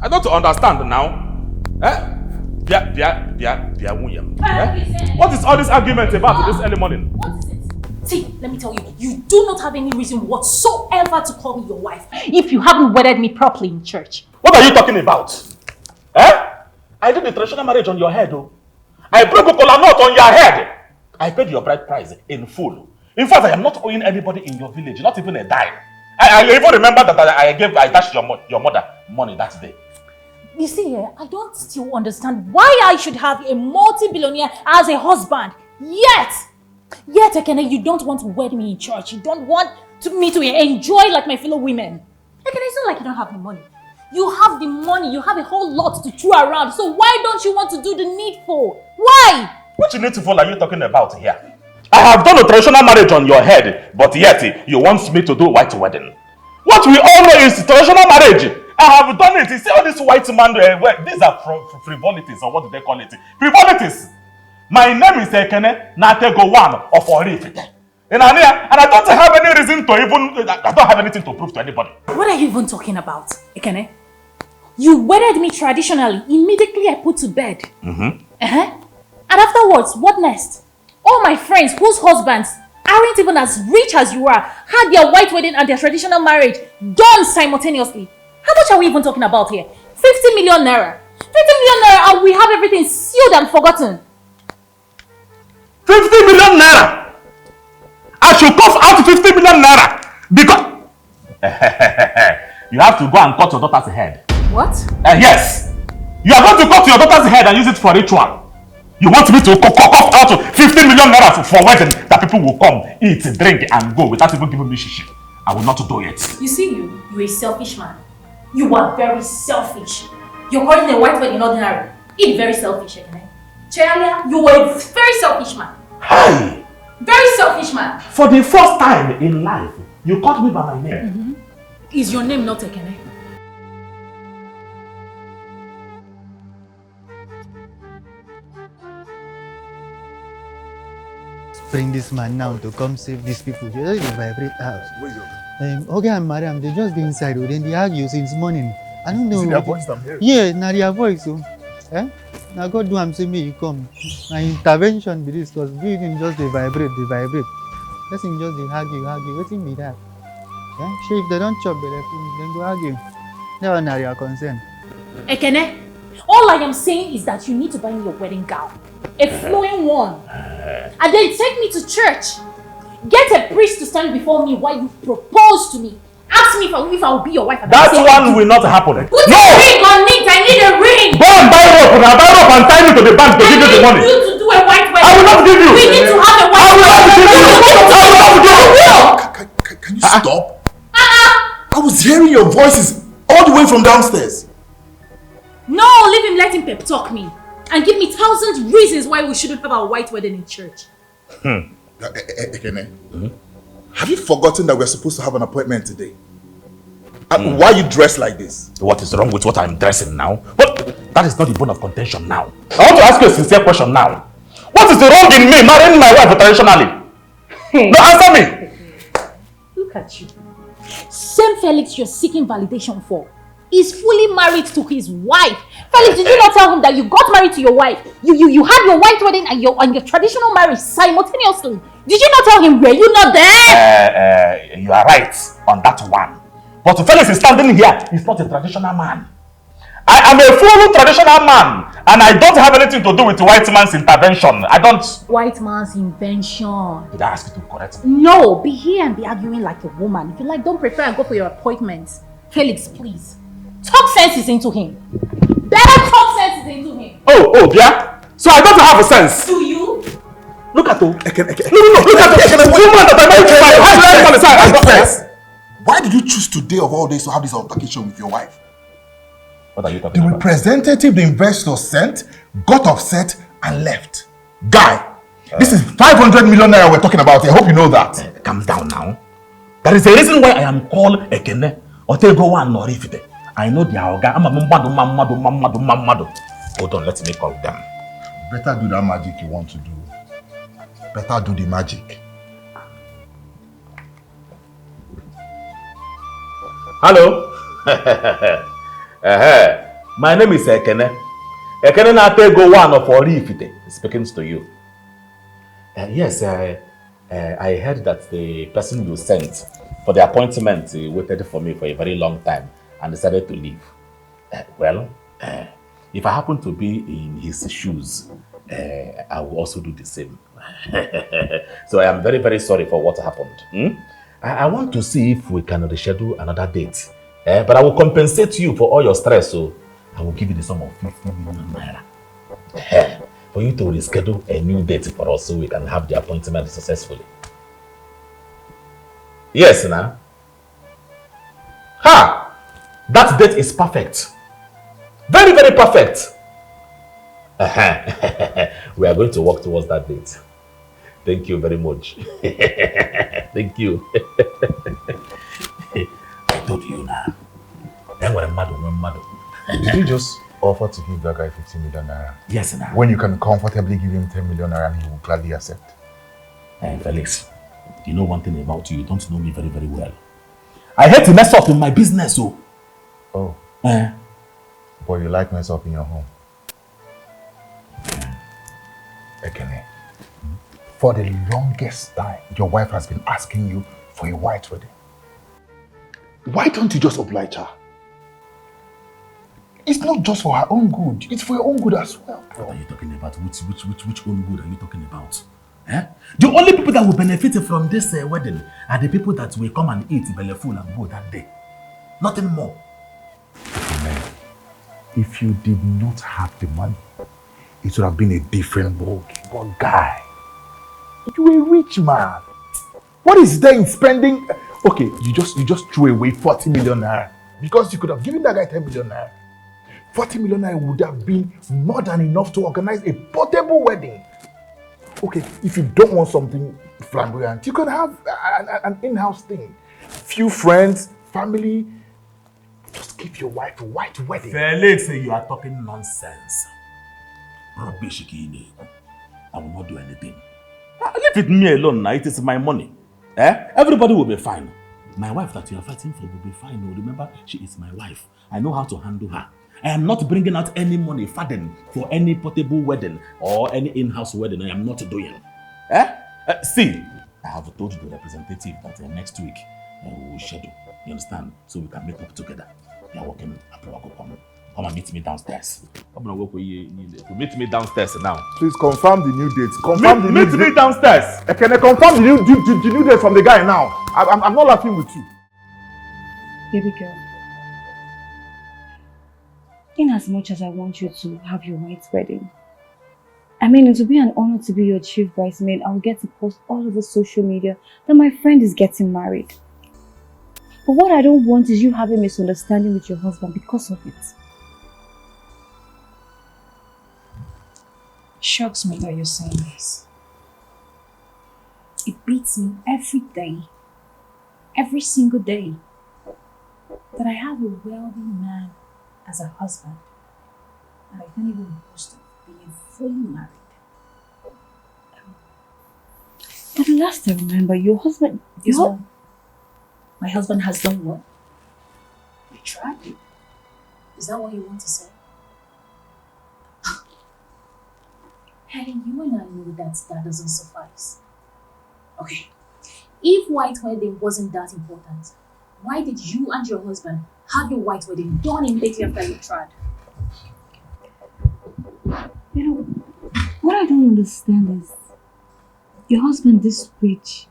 I don't understand now. What is all this argument about this early morning? What is it? See, let me tell you, you do not have any reason whatsoever to call me your wife if you haven't wedded me properly in church. What are you talking about? I did the traditional marriage on your head, oh. I broke a kola nut on your head. I paid your bride price in full. In fact, I am not owing anybody in your village, not even a dime. I even remember that I dashed your mother money that day. You see, I don't still understand why I should have a multi-billionaire as a husband. Yet, Ekene, you don't want to wed me in church. You don't want me to enjoy like my fellow women. Ekene, it's not like you don't have the money. You have the money. You have a whole lot to throw around. So why don't you want to do the needful? Why? Which needful are you talking about here? I have done a traditional marriage on your head, but yet you want me to do white wedding. What we all know is traditional marriage. I have done it. You see all this white man, these are frivolities, or what do they call it? Frivolities. My name is Ekene Natego One of Orifite. And I don't have any reason to I don't have anything to prove to anybody. What are you even talking about, Ekene? You wedded me traditionally. Immediately I put to bed. And afterwards, what next? All my friends whose husbands aren't even as rich as you are had their white wedding and their traditional marriage done simultaneously. How much are we even talking about here? 50 million naira. 50 million naira and we have everything sealed and forgotten. 50 million naira? I should cough out 50 million naira because you have to go and cut your daughter's head. What? Yes. You are going to cut your daughter's head and use it for ritual. You want me to cough out 50 million naira for wedding that people will come, eat, drink and go without even giving me shishi. I will not do it. You see you're a selfish man. You are very selfish. You're calling a white wedding ordinary. It's very selfish, Ekene. Chealia, you are a very selfish man. Hi! Very selfish man. For the first time in life, you called me by my name. Is your name not Ekene? Bring this man now to come save these people. You just vibrate house. Okay, I'm madam. They just go inside. Then they argue since morning. I don't know. Is it their voice I'm hearing? Yeah, now their voice. So, now God do am say me you come. My intervention be this because breathing just they vibrate. Person just they argue. Waiting be that. If they don't chop, then go argue. That one are your concern. Ekene, all I am saying is that you need to buy me your wedding gown. A flowing one. And then take me to church. Get a priest to stand before me while you propose to me. Ask me if I will be your wife. That one will not happen. Put a ring on it. I need a ring. Go and buy rope. Now buy rope and tie me to the bank to give you the money. I need you to do a white wedding. I will not give you. We need to have a white wedding. Can you stop? I was hearing your voices all the way from downstairs. No, leave him. Let him pep talk me. And give me 1,000 reasons why we shouldn't have our white wedding in church. Ekene, have you forgotten that we're supposed to have an appointment today? And why are you dressed like this? What is wrong with what I'm dressing now? But that is not the bone of contention now. I want to ask you a sincere question now. What is the wrong in me marrying my wife traditionally? No, answer me. Look at you. Same Felix you're seeking validation for is fully married to his wife. Felix, did you not tell him that you got married to your wife? You had your white wedding and your traditional marriage simultaneously. Did you not tell him? Were you not there? You are right on that one. But Felix is standing here. He's not a traditional man. I am a full traditional man. And I don't have anything to do with the white man's intervention. I don't... White man's invention. Did I ask you to correct me? No, be here and be arguing like a woman. If you like, don't prefer and go for your appointments. Felix, please. Talk senses into him. Better talk senses into him. Oh, yeah? So I don't have a sense. Do you? Look at him. No, look at the woman that I married to. Why did you choose today of all days to have this altercation with your wife? What are you talking The about? representative the investor sent got upset and left. Guy, this is 500 million naira we're talking about. I hope you know that. Calm down now. There is a reason why I am called Ekene Otego One Norifite. I know the Aoga. I'm a mamado. Hold on, let me call them. Better do that magic you want to do. Better do the magic. Hello? My name is Ekene. Ekene Natego one of Orifite speaking to you. Yes, I heard that the person you sent for the appointment waited for me for a very long time and decided to leave. If I happen to be in his shoes, I will also do the same. So I am very, very sorry for what happened. I want to see if we can reschedule another date. But I will compensate you for all your stress, so I will give you the sum of 50 million naira. For you to reschedule a new date for us so we can have the appointment successfully. Yes, now. Ha! That date is perfect. Very, very perfect. We are going to work towards that date. Thank you very much. Thank you. I told you now. Did you just offer to give that guy 50 million naira? Yes, now. When you can comfortably give him 10 million naira and he will gladly accept. Felix, you know one thing about you. You don't know me very, very well. I hate to mess up in my business, so. Oh. But you like mess up in your home. Ekene, for the longest time, your wife has been asking you for a white wedding. Why don't you just oblige her? It's not just for her own good, it's for your own good as well. What are you talking about? Which own good are you talking about? The only people that will benefit from this wedding are the people that will come and eat belly full and go that day. Nothing more. Amen. If you did not have the money, it would have been a different ballgame. But guy, you're a rich man. What is there in spending? Okay, you just threw away 40 million naira because you could have given that guy 10 million naira. 40 million naira would have been more than enough to organize a portable wedding. Okay, if you don't want something flamboyant, you can have an in-house thing. Few friends, family. Just give your wife a white wedding. Felix, you are talking nonsense. Rubbish. I will not do anything. Leave it me alone now. It is my money. Everybody will be fine. My wife that you are fighting for will be fine. Remember, she is my wife. I know how to handle her. I am not bringing out any money for any portable wedding or any in-house wedding. I am not doing. See, I have told the representative that next week we will schedule. You understand? So we can meet up together. They are working at Come and meet me downstairs. Meet me downstairs now. Please confirm the new date. Meet me downstairs. Can I confirm the new date from the guy now? I'm not laughing with you. Baby girl, in as much as I want you to have your white wedding, I mean, it will be an honor to be your chief bridesmaid. I will get to post all over social media that my friend is getting married. But what I don't want is you having a misunderstanding with your husband because of it. Shocks me that you're saying this. It beats me every day, every single day, that I have a wealthy man as a husband, and I can't even boast of being fully married. But last I remember, your husband... My husband has done what? We tried. Is that what you want to say? Helen, you and I know that doesn't suffice. Okay, if white wedding wasn't that important, why did you and your husband have your white wedding done immediately after you tried? You know, what I don't understand is your husband this rich,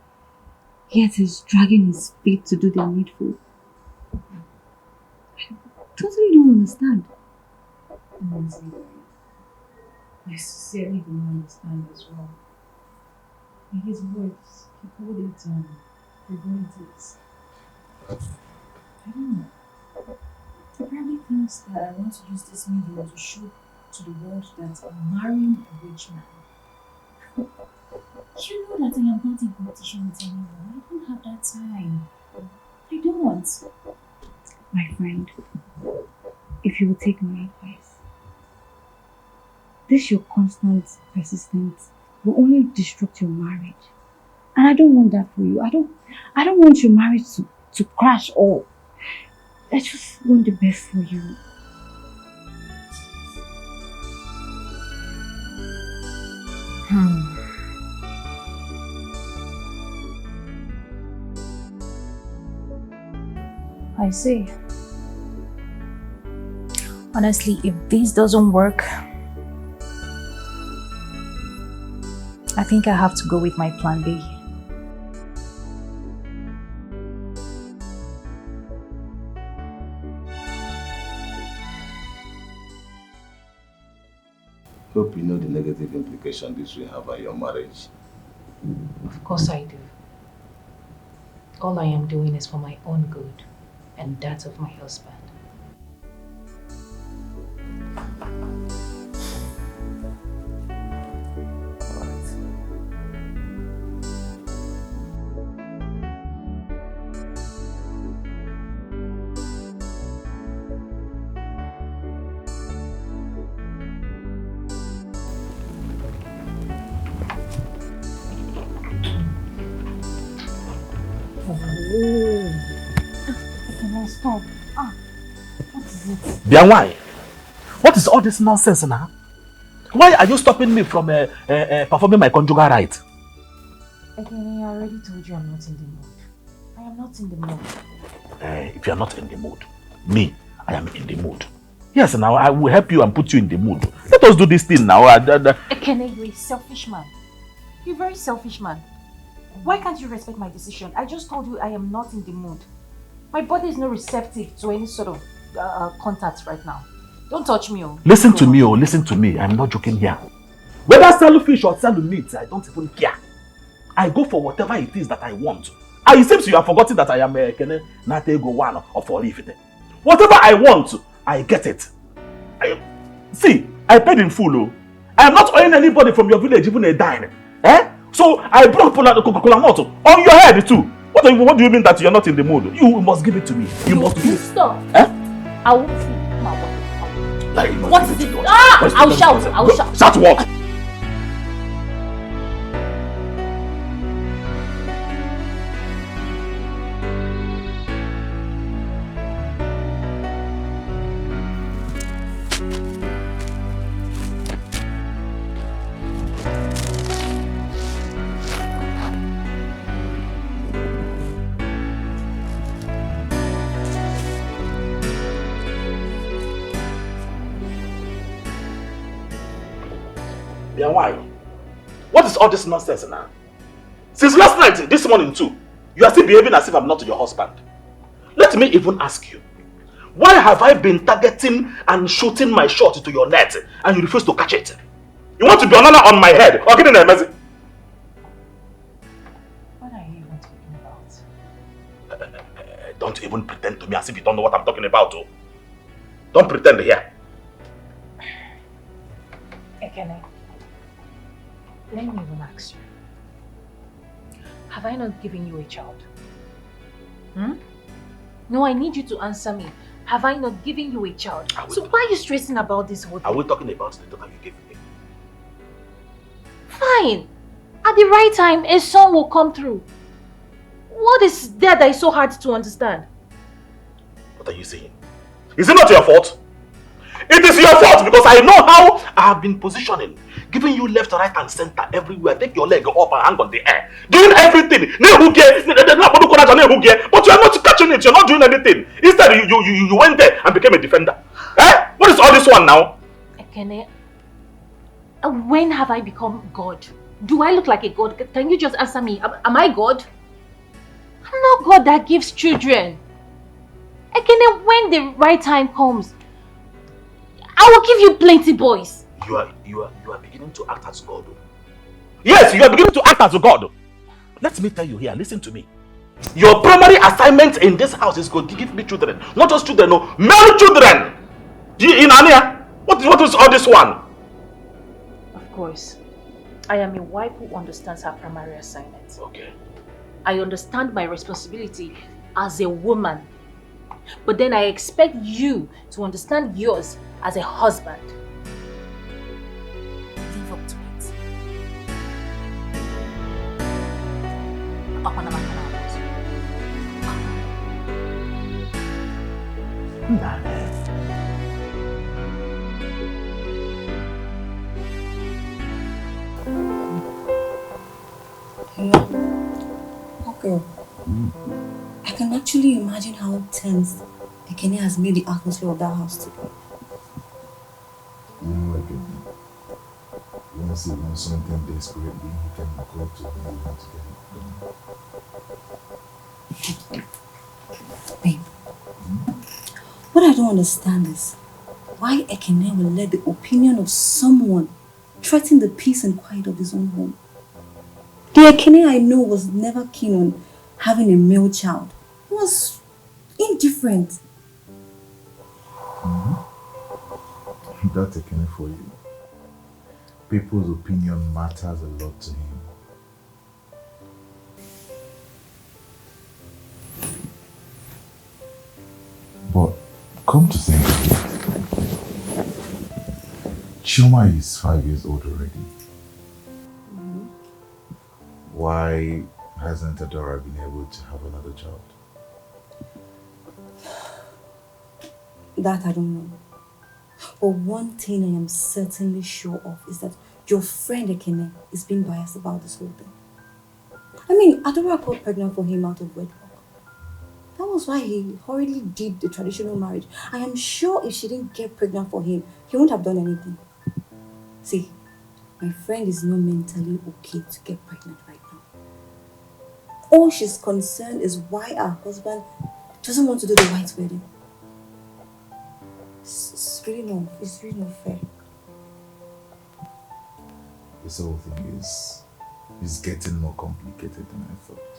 yet he's dragging his feet to do the needful. I totally don't understand. I sincerely don't understand as well. In his words, he called it frivolities. I don't know. He probably thinks that I want to use this medium to show to the world that I'm marrying a rich man. You know that I am not in competition with anyone. I don't have that time. I don't. My friend, if you will take my advice, this your constant persistence will only destruct your marriage. And I don't want that for you. I don't want your marriage to crash all. I just want the best for you. I see. Honestly, if this doesn't work, I think I have to go with my plan B. Hope you know the negative implication this will have on your marriage. Of course I do. All I am doing is for my own good and that of my husband. Stop. What is it? Then why? What is all this nonsense now? Why are you stopping me from performing my conjugal right? Again, I already told you I'm not in the mood. I am not in the mood. If you are not in the mood, me, I am in the mood. Yes, now I will help you and put you in the mood. Let us do this thing now. Ekene, you're a selfish man. You're a very selfish man. Why can't you respect my decision? I just told you I am not in the mood. My body is not receptive to any sort of contact right now. Don't touch me. Listen to me, listen to me. I'm not joking here. Whether sell fish or sell meat, I don't even care. I go for whatever it is that I want. And it seems you have forgotten that I am Kene Natego one of Olifite. Whatever I want, I get it. See, I paid in full. I am not owing anybody from your village even a dime. So I brought Coca-Cola Moto on your head too. What do you mean that you're not in the mood? You must give it to me. You must give it. Stop. I won't see my wife. Like, What is it? I'll shout. I'll shout. Shout what? Then why? What is all this nonsense now? Since last night, this morning too, you are still behaving as if I'm not your husband. Let me even ask you, why have I been targeting and shooting my shot into your net and you refuse to catch it? You want to be on my head or getting a message? What are you even talking about? Don't even pretend to me as if you don't know what I'm talking about. Oh. Don't pretend here. Ekene, let me even ask you. Have I not given you a child? No, I need you to answer me. Have I not given you a child? So why are you stressing about this whole thing? Are we talking about the daughter you gave me? Fine. At the right time, a son will come through. What is there that is so hard to understand? What are you saying? Is it not your fault? It is your fault because I know how I have been positioning, giving you left, right, and center everywhere. Take your leg up and hang on the air, doing everything. But you are not catching it. You are not doing anything. Instead, you went there and became a defender. What is all this one now? Ekene, when have I become God? Do I look like a God? Can you just answer me? Am I God? I'm not God that gives children. Ekene, when the right time comes, I will give you plenty boys. You are beginning to act as God. Yes, you are beginning to act as God. Let me tell you here, listen to me. Your primary assignment in this house is to give me children. Not just children, no, male children. In Ania, what is all this one? Of course. I am a wife who understands her primary assignment. Okay. I understand my responsibility as a woman. But then I expect you to understand yours as a husband. Live up to it. Okay. I can actually actually imagine how tense Ekene has made the atmosphere of that house today. You know, like, once he wants something desperately, he can go to me and want to get it done. Babe, what I don't understand is why Ekene will let the opinion of someone threaten the peace and quiet of his own home. The Ekene I know was never keen on having a male child. He was indifferent. That's Ekene for you. People's opinion matters a lot to him. But come to think of it, Chioma is 5 years old already. Why hasn't Adora been able to have another child? That I don't know. But one thing I am certainly sure of is that your friend Ekene is being biased about this whole thing. I mean, Adora got pregnant for him out of wedlock. That was why he hurriedly did the traditional marriage. I am sure if she didn't get pregnant for him, he wouldn't have done anything. See, my friend is not mentally okay to get pregnant right now. All she's concerned is why her husband doesn't want to do the white wedding. It's really not fair. This whole thing is getting more complicated than I thought.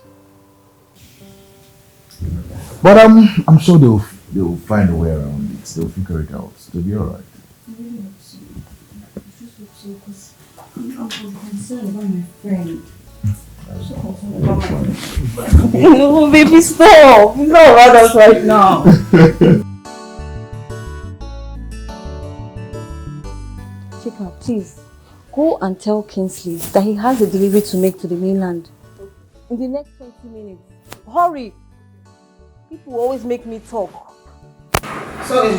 But I'm sure they'll find a way around it. They'll figure it out. They'll be alright. I really hope so. I just hope so because I'm concerned about my friend. I'm so concerned about my friend. No, baby, stop. It's not about us right now. Chika, please, go and tell Kingsley that he has a delivery to make to the mainland. In the next 20 minutes. Hurry! People always make me talk. Sorry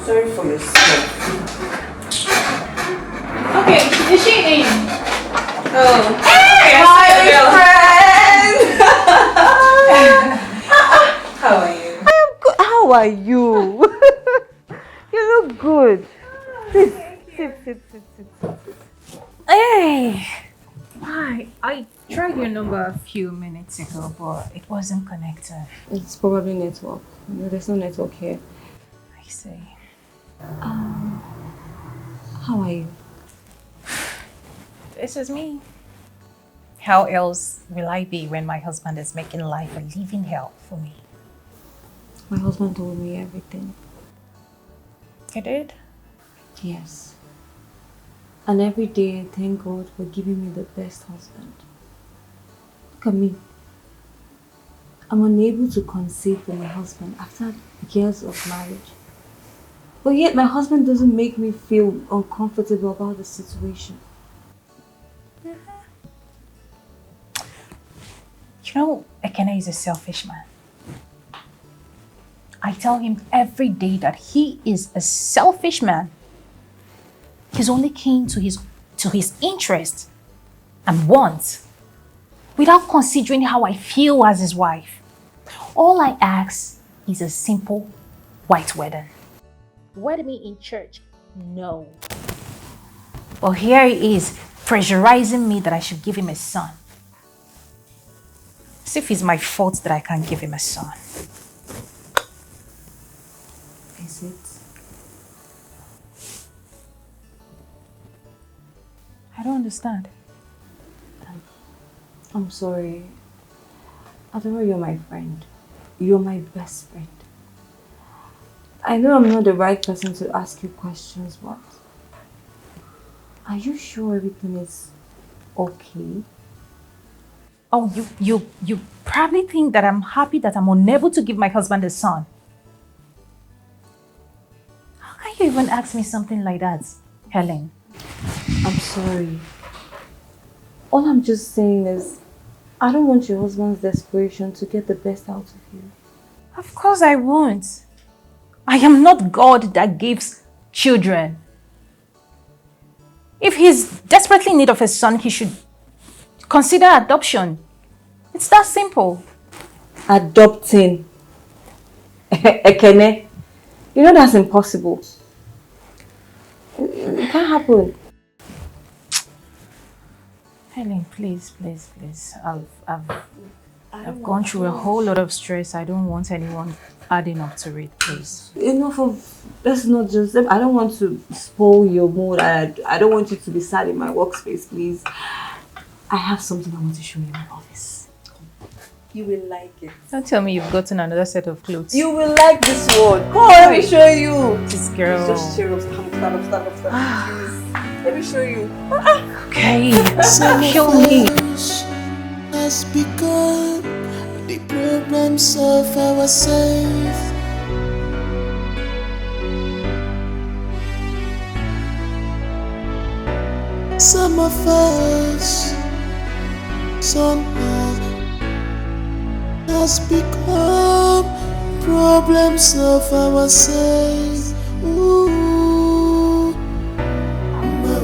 for yourself. Okay, is she in? Oh. Hey, Hi, friend! How are you? I am good. How are you? You look good. Sit. Hey. Hi, I tried your number a few minutes ago, but it wasn't connected. It's probably network. No, there's no network here. I see. How are you? This is me. How else will I be when my husband is making life a living hell for me? My husband told me everything. He did? Yes. And every day I thank God for giving me the best husband. Look at me. I'm unable to conceive with my husband after years of marriage. But yet my husband doesn't make me feel uncomfortable about the situation. You know, Ekene is a selfish man. I tell him every day that he is a selfish man. He's only keen to his interests and wants, without considering how I feel as his wife. All I ask is a simple white wedding. Wed me in church? No. But here he is, pressurizing me that I should give him a son. As if it's my fault that I can't give him a son. Is it? I don't understand. I'm sorry. Adora, you're my friend. You're my best friend. I know I'm not the right person to ask you questions, but are you sure everything is okay? Oh, you probably think that I'm happy that I'm unable to give my husband a son. How can you even ask me something like that, Helen? I'm sorry. All I'm just saying is, I don't want your husband's desperation to get the best out of you. Of course I won't. I am not God that gives children. If he's desperately in need of a son, he should consider adoption. It's that simple. adopting Ekene. You know that's impossible. It can't happen. Helen, please. I've gone through a whole lot of stress. I don't want anyone adding up to it, please. Enough of, let's not just, I don't want to spoil your mood. I don't want you to be sad in my workspace, please. I have something I want to show you in my office. You will like it. Don't tell me you've gotten another set of clothes. You will like this one. Come on, let me show you. This girl. Just cheer up, stand up. Please. Let me show you. Okay, show me. Has become the problems of ourselves. Some of us somehow has become problems of ourselves. Ooh, no.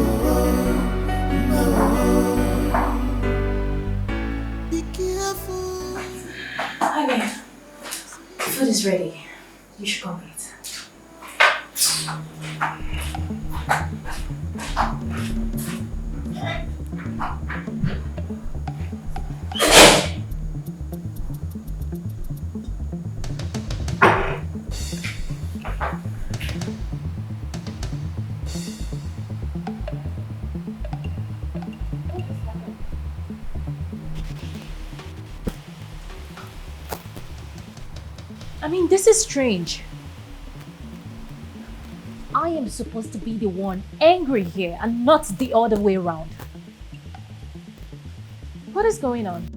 Be careful. Honey, food is ready. You should come eat. I mean, this is strange. I am supposed to be the one angry here and not the other way around. What is going on?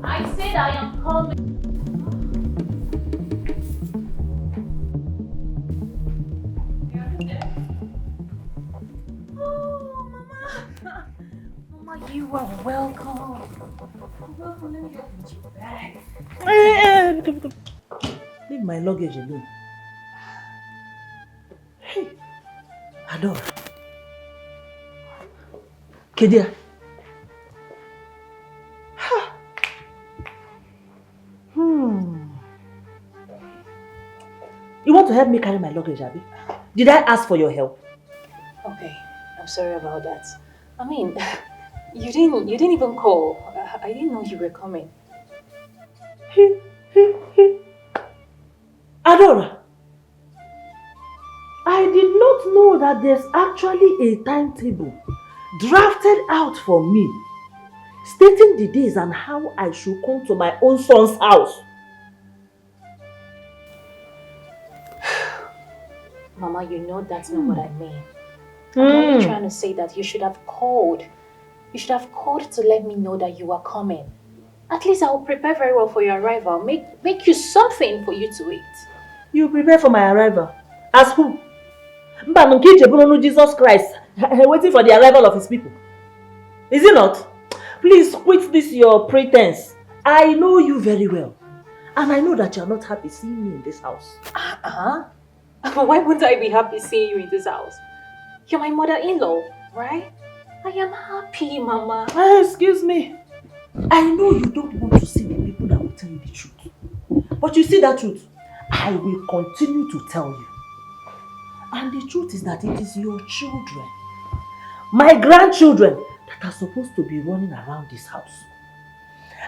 I said I am coming. Oh, Mama. Mama, you are welcome. Welcome, let me help you with your bag. Leave my luggage alone. Hey, Adora. Kedia. You want to help me carry my luggage, Abby? Did I ask for your help? Okay, I'm sorry about that. I mean, you didn't even call. I didn't know you were coming. Adora, I did not know that there's actually a timetable drafted out for me, stating the days and how I should come to my own son's house. Mama, you know that's not what I mean. I'm only trying to say that you should have called. You should have called to let me know that you are coming. At least I will prepare very well for your arrival. Make you something for you to eat. You prepare for my arrival? As who? Jesus Christ, waiting for the arrival of his people. Is it not? Please quit this your pretense. I know you very well. And I know that you're not happy seeing me in this house. Why wouldn't I be happy seeing you in this house? You're my mother-in-law, right? I am happy, Mama. Excuse me. I know you don't want to see the people that will tell you the truth. But you see that truth? I will continue to tell you. And the truth is that it is your children, my grandchildren, that are supposed to be running around this house.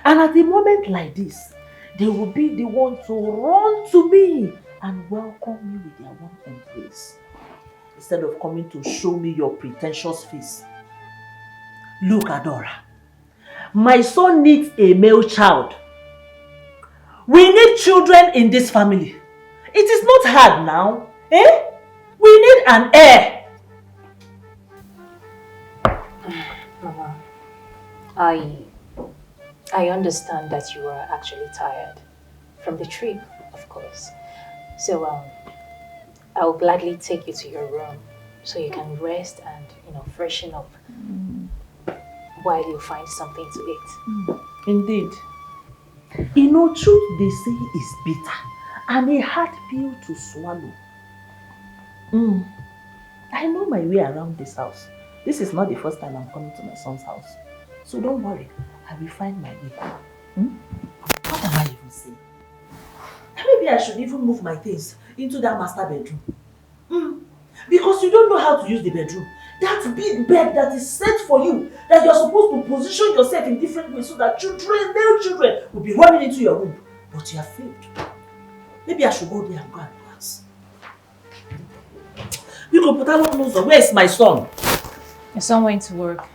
And at a moment like this, they will be the one to run to me and welcome me with their warm embrace, instead of coming to show me your pretentious face. Look, Adora, my son needs a male child. We need children in this family. It is not hard now, eh? We need an heir. Mama, I understand that you are actually tired from the trip, of course. So, I'll gladly take you to your room so you can rest and, freshen up while you find something to eat. Indeed. Truth they say is bitter and a hard pill to swallow. I know my way around this house. This is not the first time I'm coming to my son's house. So don't worry, I will find my way. What am I even saying? Maybe I should even move my things into that master bedroom. Because you don't know how to use the bedroom. That big bed that is set for you, that you're supposed to position yourself in different ways so that male children will be running into your womb. But you have failed. Maybe I should go there and go and relax. You go put out clothes on. Where is my son? Your son went to work.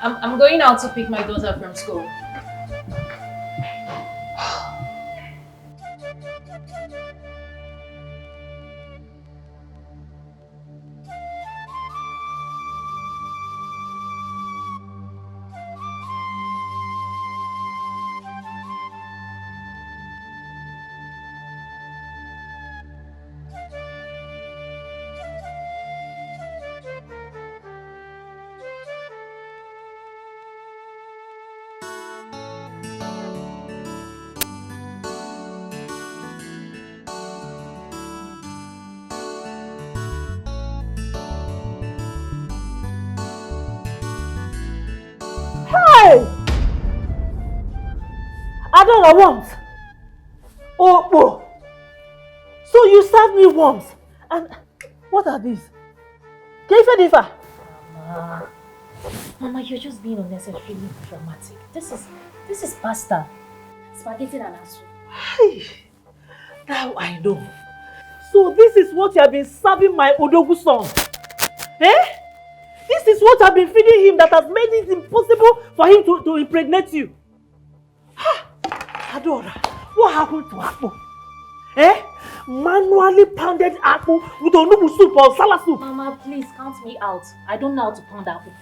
I'm going out to pick my daughter from school. Adora worms. Oh. So you serve me worms. And what are these? Difa. Mama, you're just being unnecessarily dramatic. This is pasta. Spaghetti and asu. Hey, now I know. So this is what you have been serving my Odogu son. This is what I've been feeding him that has made it impossible for him to impregnate you. Adora, what happened to Akpu? Manually pounded Akpu with onubu soup or salad soup. Mama, please count me out. I don't know how to pound apple.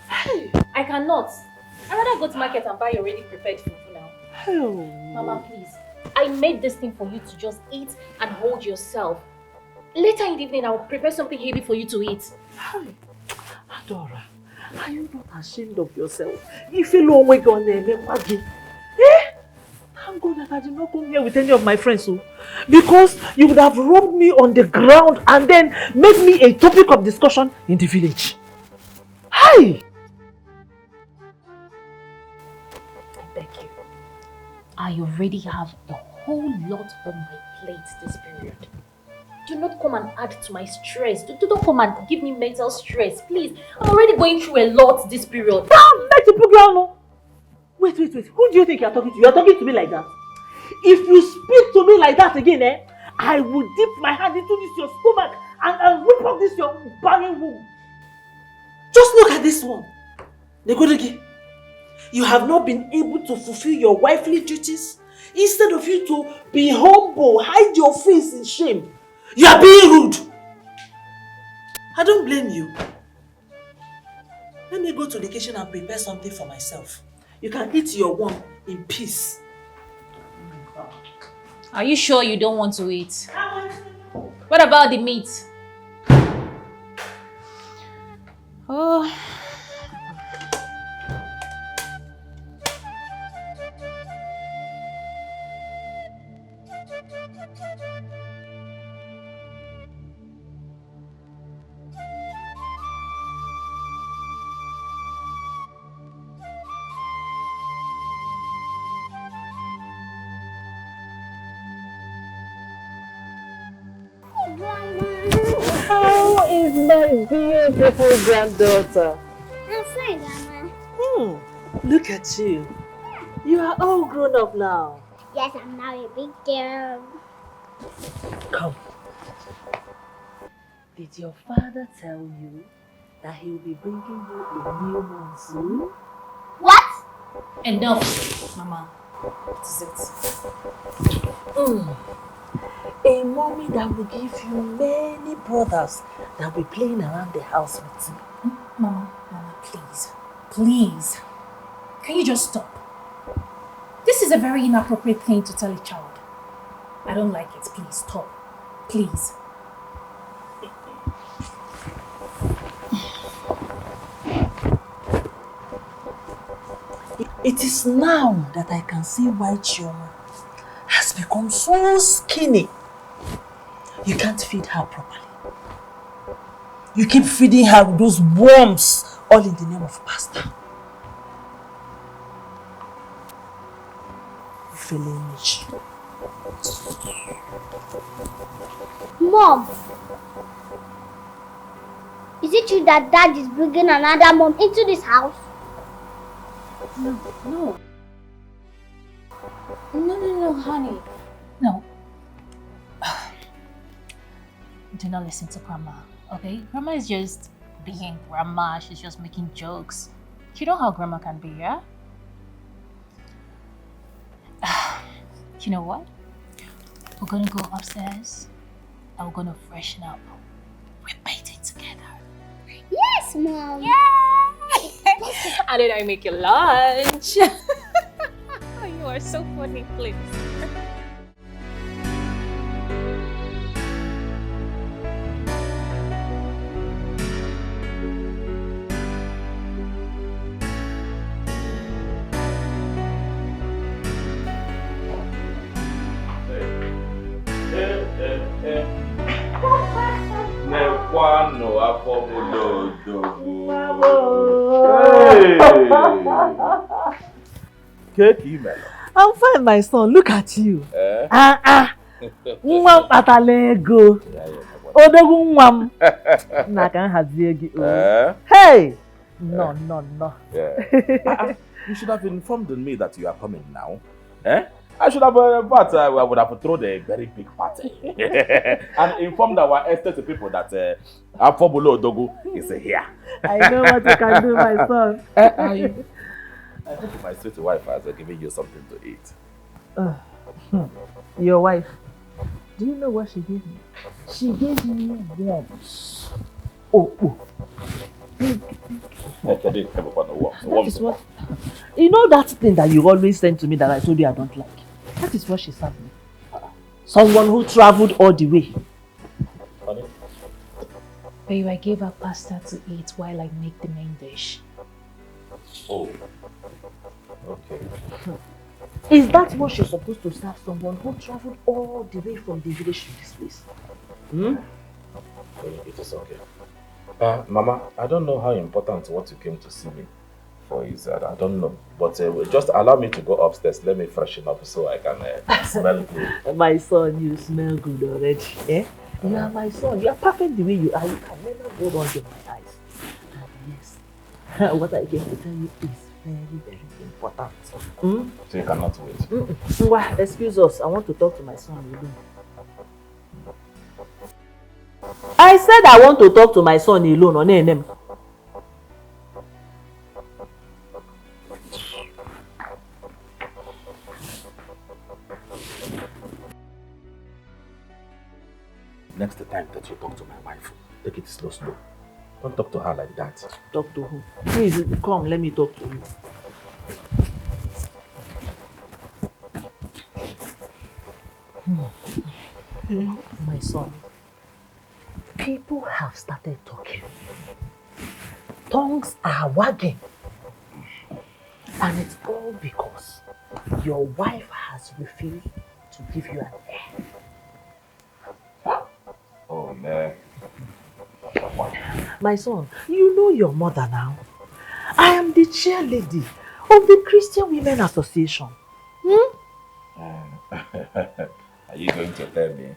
I cannot. I'd rather go to market and buy already prepared food now. Mama, please. I made this thing for you to just eat and hold yourself. Later in the evening, I will prepare something heavy for you to eat. Adora, are you not ashamed of yourself? If you don't wake on them, thank God that I did not come here with any of my friends, because you would have rubbed me on the ground and then made me a topic of discussion in the village. Hi! I beg you. I already have a whole lot on my plate this period. Do not come and add to my stress. Do not come and give me mental stress, please. I'm already going through a lot this period. Wait. Who do you think you're talking to? You're talking to me like that? If you speak to me like that again, I will dip my hand into this your stomach and rip off this your barren womb. Just look at this one. Negodegi, you have not been able to fulfill your wifely duties. Instead of you to be humble, hide your face in shame, you are being rude. I don't blame you. Let me go to the kitchen and prepare something for myself. You can eat your worm in peace. Are you sure you don't want to eat? What about the meat? Oh. How is my beautiful granddaughter? I'm fine, Mama. Look at you. You are all grown up now. Yes, I'm now a big girl. Come. Did your father tell you that he will be bringing you a new one soon? What? Enough, Mama. What is it? A mommy that will give you many brothers that will be playing around the house with you. Mama, please. Please. Can you just stop? This is a very inappropriate thing to tell a child. I don't like it. Please, stop. Please. It is now that I can see why Chioma has become so skinny. You can't feed her properly. You keep feeding her with those worms, all in the name of pasta. Mom, is it true that Dad is bringing another mom into this house? No, honey. No. Do not listen to Grandma, okay? Grandma is just being Grandma. She's just making jokes. You know how Grandma can be, yeah? You know what? We're gonna go upstairs and we're gonna freshen up. We're bathing together. Yes, Mom. Yeah! And then I make you lunch. You are so funny, please. I'm fine, my son. Look at you. Mwam atalego. Odogu mwam. Nakan haziegi. Hey! No. You should have informed me that you are coming now. I should have, but I would have thrown a very big party and informed our estate people that Afobolo Dogu is here. I know what you can do, my son. I hope my sweet wife has given you something to eat. Your wife, do you know what she gave me? She gave me worms. Oh. That is what, you know that thing that you always send to me that I told you I don't like? That is what she served me. Someone who traveled all the way. Babe, I gave her pasta to eat while I make the main dish. Oh. Okay. Is that what you're supposed to serve someone who traveled all the way from the village to this place? It is okay. Mama, I don't know how important what you came to see me for is. I don't know. But just allow me to go upstairs. Let me freshen up so I can smell good. My son, you smell good already. Eh? You are my son. You are perfect the way you are. You can never go wrong in my eyes. And yes, what I came to tell you is very, very important. So you cannot wait. Well, excuse us. I want to talk to my son alone. I said I want to talk to my son alone on name. Next time that you talk to my wife, take it slow. Don't talk to her like that. Talk to who? Please, come, let me talk to you. My son, people have started talking. Tongues are wagging. And it's all because your wife has refused to give you an heir. Oh, man. My son, you know your mother now. I am the chair lady of the Christian Women Association. Are you going to tell me?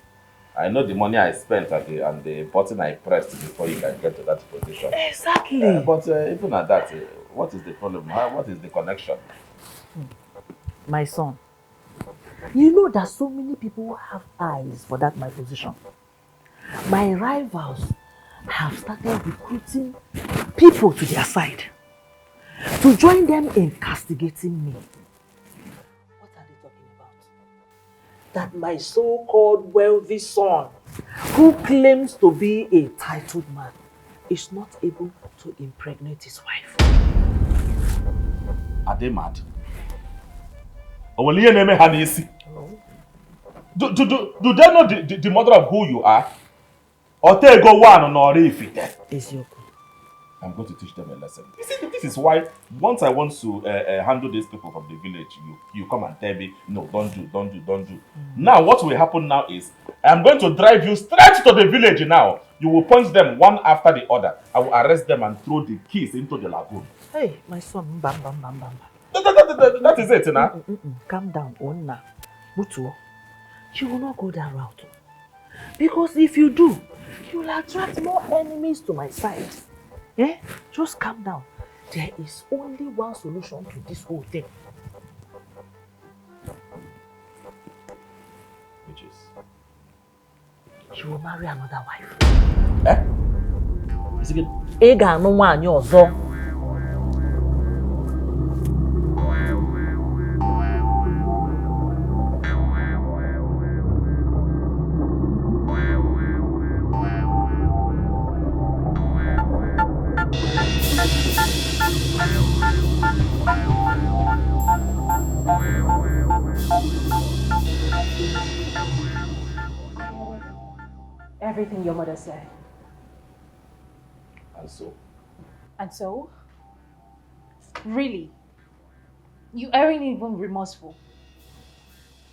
I know the money I spent and the button I pressed before you can get to that position. Exactly. But even at that, what is the problem? What is the connection? My son, you know that so many people have eyes for that my position. My rivals have started recruiting people to their side to join them in castigating me. What are they talking about? That my so-called wealthy son, who claims to be a titled man, is not able to impregnate his wife. Are they mad? Or will you name her? Do they know the mother of who you are? Or they go one or if it? Eziokwu. I'm going to teach them a lesson. You see, this is why once I want to handle these people from the village, you come and tell me, no, don't do. Now, what will happen now is, I'm going to drive you straight to the village now. You will punch them one after the other. I will arrest them and throw the keys into the lagoon. Hey, my son, bam. That is it, now. Calm down, Onna. Mutu, you will not go that route. Because if you do, you will attract more enemies to my side. Eh? Just calm down. There is only one solution to this whole thing. Which is? You will marry another wife. Eh? Is it good? Ega no one ozo. Everything your mother said. And so? And so? Really? You aren't even remorseful.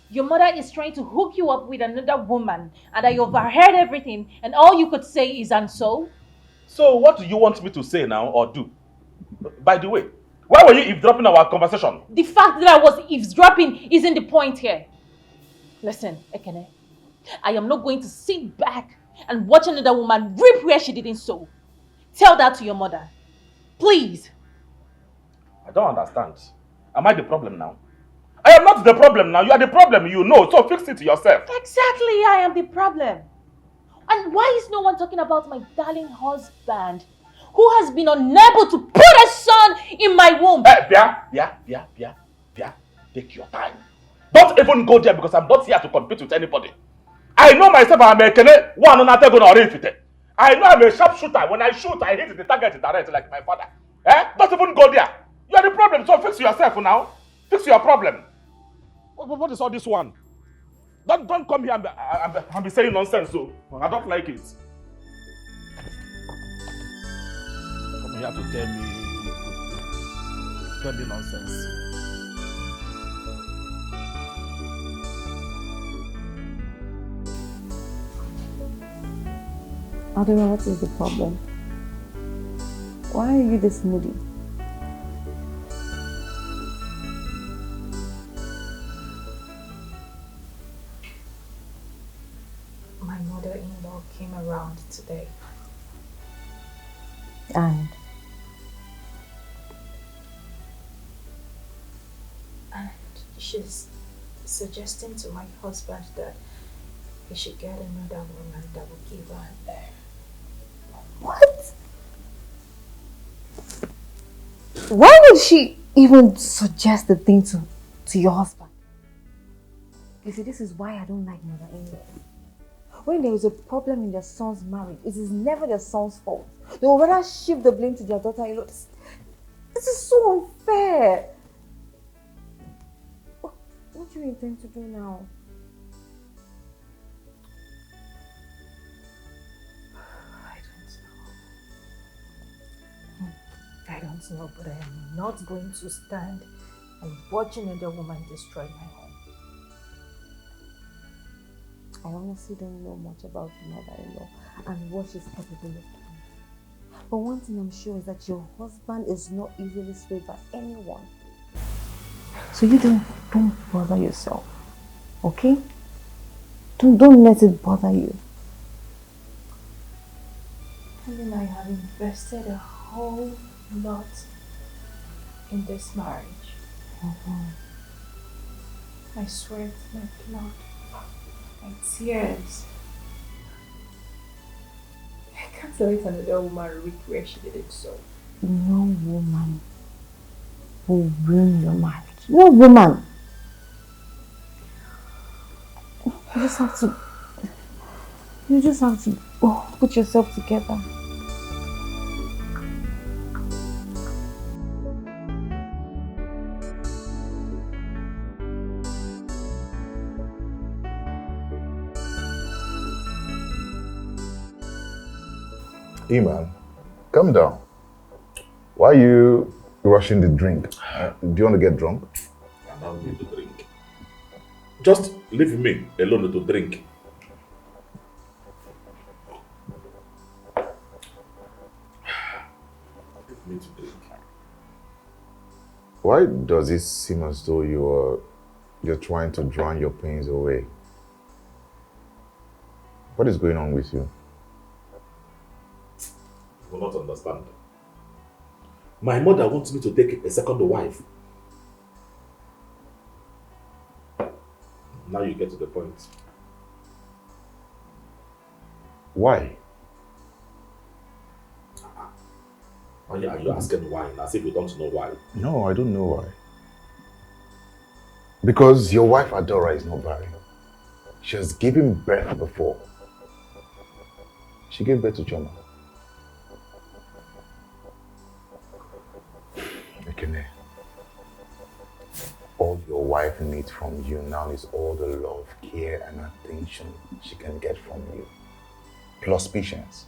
Your mother is trying to hook you up with another woman and I overheard everything and all you could say is and so? So what do you want me to say now or do? By the way, why were you eavesdropping our conversation? The fact that I was eavesdropping isn't the point here. Listen, Ekene, I am not going to sit back and watch another woman reap where she didn't sow. Tell that to your mother. Please. I don't understand. Am I the problem now? I am not the problem now. You are the problem, you know. So fix it yourself. Exactly, I am the problem. And why is no one talking about my darling husband who has been unable to put a son in my womb? Bia. Take your time. Don't even go there because I'm not here to compete with anybody. I know myself I'm a kene, one on a gonna refit. I know I'm a sharpshooter. When I shoot, I hit the target direct like my father. Don't even go there. You are the problem, so fix yourself now. Fix your problem. What is all this one? Don't come here and be saying nonsense, so I don't like it. Come here to tell me nonsense. I don't know what is the problem. Why are you this moody? My mother-in-law came around today. And she's suggesting to my husband that he should get another woman that will give her an heir. what? Why would she even suggest the thing to your husband? You see, this is why I don't like mother-in-law. When there is a problem in their son's marriage, it is never their son's fault. They will rather shift the blame to their daughter-in-law. This is so unfair. What do you intend to do now? I don't know, but I am not going to stand and watch another woman destroy my home. I honestly don't know much about your mother-in-law and what she's capable of doing. But one thing I'm sure is that your husband is not easily swayed by anyone. So you don't bother yourself, okay? Don't let it bother you. And then I have invested a whole lot in this marriage. My sweat, my blood, my tears. I can't let another woman reap where she didn't sow. No woman will ruin your marriage. No woman. You just have to put yourself together. Hey man, calm down. Why are you rushing the drink? Do you want to get drunk? I don't need to drink. Just leave me alone to drink. Leave me to drink. Why does it seem as though you're trying to drown your pains away? What is going on with you? You will not understand. My mother wants me to take a second wife. Now you get to the point. Why? Are you asking why? As if you don't know why. No, I don't know why. Because your wife Adora is not barren. She has given birth before. She gave birth to Choma. Ekene, all your wife needs from you now is all the love, care, and attention she can get from you. Plus patience.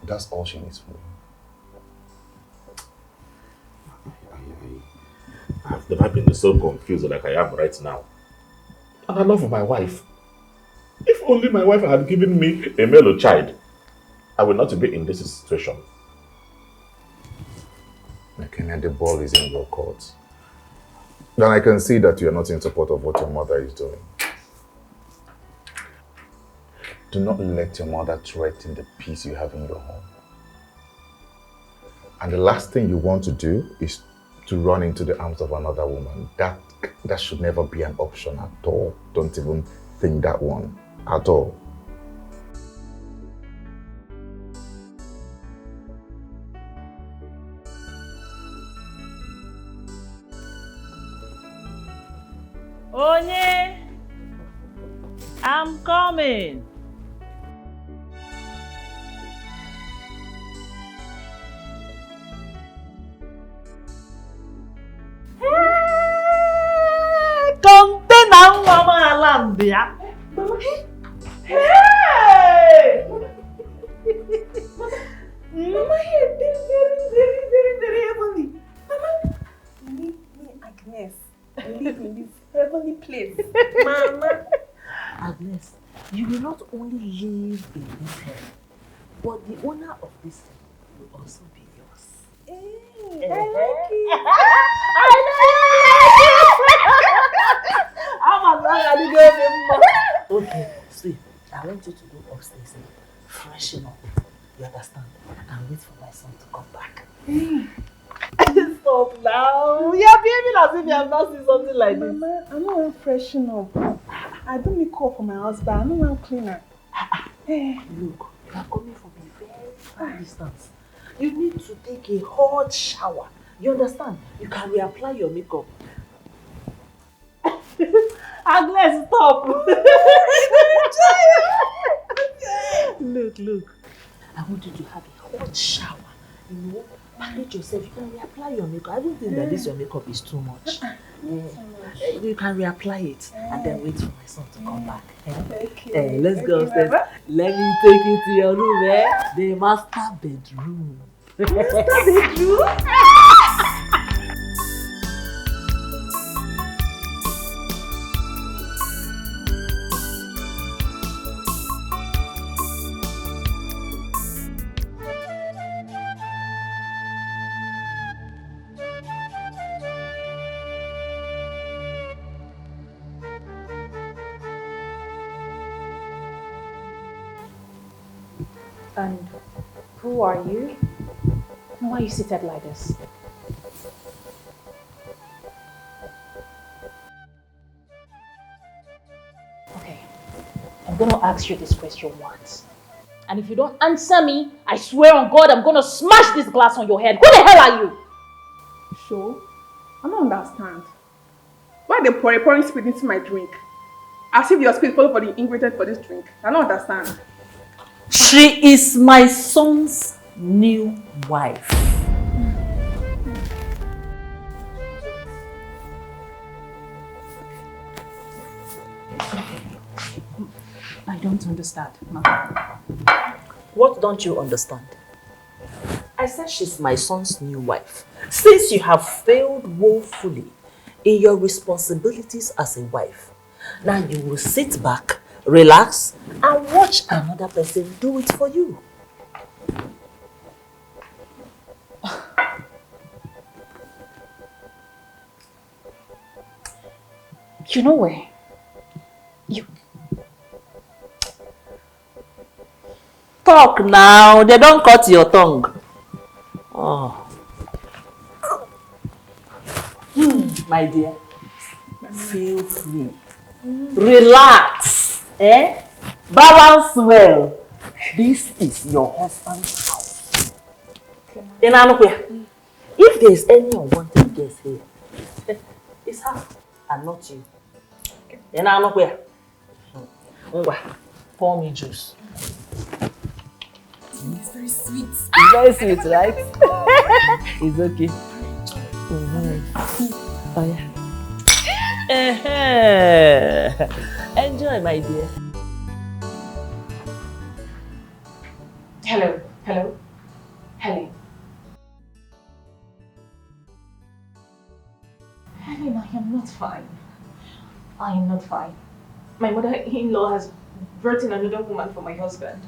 That's all she needs from you. I've never been so confused like I am right now. And I love my wife. If only my wife had given me a male child, I would not be in this situation. Ekene, the ball is in your court. Then I can see that you are not in support of what your mother is doing. Do not let your mother threaten the peace you have in your home. And the last thing you want to do is to run into the arms of another woman. That should never be an option at all. Don't even think that one at all. Onye, I'm coming. Container mama land ya. Hey! Mama, you're very heavenly. Mama, Leave me, Agnes. Leave me in this heavenly place. Mama. Agnes, you will not only live in this heaven, but the owner of this heaven will also be yours. Hey, I like it. I know you like it. Okay, see, I want you to go upstairs and freshen up. You understand? And wait for my son to come back. Stop now. You are behaving as if you have not seen something like this. Mama, I don't want to freshen up. I don't make up for my husband. I don't want to clean her. Hey, look, you are coming from a very far distance. You need to take a hot shower. You understand? You can reapply your makeup. Agnes, stop. Look. I want you to have a hot shower. You know, package yourself. You can reapply your makeup. I don't think that this your makeup is too much. You can reapply it and then wait for my son to come back. Let's go upstairs. Let me take you to your room, the master bedroom. Master bedroom? And who are you? And why are you seated like this? Okay, I'm going to ask you this question once. And if you don't answer me, I swear on God, I'm going to smash this glass on your head. Who the hell are you? Sure. I don't understand. Why they pouring spirit into my drink? As if your spirit follow for the ingredient for this drink. I don't understand. She is my son's new wife. I don't understand, Mama. What don't you understand? I said she's my son's new wife. Since you have failed woefully in your responsibilities as a wife, now you will sit back, relax, and watch another person do it for you. You know where? Talk now, they don't cut your tongue. Oh. My dear, feel free. Relax. Balance well. This is your husband's house. If there is any unwanted guest here, it's her and not you. Pour me juice. It's very sweet. It's very sweet, right? It's okay. Oh yeah. Enjoy, my dear. Hello. Helen. Helen, I am not fine. I am not fine. My mother-in-law has brought in another woman for my husband.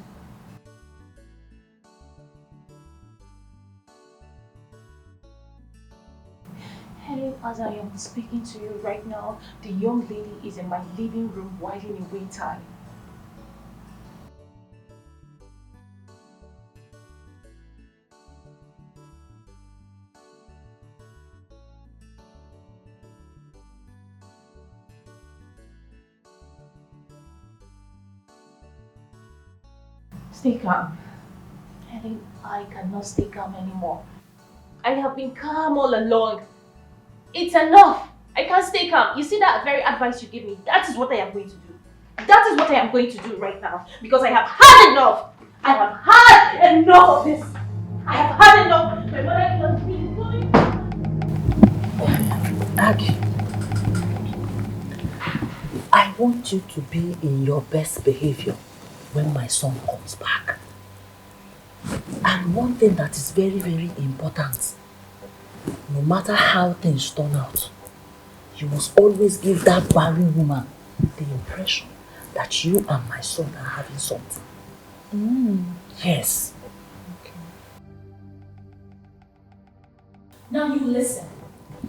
Helen, as I am speaking to you right now, the young lady is in my living room whiling away time. Stay calm. Helen, I cannot stay calm anymore. I have been calm all along. It's enough. I can't stay calm. You see that very advice you give me? That is what I am going to do. That is what I am going to do right now. Because I have had enough. I have had enough of this. I have had enough. My mother is really going. Aggie, I want you to be in your best behavior when my son comes back. And one thing that is very, very important, no matter how things turn out, you must always give that barren woman the impression that you and my son are having something. Yes. Okay. Now you listen.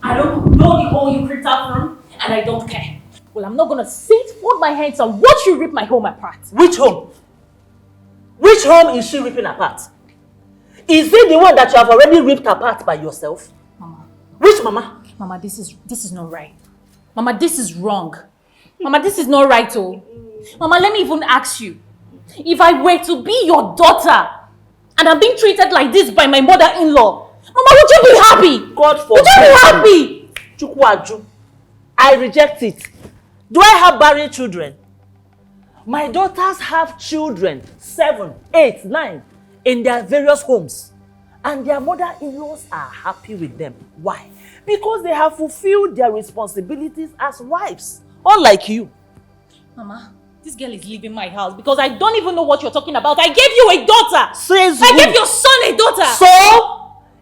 I don't know the hole you creeped out from, and I don't care. Well, I'm not gonna sit, fold my hands, and watch you rip my home apart. Which home? Which home is she ripping apart? Is it the one that you have already ripped apart by yourself? Mama. Which mama? Mama, this is not right. Mama, this is wrong. Mama, this is not right, oh. Mama, let me even ask you. If I were to be your daughter, and I'm being treated like this by my mother-in-law, Mama, would you be happy? God forbid. Would you be happy? Chukwaju, I reject it. Do I have barren children? My daughters have children, 7, 8, 9, in their various homes. And their mother-in-laws are happy with them. Why? Because they have fulfilled their responsibilities as wives, unlike you. Mama, this girl is leaving my house because I don't even know what you're talking about. I gave you a daughter. I gave your son a daughter. So?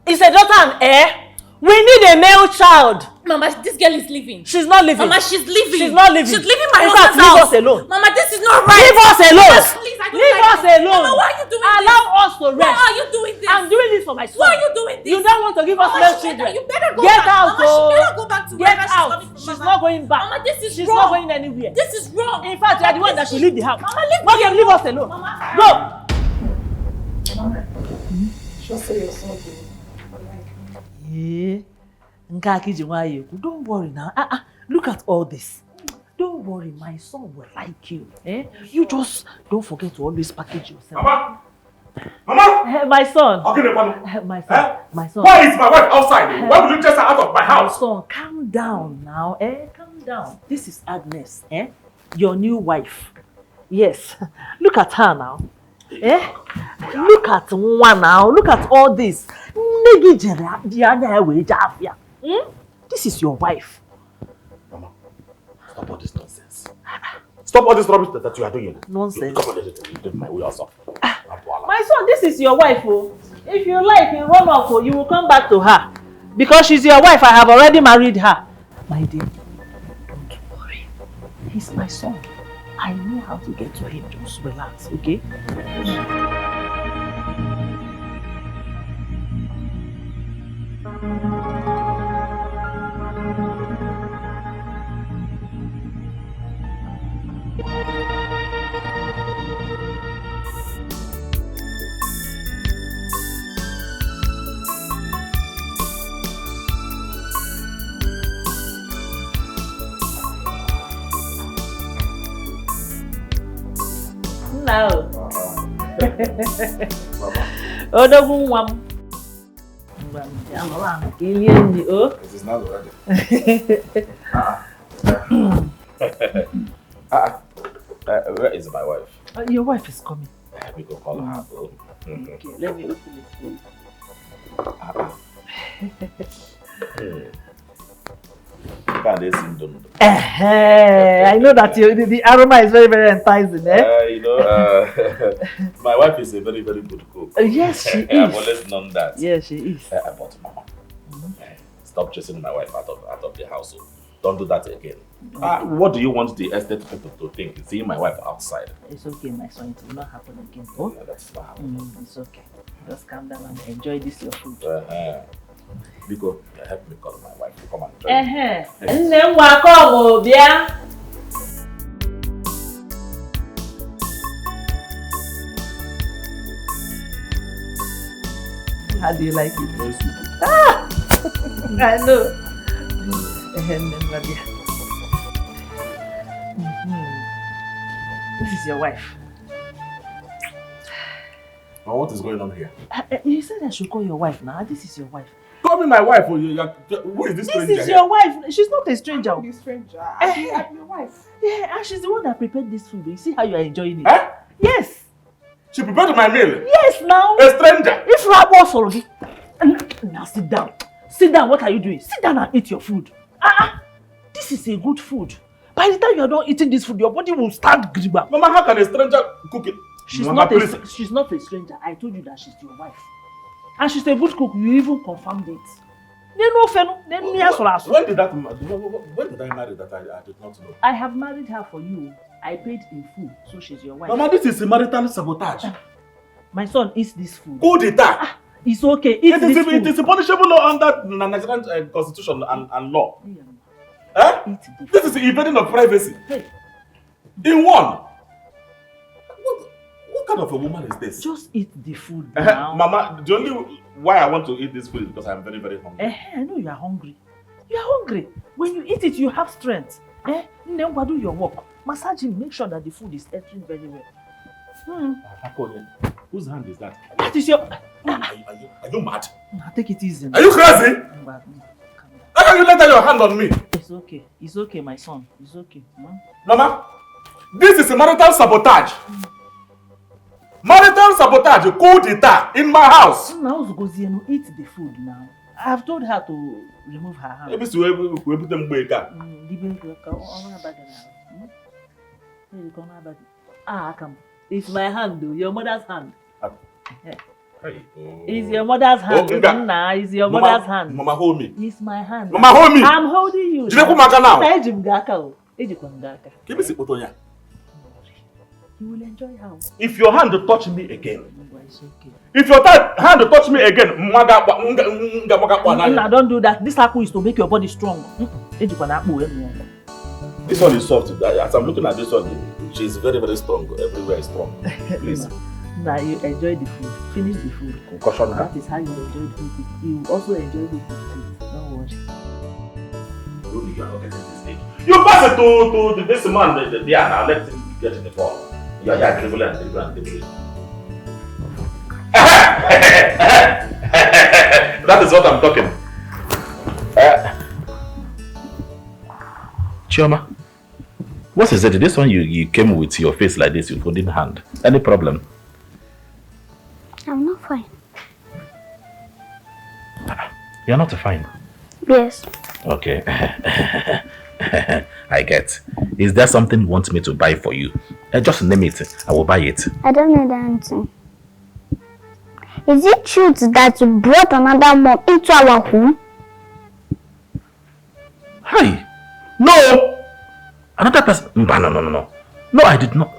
Is a daughter an heir? We need a male child. Mama, this girl is leaving. She's not leaving. Mama, she's leaving. She's not leaving. She's leaving my In fact, husband's leave house. us alone. Mama, this is not right. Leave us alone. Mama, please, I don't leave like us it. alone. Mama, why are you doing this? Allow us to rest. Why are you doing this? I'm doing this for my son. Why are you doing this? You don't want to give us male children. You better go Get back. out, Mama, she better go back to Get wherever out. she's coming from. She's not going back. Mama, this is She's wrong. not going anywhere. This is wrong. In fact, you are the one that should leave the house. Mama, leave Mama, leave us alone. Mama. Go. Mama, just say your son to me. Yeah. Don't worry now. Look at all this. Don't worry, my son will like you. You just don't forget to always package yourself. Mama! Mama! My son. Okay, my son. My son. Why is my wife outside? Why will you chase her out of my house? My son, calm down now. Calm down. This is Agnes. Your new wife. Yes. Look at her now. Look at one now. Look at all this. This is your wife. Mama, stop all this nonsense. Stop all this rubbish that you are doing. Nonsense. Come on, let my way also. My son, this is your wife, oh. If you like, in run off, you will come back to her. Because she's your wife, I have already married her. My dear, don't worry. He's my son. I know how to get to him. Just relax, okay? No. Oh, no, one. It is not ready. Where is my wife? Your wife is coming. We go call her. Okay, let me open it for you. I know that the aroma is very, very enticing, My wife is a very, very good cook. Yes, she is. I've always known that. Yes, she is. But Mama, stop chasing my wife out of the household. Don't do that again. What do you want the estate people to think? Seeing my wife outside? It's okay, my son. It will not happen again. Oh, that's not happening. It's okay. Just calm down and enjoy this your food. Because help me call my wife to come and join me. And then welcome, yeah. How do you like it? Very sweet. I know. This is your wife. Well, what is going on here? You said I should call your wife now. This is your wife. Call me my wife. Who is this stranger? This is your wife. She's not a stranger. I'm a stranger. I'm your wife. Yeah, and she's the one that prepared this food. You see how you are enjoying it? Eh? Yes. She prepared my meal? Yes, now. A stranger? If you are boss already. Now sit down. Sit down. What are you doing? Sit down and eat your food. This is a good food. By the time you are done eating this food, your body will start gripping. Mama, how can a stranger cook it? She's Mama, she's not a stranger. I told you that she's your wife. And she's a good cook. You even confirmed it. When did I marry that? I did not know. I have married her for you. I paid in full, so she's your wife. Mama, this is a marital sabotage. My son eats this food. Coup d'etat. It's okay. It is a punishable under Nigerian constitution and law. This is invading of privacy. Hey. In one. What kind of a woman is this? Just eat the food now. Mama, the only why I want to eat this food is because I'm very, very hungry. I know you are hungry. You are hungry. When you eat it, you have strength. Then do your work. Massage him. Make sure that the food is entering very well. Whose hand is that? That is your... Are you mad? Take it easy. Are you crazy? How can you let your hand on me? It's okay. It's okay, my son. It's okay. Mama, this is a marital sabotage. Marital sabotage, coup d'etat in my house. Now, eat the food now. I have told her to remove her hand. Maybe we put them back. It's my hand, though. Your mother's hand. It's your mother's hand. It's your mother's hand. Mama, hold me. It's my hand. Mama, hold me. I'm holding you. You will enjoy how? If your hand touch me again. If your hand touch me again, don't do that. This apple is to make your body strong. This one is soft. As I'm looking at this one, she's very, very strong. Everywhere is strong. Please. Now you enjoy the food. Finish the food. Concussion. That is how you enjoy the food. You will also enjoy the food. Don't worry. You pass it to this man there now. Let him get in the ball. Yeah, dribble and dribble and dribble. That is what I'm talking. Chioma, what is it? This one you came with your face like this, your holding hand. Any problem? I'm not fine. You're not fine. Yes. Okay. I get. Is there something you want me to buy for you? Just name it. I will buy it. I don't need anything. Is it true that you brought another mom into our home? Hi. No. Another person. No. No, I did not.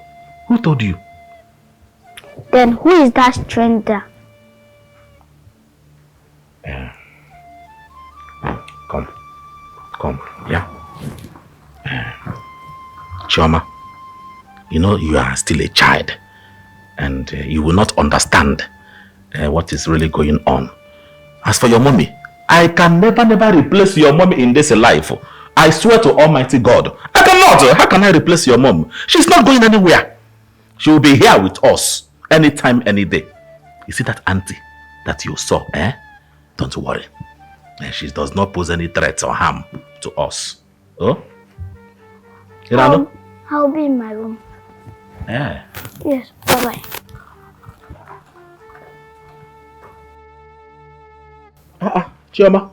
Who told you? Then who is that stranger? Come. Yeah. Chioma, you know you are still a child and you will not understand what is really going on. As for your mommy, I can never replace your mommy in this life. I swear to Almighty God. I cannot. How can I replace your mom? She's not going anywhere. She will be here with us anytime, any day. You see that auntie that you saw, Don't worry. She does not pose any threats or harm to us. Oh? I'll be in my room. Yeah. Yes, bye-bye. Chioma,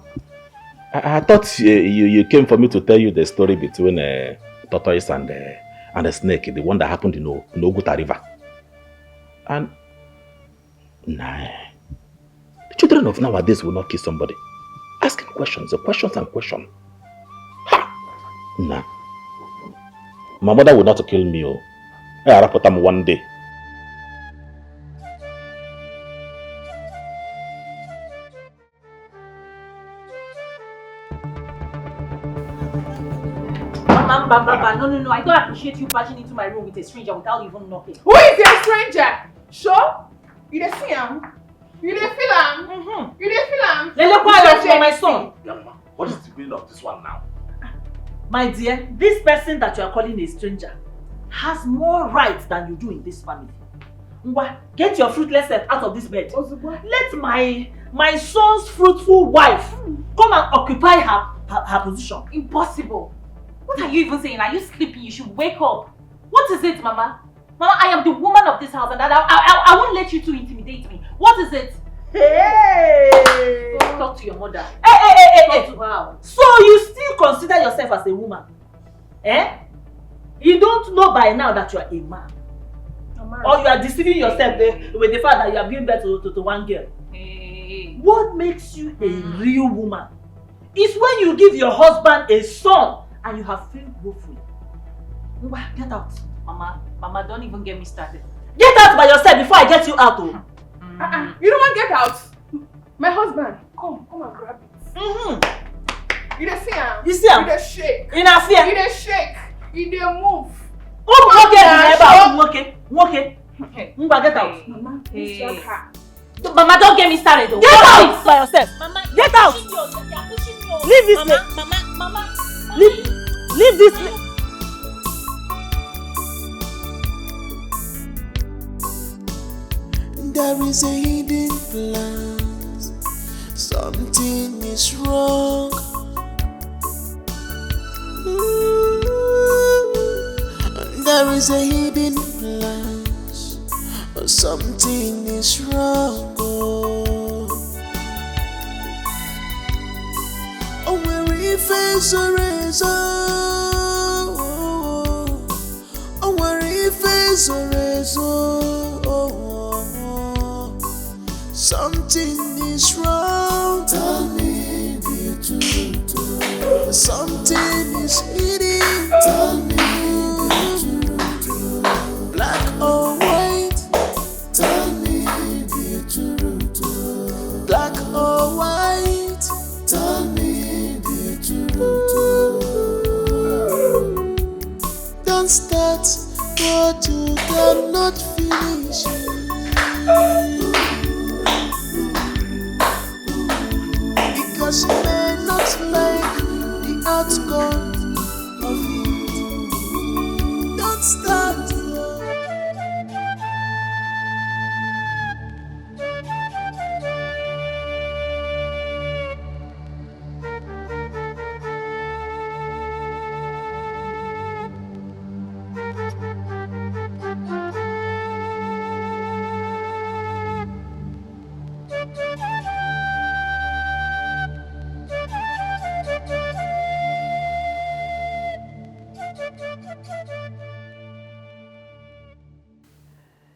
I thought you came for me to tell you the story between tortoise and the snake, the one that happened in Oguta River. And nah, the children of nowadays will not kill somebody. Asking questions and questions. Ha! Nah. My mother will not kill me. I report them one day. No. I don't appreciate you barging into my room with a stranger without even knocking. Who is a stranger? Sure? You dey see him? You dey feel him? You dey feel him? Lele, quiet for my son. What is the meaning of this one now? My dear, this person that you are calling a stranger has more rights than you do in this family. Ngwa, get your fruitless self out of this bed. Let my son's fruitful wife come and occupy her position. Impossible. What are you even saying? Are you sleeping? You should wake up. What is it, Mama? Mama, I am the woman of this house and I won't let you two intimidate me. What is it? Hey! Go talk to your mother. Hey! Talk to her. So you still consider yourself as a woman? You don't know by now that you are a man. Or you are deceiving yourself with the fact that you are giving birth to one girl. Hey. What makes you a real woman is when you give your husband a son and you have failed woefully. Get out. Mama, don't even get me started. Get out by yourself before I get you out. You don't want to get out? My husband, come and grab it. You dey see him? You see him? You dey shake. In a fear. You dey shake. You dey move. Okay. Get out. Mama, please drag her. Mama, don't get me started though. Get out by yourself. Mama, get out. You're pushing me. Leave this place. Mama. Leave this place. There is a hidden plan. Something is wrong. There is a hidden plan. Something is wrong. Oh, where if it's a razor? Oh, where if it's a razor? Something is wrong. Tell me the truth. Something is hidden. Tell me the truth. Black or white. Tell me the truth. Black or white. Tell me the truth. Don't start what you cannot finish. Because you may not like the outcome of it. Don't start.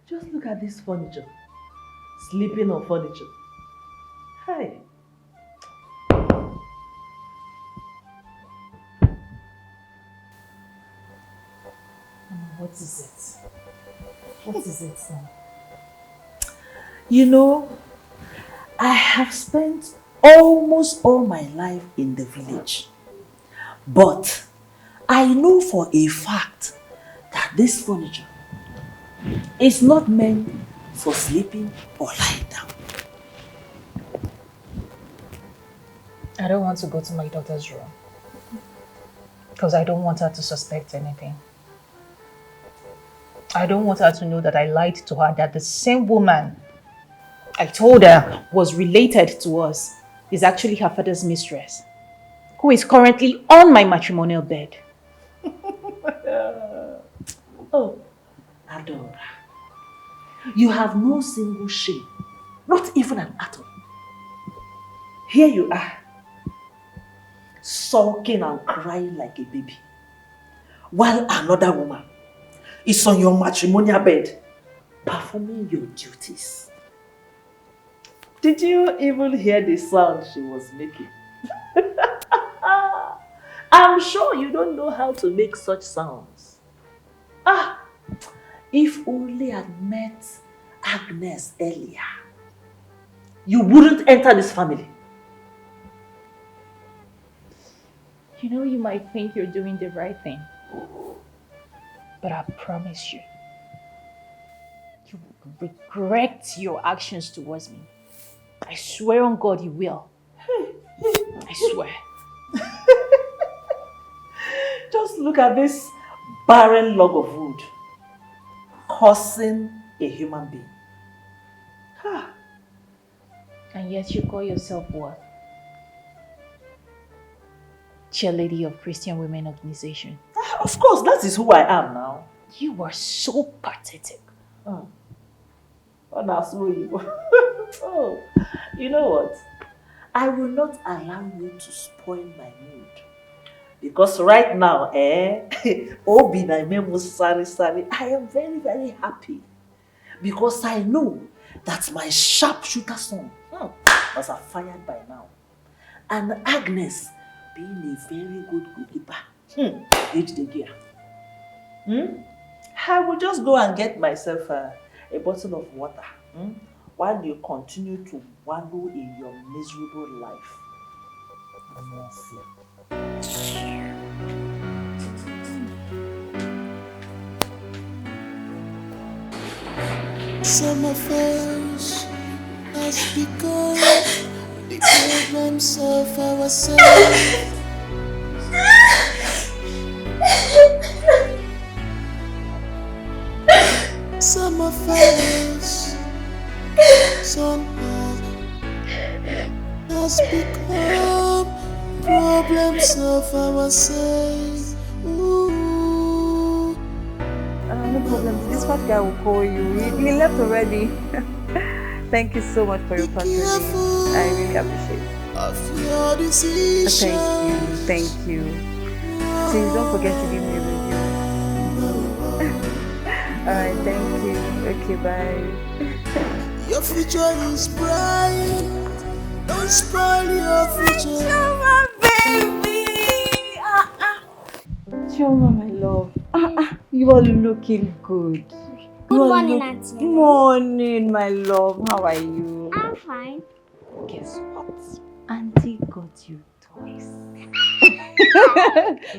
Just look at this furniture. sleeping on furniture. Hi. What is it? What is it now? You know, I have spent almost all my life in the village. But I know for a fact that this furniture is not meant for sleeping or lying down. I don't want to go to my daughter's room because I don't want her to suspect anything. I don't want her to know that I lied to her, that the same woman I told her was related to us is actually her father's mistress, who is currently on my matrimonial bed. Oh, Adora, you have no single shame, not even an atom. Here you are, sulking and crying like a baby, while another woman is on your matrimonial bed, performing your duties. Did you even hear the sound she was making? I'm sure you don't know how to make such sounds. Ah, if only I'd met Agnes earlier, you wouldn't enter this family. You know, you might think you're doing the right thing, but I promise you, you will regret your actions towards me. I swear on God you will. I swear. Just look at this barren log of wood cursing a human being. And yet you call yourself what? Chairlady of Christian Women Organization. Of course, that is who I am now. You are so pathetic. Oh, that's who you are. Oh, you know what? I will not allow you to spoil my mood. Because right now, Obi na memo sari sari, I am very, very happy. Because I know that my sharpshooter son was fired by now. And Agnes, being a very good goalkeeper, hit the gear. I will just go and get myself a bottle of water while you continue to wallow in your miserable life. Some of us has become the programs of ourselves. Some of us somehow has become problems of ourselves. No problem. This fat guy will call you. He left already. Thank you so much for your patronage. I really appreciate it. Of your decision. Thank you. Please don't forget to give me a review. Alright, thank you. Okay, bye. Your future is bright. Don't spoil your future. Choma, baby! Choma, my love. You are looking good. Good morning, Auntie. Good morning, my love. How are you? I'm fine. Guess what? Auntie got you toys.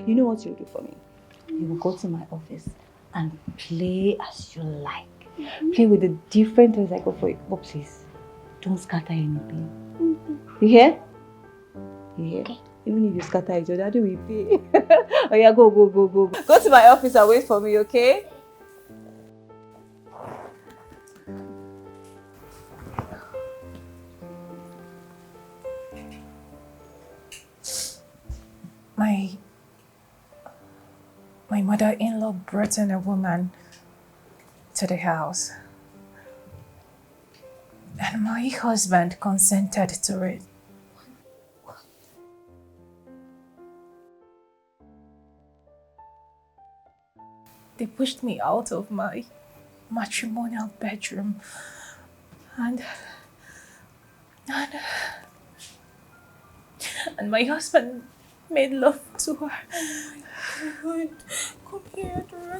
You know what you'll do for me? You will go to my office and play as you like. Play with the different toys I got for you. But please, don't scatter anything. You hear? You hear? Okay. Even if you scatter it, your daddy will pay. Oh yeah, go. Go to my office and wait for me, okay? My mother-in-law brought in a woman to the house. And my husband consented to it. They pushed me out of my matrimonial bedroom And my husband made love to her. Oh my God. Come here, Dora.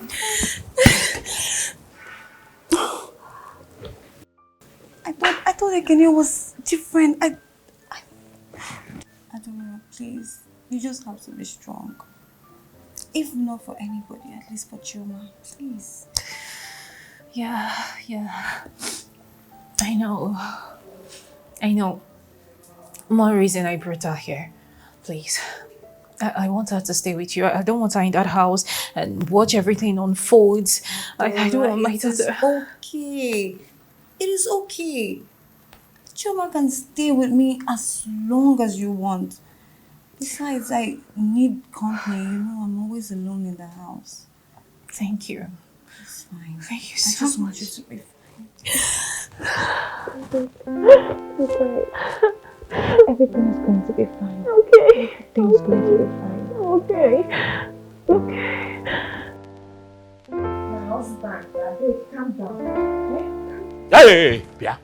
I thought Ekene was different. I don't know, please. You just have to be strong. If not for anybody, at least for Chioma. Please. Yeah. I know. More reason I brought her here. Please. I want her to stay with you. I don't want her in that house and watch everything unfold. I don't want my daughter. It is okay. It is okay. Chioma can stay with me as long as you want. Besides, I need company. You know, I'm always alone in the house. Thank you. It's fine. Thank you I so just much. want you to be Okay. Everything is going to be fine. Okay. Everything is going to be fine. Okay. My husband, calm down. Hey, Pia.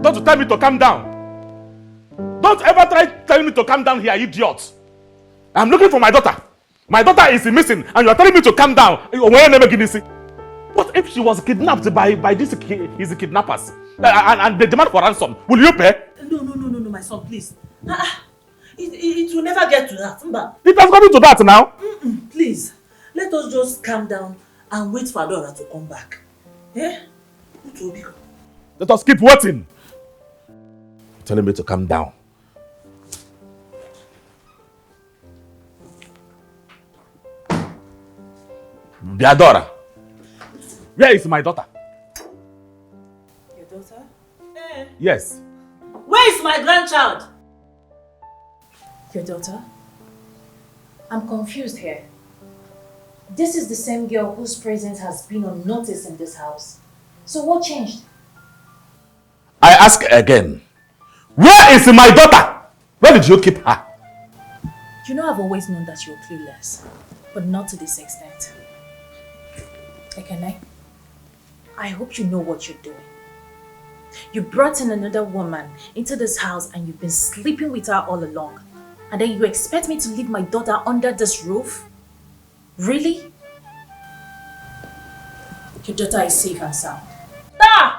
Don't tell me to calm down. Don't ever try telling me to calm down here, idiot. I'm looking for my daughter. My daughter is missing and you are telling me to calm down. What if she was kidnapped by these kidnappers and they demand for ransom? Will you pay? No, my son, please. It will never get to that. Mba. It has gotten to that now. Please, let us just calm down and wait for Dora to come back. Eh? Let us keep waiting. Telling me to calm down. Biadora, where is my daughter? Your daughter? Yes. Where is my grandchild? Your daughter? I'm confused here. This is the same girl whose presence has been unnoticed in this house. So what changed? I ask again, where is my daughter? Where did you keep her? You know I've always known that you're clueless, but not to this extent. Ekene, I hope you know what you're doing. You brought in another woman into this house and you've been sleeping with her all along. And then you expect me to leave my daughter under this roof? Really? Your daughter is safe and sound.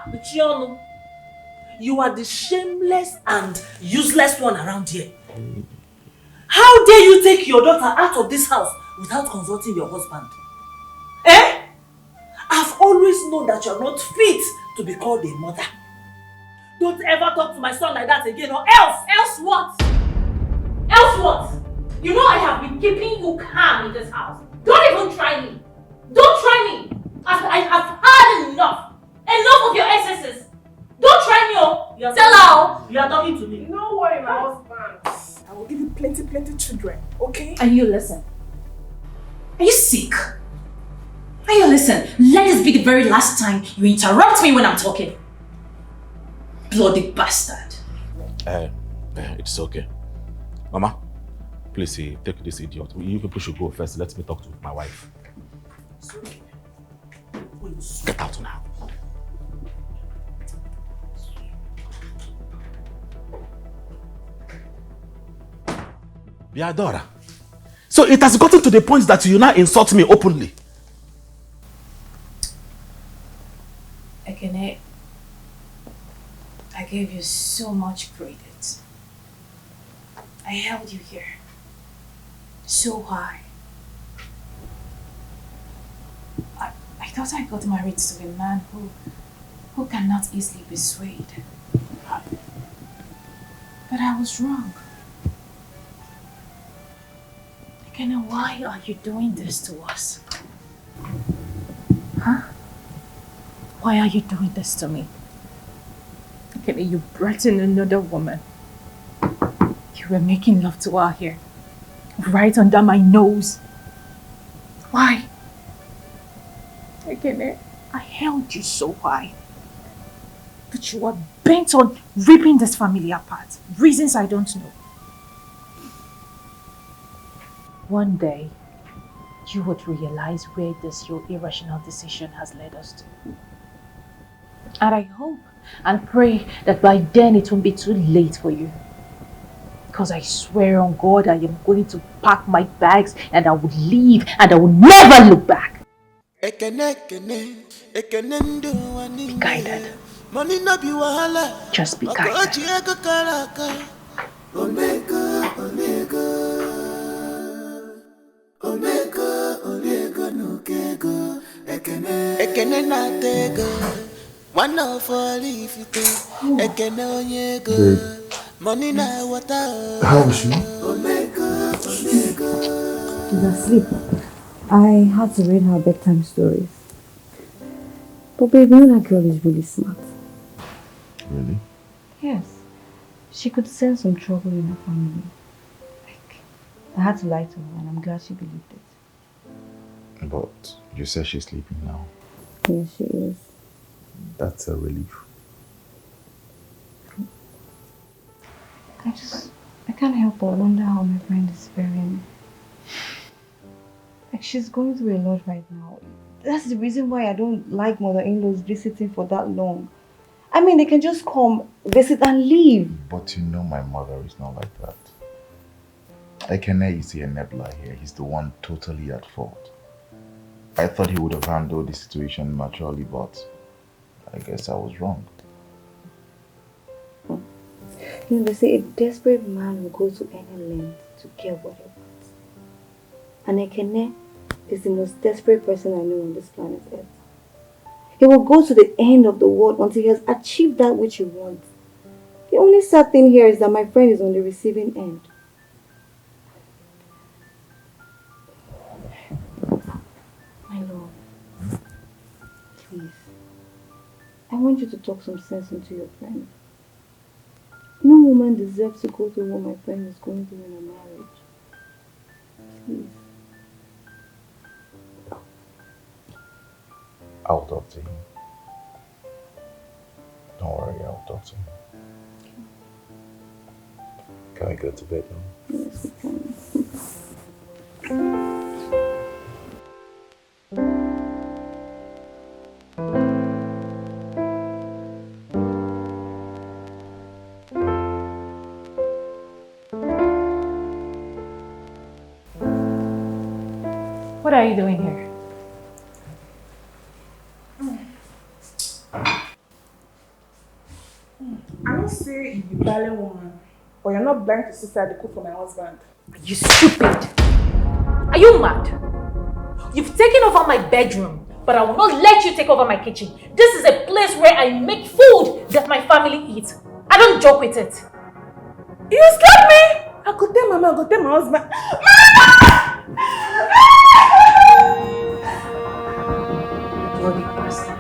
Bichionu, you are the shameless and useless one around here. How dare you take your daughter out of this house without consulting your husband? Eh? I've always known that you're not fit to be called a mother. Don't ever talk to my son like that again or else! Else what? Else what? You know I have been keeping you calm in this house. Don't even try me. Don't try me. I have had enough. Enough of your excesses. Don't try me, oh. Tell her. You are talking to me. No worry, my husband. I will give you plenty children, okay? And you listen. Are you sick? Are you listen? Let this be the very last time you interrupt me when I'm talking. Bloody bastard. It's okay. Mama, please take this idiot. You people should go first. Let me talk to my wife. It's okay. Get out now. Biadora. So it has gotten to the point that you now insult me openly. Ekene, I gave you so much credit. I held you here so high. I thought I got married to a man who cannot easily be swayed. But I was wrong. Ekene, why are you doing this to us? Huh? Why are you doing this to me? Ekene, you brought in another woman. You were making love to her here. Right under my nose. Why? Ekene, I held you so high. But you are bent on ripping this family apart. Reasons I don't know. One day, you would realize where this your irrational decision has led us to. And I hope and pray that by then it won't be too late for you. Because I swear on God, I am going to pack my bags and I would leave and I will never look back. Be guided. Just be guided. Ekene na-atego nwanne ọfọlụ ifite ekene onye ego money na water. How is she? She's asleep. I had to read her bedtime stories. But babe, you know that girl is really smart. Really? Yes. She could sense some trouble in her family. Like, I had to lie to her and I'm glad she believed it. But you said she's sleeping now. Yes, she is. That's a relief. I can't help but wonder how my friend is faring. Like, she's going through a lot right now. That's the reason why I don't like mother-in-laws visiting for that long. I mean, they can just come, visit and leave. But you know my mother is not like that. Ekene is a nebula here. He's the one totally at fault. I thought he would have handled the situation maturely, but I guess I was wrong. You know, they say a desperate man will go to any length to get what he wants. And Ekene is the most desperate person I know on this planet Earth. He will go to the end of the world until he has achieved that which he wants. The only sad thing here is that my friend is on the receiving end. My love, please, I want you to talk some sense into your friend. No woman deserves to go through what my friend is going through in a marriage. Please. I'll talk to him. Don't worry, I'll talk to him. Can I go to bed now? Yes, we can. What are you doing here? I don't say you be darling woman, but you're not blind to see I dey cook for my husband. Are you stupid? Are you mad? You've taken over my bedroom, but I will not let you take over my kitchen. This is a place where I make food that my family eats. I don't joke with it. You slapped me! I go tell mama, I go tell my husband. Bloody bastard.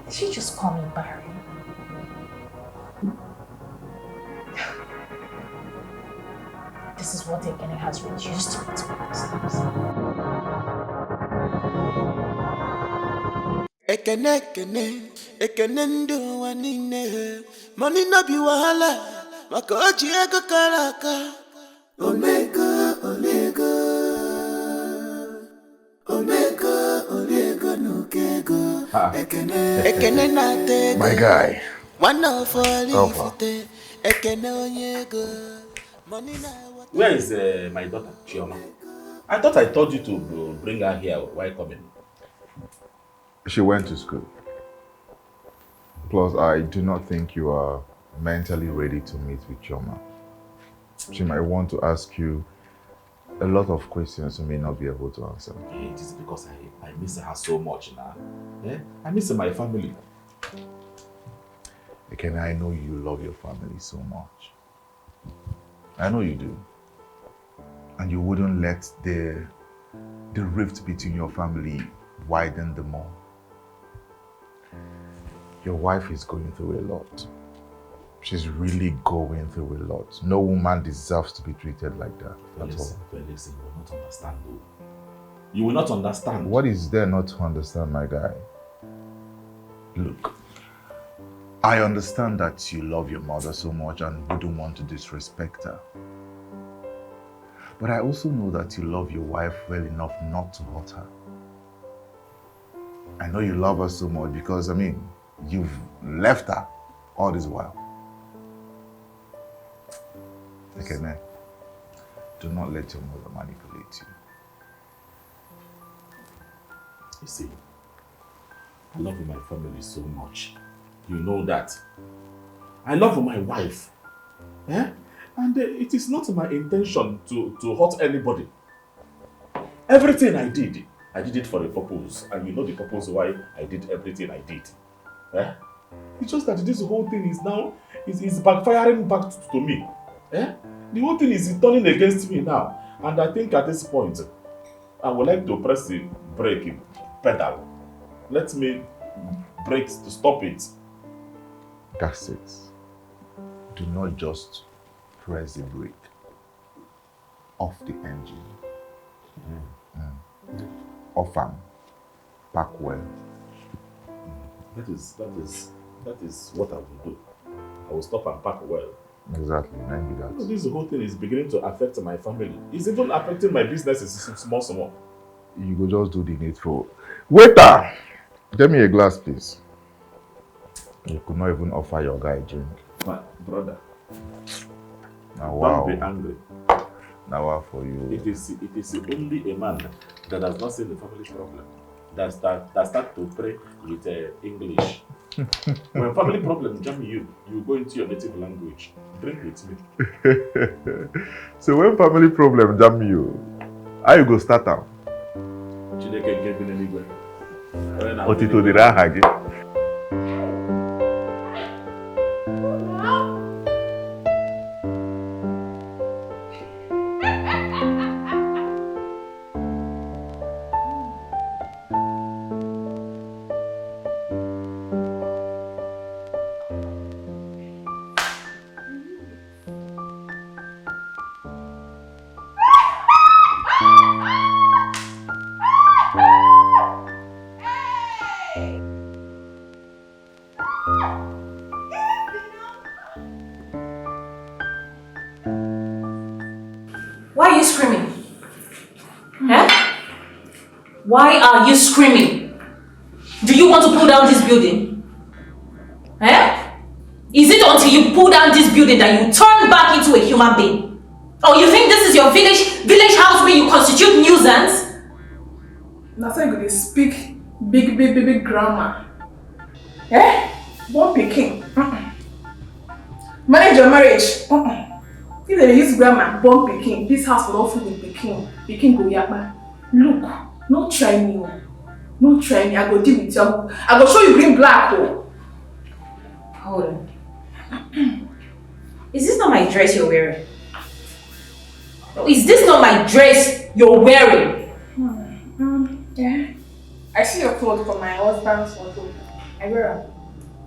Did she just call me Barry? This is what Ekene has reduced me to in these times. Ekene ndụ ụwa niile. Money no be wahala, maka o ji ego kara aka. Omego n'ukego. Ekene na-atego. My guy. One of all ifite. Ekene onye ego. Money na water. Where is my daughter, Chioma? I thought I told you to bring her here while coming. She went to school. Plus, I do not think you are mentally ready to meet with Chioma. She might want to ask you a lot of questions you may not be able to answer. It is because I miss her so much now. Yeah? I miss my family. Again, I know you love your family so much. I know you do. And you wouldn't let the rift between your family widen the more. Your wife is going through a lot. She's really going through a lot. No woman deserves to be treated like that. Felix, you will not understand though. You will not understand. What is there not to understand, my guy? Look, I understand that you love your mother so much and wouldn't want to disrespect her. But I also know that you love your wife well enough not to hurt her. I know you love her so much because, I mean, you've left her all this while. Okay, man. Do not let your mother manipulate you. You see, I love my family so much. You know that. I love my wife. Eh? And it is not my intention to hurt anybody. Everything I did it for a purpose. And you know the purpose why I did everything I did. Eh? It's just that this whole thing is now is backfiring back to me. Eh? The whole thing is turning against me now. And I think at this point, I would like to press the brake pedal. Let me brake to stop it. That's it. Do not just press the brake. Off the engine. Off and pack well. That is what I will do. I will stop and pack well. Exactly, maybe that. This whole thing is beginning to affect my family. It's even affecting my business small. You go just do the needful. Waiter! Get me a glass, please. You could not even offer your guy a drink. My brother. Now, wow. Don't be angry. Now, wow for you. It is only a man that has not seen the family problem that start to pray with English. When family problem jam you go into your native language. Drink with me. So when family problem jam you, how you go start out? Chineke gave me anywhere. Otito dira hagi. Why are you screaming? Why are you screaming? Do you want to pull down this building? Is it until you pull down this building that you turn back into a human being? Or you think this is your village house where you constitute nuisance? Nothing good is speak big grammar. Born Peking. Manage your marriage. If they use grammar, born Peking, this house will not fill with Peking. Peking go yakma. Look, no try me. No try me. I go deal with you. I go show you green black. Hold on. Is this not my dress you're wearing? Is this not my dress you're wearing? Yeah. I see your clothes from my husband's photo. I wear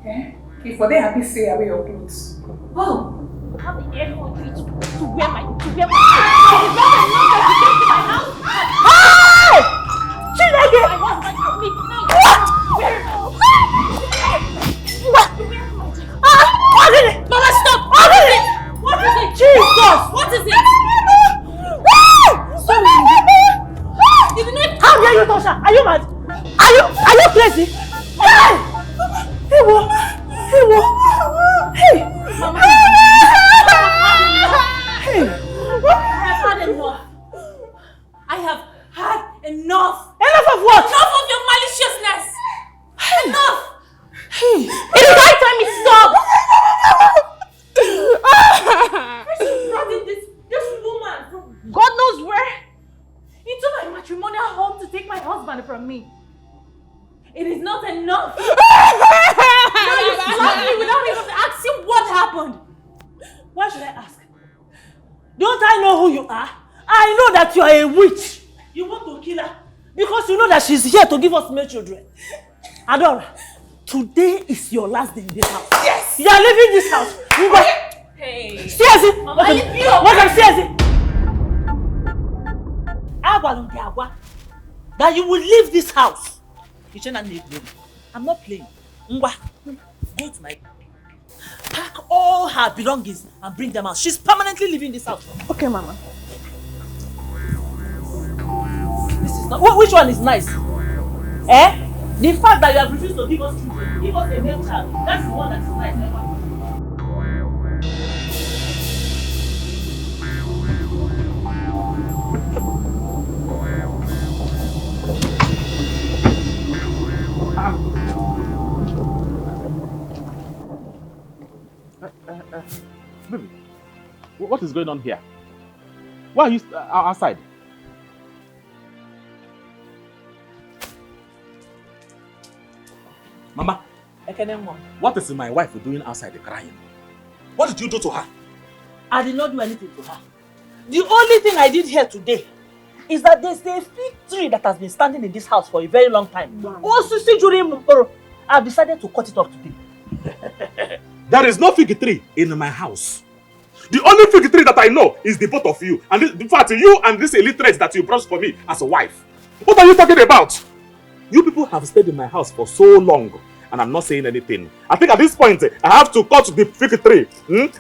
them. If for they happy, say I wear your clothes. Oh. How the air for you to wear my clothes? My husband told me. What is it? Mama, stop! What is it? What is it? Jesus! What is it? Sorry. How dare you touch her? Are you mad? Are you crazy? Hey! Hey, what? Hey! Mama. Hey! I have had enough. Enough of what? Enough of your maliciousness. Enough. Hey! It is high time it stop. First you brought in this woman from God knows where into my matrimonial home to take my husband from me. It is not enough. Now you slapped me without even asking what happened. Why should I ask? Don't I know who you are? I know that you are a witch. You want to kill her because you know that she's here to give us male children. Adora, today is your last day in this house. Yes! You are leaving this house. Hey! Seriously? Mama, that you will leave this house. You should not leave me. I'm not playing. Ngwa, go to my pack all her belongings and bring them out. She's permanently leaving this house. Okay, Mama. This is not. Which one is nice? The fact that you have refused to give us children, give us a male child, that's the one that is nice. Baby, what is going on here? Why are you outside? Mama, what is my wife doing outside crying? What did you do to her? I did not do anything to her. The only thing I did here today is that there's a fig tree that has been standing in this house for a very long time. I've decided to cut it off today. There is no fig tree in my house. The only fig tree that I know is the both of you. And in fact, you and this illiterate that you brought for me as a wife. What are you talking about? You people have stayed in my house for so long and I'm not saying anything. I think at this point, I have to cut the fig tree.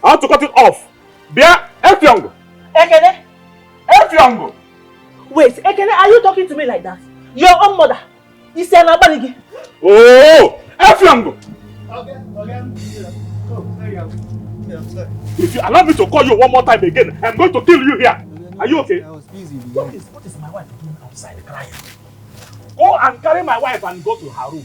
I have to cut it off. Bia, Efyong. Ekene? Efyong. Wait, Ekene, are you talking to me like that? Your own mother. You say Nabarigi. Oh, Efyong. Okay. Oh, sorry, I'm sorry. If you allow me to call you one more time again, I'm going to kill you here. Are you okay? I was busy. What is my wife doing outside crying? Go and carry my wife and go to her room.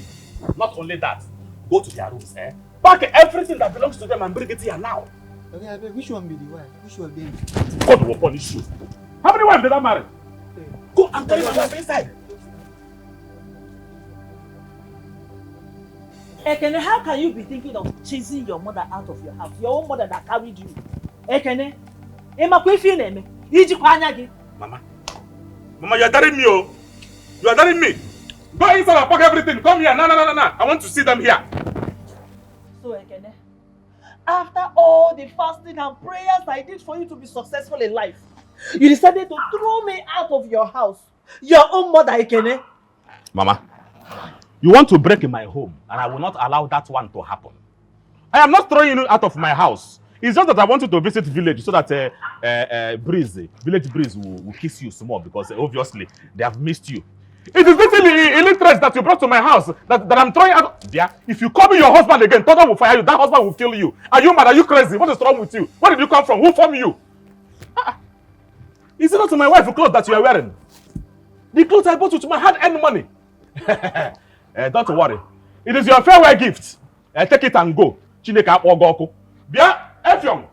Not only that, go to their rooms, pack everything that belongs to them and bring it here now. Okay, which one be the wife? Which one be? God will punish you. How many wives did I marry? Go and carry my wife inside. Ekene, how can you be thinking of chasing your mother out of your house? Your own mother that carried you. Ekene, Mama, you are daring me, oh. You are daring me. Go inside and pack everything. Come here. No. I want to see them here. So Ekene, after all the fasting and prayers I did for you to be successful in life, you decided to throw me out of your house. Your own mother, Ekene. Mama, you want to break in my home and I will not allow that one to happen. I am not throwing you out of my house. It's just that I want you to visit village so that village breeze will kiss you small because obviously they have missed you. It is this illiterate that you brought to my house that I'm throwing out. Yeah, if you call me your husband again, Todd will fire you. That husband will kill you. Are you mad? Are you crazy? What is wrong with you? Where did you come from? Who formed you? Is it not my wife's clothes that you are wearing? The clothes I bought with my hard-earned money. Don't worry. It is your farewell gift. Take it and go. Chineke akpọgo Bia, Efyong.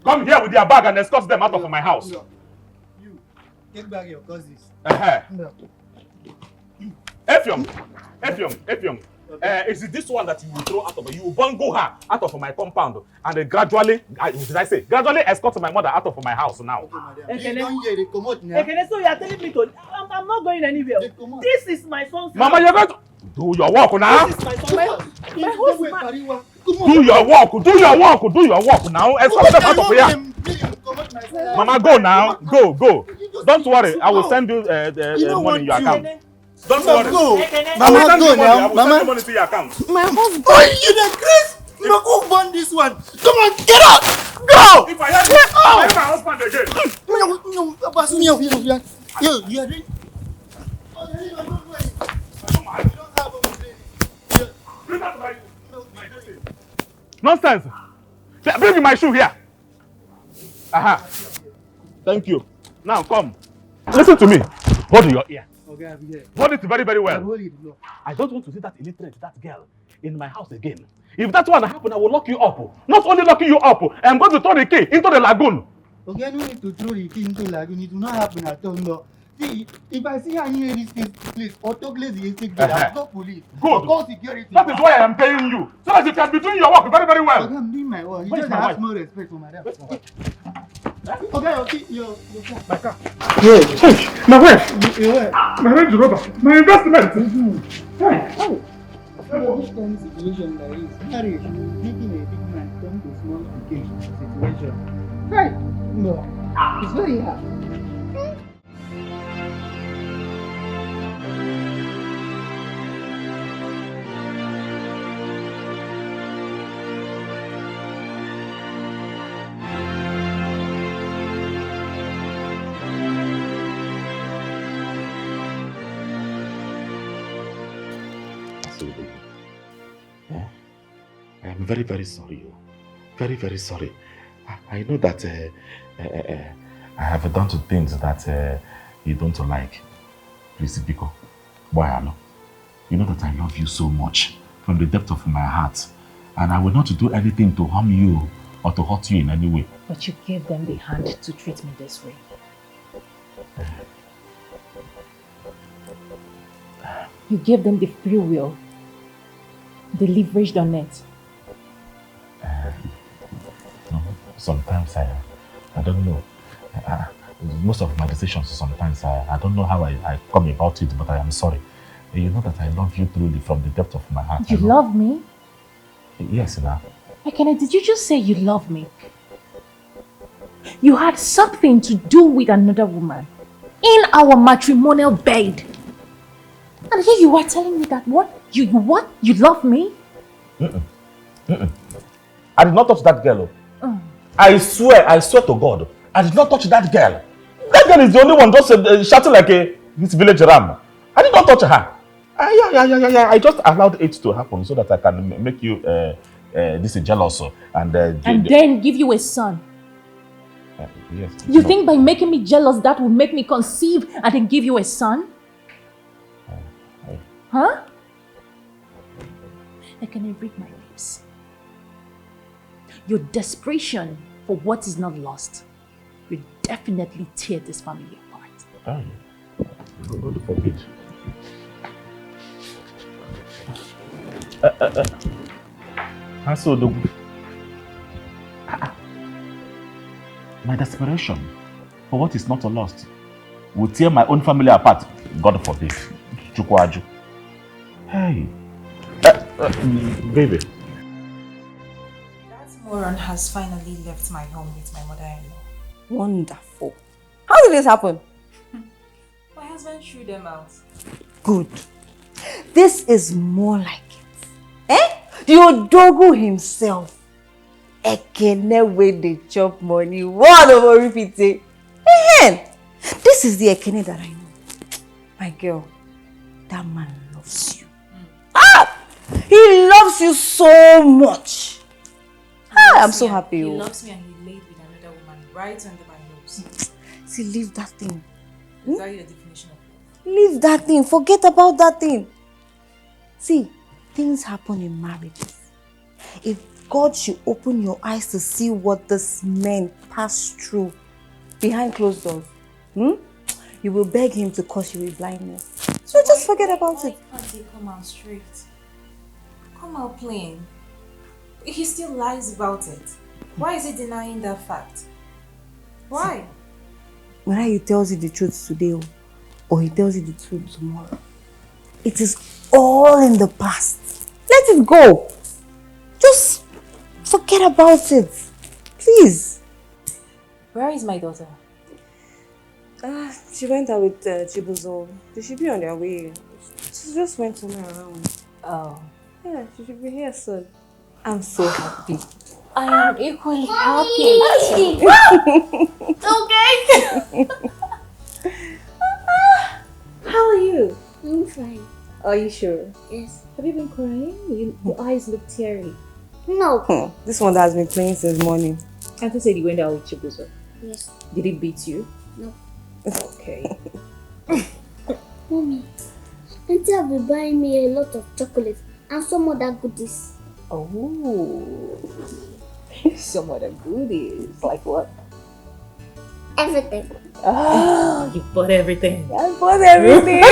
Come here with your bag and escort them out of my house. You, take back your cousins. Efyong. Is it this one that you will throw out of you will bungle her out of my compound and gradually escort my mother out of my house now? Ekene, so you are telling me to I'm not going anywhere. This is my son's house. Mama, you're going to do your work now. This is my son's house. My husband. Do your work now. Escort them out of here. Mama, go now. Go. Don't worry. I will send you the money in your account. Don't worry. Go. Mama, go now. Mama. Money to your account. My husband. Oh, you the Chris. No, who won this one? Come on, get up. Go. If I had my husband again. You are ready? Nonsense. Bring me my shoe here. Thank you. Now come. Listen to me. Hold your ear. Okay, I'm here. Hold it very, very well. I don't want to see that illiterate, that girl, in my house again. If that one happen, I will lock you up. Not only locking you up, I'm going to throw the key into the lagoon. Okay, no need to throw the key into the lagoon. It will not happen at all. No. See, if I see any of these place, auto place the instinct, I'll call police. Good. Call security. That is why I am paying you. So that you can be doing your work very, very well. Okay, I'm doing my work. You Where just is my have wife? no respect for my dad. Okay, your car. My car. Yeah. Hey, my wife. Yeah. My Range Rover. My investment. Hey. This kind of situation like this, marriage, making a big man turn to small situation. Right? No. It's very hard. do. I am very, very sorry. Very, very sorry. I know that I have done some things that you don't like. Please, Biko, boy, you know that I love you so much from the depth of my heart. And I will not do anything to harm you or to hurt you in any way. But you gave them the hand to treat me this way. You gave them the free will. They leveraged on it. Sometimes I don't know. Most of my decisions sometimes I don't know how I come about it, but I am sorry. You know that I love you truly from the depth of my heart. You love me? Yes, now. Ekene, did you just say you love me? You had something to do with another woman in our matrimonial bed. And here you are telling me that what? You what? You love me? I did not touch that girl. I swear to God, I did not touch that girl. That girl is the only one just shouting like this village ram. I did not touch her. Yeah. I just allowed it to happen so that I can make you this jealous and then give you a son. Yes. You think by making me jealous that will make me conceive and then give you a son? Huh? I can read my lips. Your desperation for what is not lost will definitely tear this family apart. God forbid. My desperation for what is not lost will tear my own family apart. God forbid. Chukwaju. Hey. Baby. That moron has finally left my home with my mother-in-law. Wonderful. How did this happen? My husband threw them out. Good. This is more like it. The Odogu himself. Ekene wey dey chop money. One over repeat. This is the Ekene that I know. My girl, that man loves you. He loves you so much. I'm so happy. He loves me and he laid with another woman right under my nose. See, leave that thing. Is that your definition of love? Leave that thing. Forget about that thing. See, things happen in marriages. If God should open your eyes to see what this men pass through behind closed doors, you will beg him to cause you with blindness. So just forget about it. Why can't he come out straight? Come out plain. He still lies about it. Why is he denying that fact? Why? Whether he tells you the truth today or he tells you the truth tomorrow, it is all in the past. Let it go. Just forget about it. Please. Where is my daughter? She went out with Chibuzo. They should be on their way. She just went somewhere around. Oh. Yeah, she should be here soon. I'm so happy. I am equally happy. Okay. How are you? I'm fine. Are you sure? Yes. Have you been crying? Your eyes look teary. No. This one has been playing since morning. Auntie said you went out with Chibuzo. Yes. Did he beat you? No. Okay. Mommy, Auntie have been buying me a lot of chocolates and some other goodies. Oh. Some other goodies. Like what? Everything. Oh, you bought everything. I bought everything.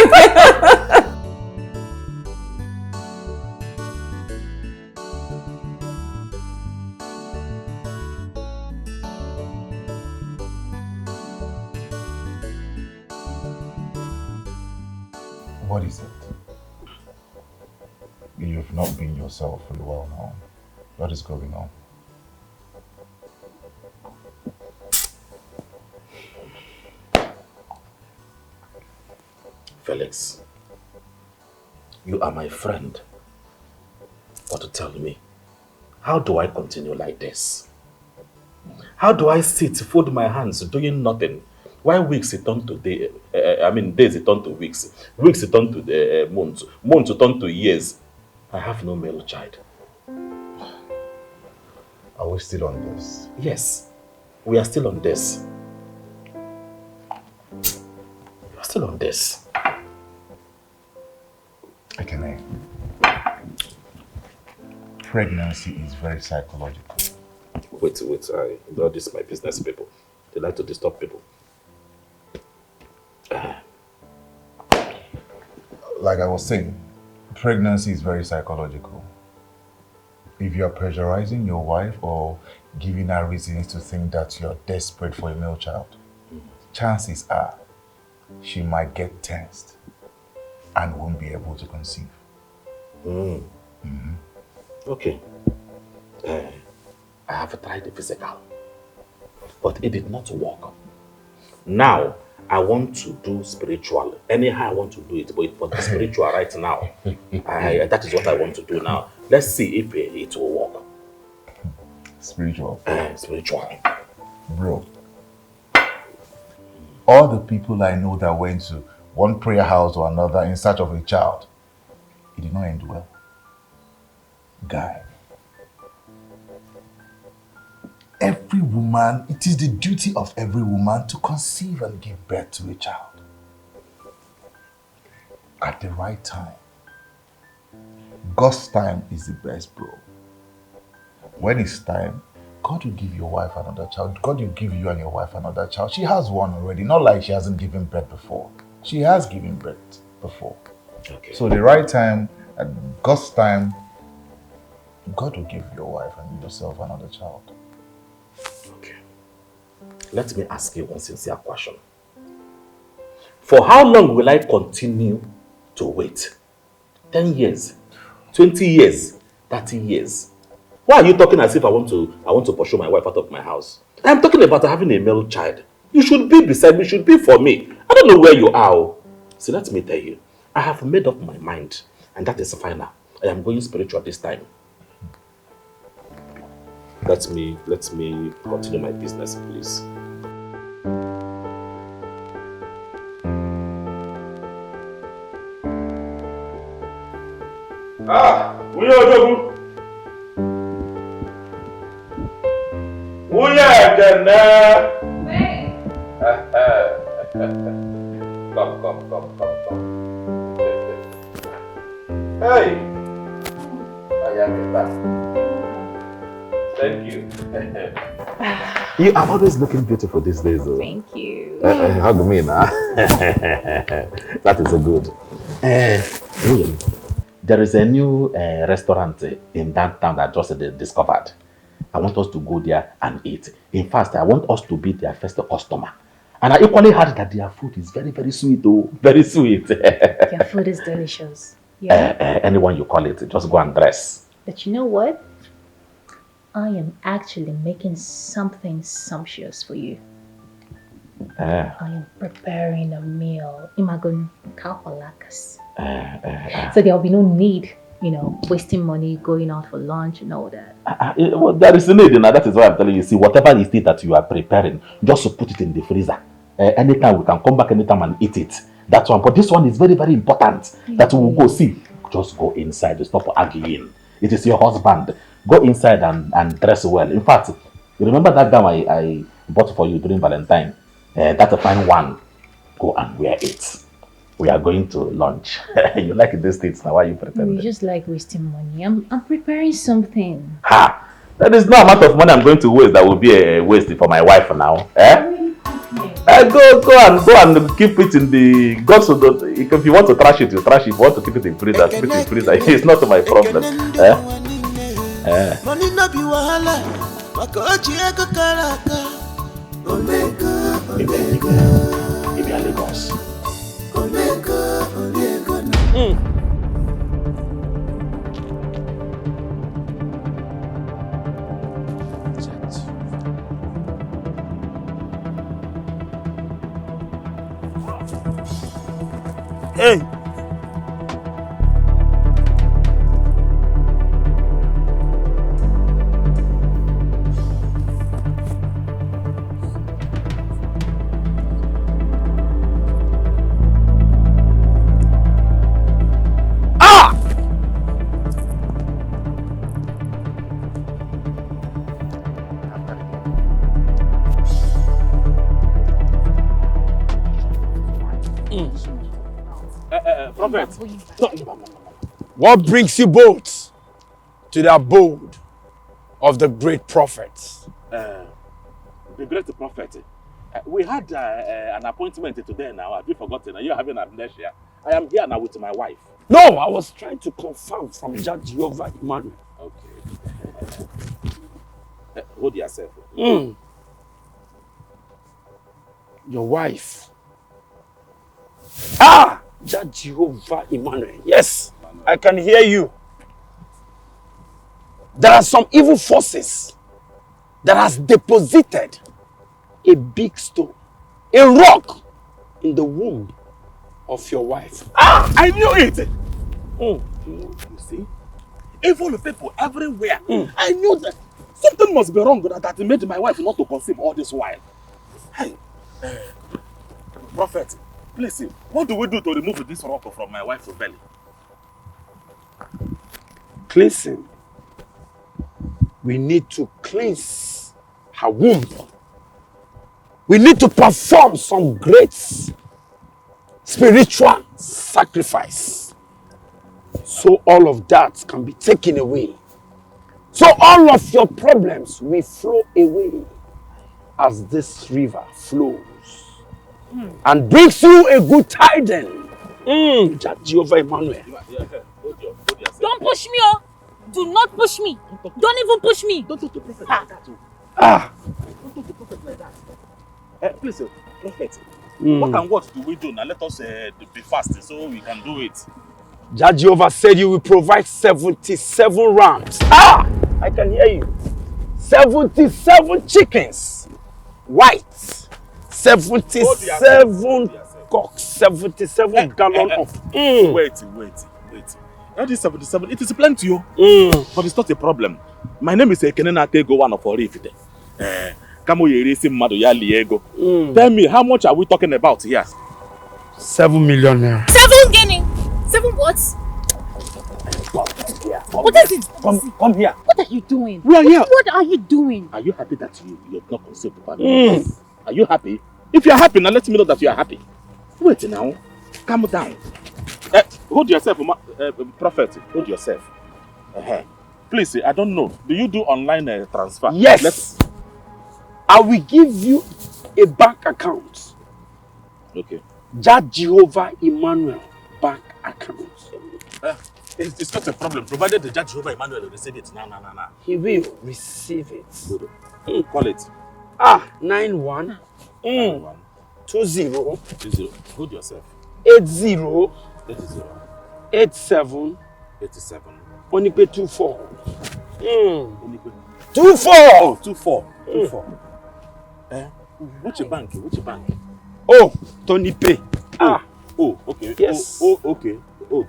What is it? You've not been yourself for a while now. What is going on? Felix, you are my friend. But tell me, how do I continue like this? How do I sit, fold my hands, doing nothing? Why weeks turn to days, days turn to weeks, weeks turn to months, months turn to years. I have no male child. Are we still on this? Yes, we are still on this. We are still on this. Okay, pregnancy is very psychological. Wait, this is my business people. They like to disturb people. Like I was saying, pregnancy is very psychological. If you are pressurizing your wife or giving her reasons to think that you're desperate for a male child, chances are she might get tensed and won't be able to conceive. Okay. I have tried the physical, but it did not work. Now, I want to do spiritual. Anyhow, I want to do it, but for the spiritual right now, that is what I want to do now. Let's see if it will work. Spiritual? Spiritual. Bro, all the people I know that went to one prayer house or another in search of a child, it did not end well. Guy, every woman, it is the duty of every woman to conceive and give birth to a child at the right time. God's time is the best, bro. When it's time, God will give your wife another child. God will give you and your wife another child. She has one already, not like she hasn't given birth before. She has given birth before. Okay. So the right time, at God's time, God will give your wife and yourself another child. Okay. Let me ask you one sincere question. For how long will I continue to wait? 10 years, 20 years, 30 years. Why are you talking as if I want to pursue my wife out of my house? I'm talking about having a male child. You should be beside me, you should be for me. I don't know where you are. So let me tell you, I have made up my mind, and that is final. I am going spiritual this time. Let me continue my business, please. We are the Come. Hey! I am back. Thank you. You are always looking beautiful these days, though. Thank you. Hug me now. That is a good. William, there is a new restaurant in that town that I just discovered. I want us to go there and eat. In fact, I want us to be their first customer. And I equally heard that their food is very, very sweet, oh, very sweet. Their food is delicious. Yeah. Anyone you call it, just go and dress. But you know what? I am actually making something sumptuous for you. I am preparing a meal. Imagun kapalakas. So there will be no need, wasting money, going out for lunch and all that. Well, there is a need, and that is why I'm telling you. See, whatever it is that you are preparing, just to put it in the freezer. Anytime we can come back anytime and eat it. That's one. But this one is very, very important. That we will go see. Just go inside. Stop arguing. It is your husband. Go inside and dress well. In fact, you remember that gown I bought for you during Valentine? That's a fine one. Go and wear it. We are going to lunch. You like these things now? Why are you pretending? You just like wasting money. I'm preparing something. Ha! That is no amount of money I'm going to waste. That will be a waste for my wife now. Go and keep it in the. God, so if you want to trash it, you trash it. If you want to keep it in freezer, keep it in freezer. It's not my problem. Money no be wahala. Makochi eko karaka. Omega. Maybe a Lagos. Omega. Hey. Prophet. What brings you both to the abode of the great prophets? The great prophet. We had an appointment today now. Have you forgotten? Are you having amnesia? I am here now with my wife. No, I was trying to confirm from Judge Jehovah Emmanuel. Okay. Hold yourself. Your wife. Ah! Judge Jehovah Emmanuel. Yes, I can hear you. There are some evil forces that has deposited a big stone, a rock, in the womb of your wife. Ah! I knew it! You see? Evil people everywhere. I knew that something must be wrong that made my wife not to conceive all this while. Hey, Prophet, please see, what do we do to remove this rock from my wife's belly? Cleansing. We need to cleanse her womb. We need to perform some great spiritual sacrifice, so all of that can be taken away. So all of your problems will flow away as this river flows and brings you a good tidings. Jehovah Emmanuel. Don't push me, oh! Do not push me! Don't even push me! Don't talk to prophet like that. Don't talk to prophet like that. Please, prophet. What and what do we do now? Let us be fast so we can do it. Jehovah said you will provide 77 rams. I can hear you. 77 chickens. White. 77 cocks. 77 gallons of. Wait. That is 77. It is plenty, but it's not a problem. My name is Ekenena Tego, one of our Rifite. Tell me, how much are we talking about here? 7 million naira. 7 guinea. 7 what? What is it? Come here. What are you doing? We are here. What are you doing? Are you happy that you're not conceived? Are you happy? If you're happy, now let me know that you are happy. Wait now. Calm down. Hold yourself, Prophet. Hold yourself. Please, I don't know. Do you do online transfer? Yes. I will give you a bank account. Okay. Jehovah Emmanuel bank account. It's not a problem, provided the Jehovah Emmanuel will receive it. No. He will receive it. Good. Call it. 91 20 Hold yourself. 80 87 Onipe 24. 24. Oh, 24. Which bank? Oh, Tony Pay. Oh, okay. Yes. Oh, okay. Oh.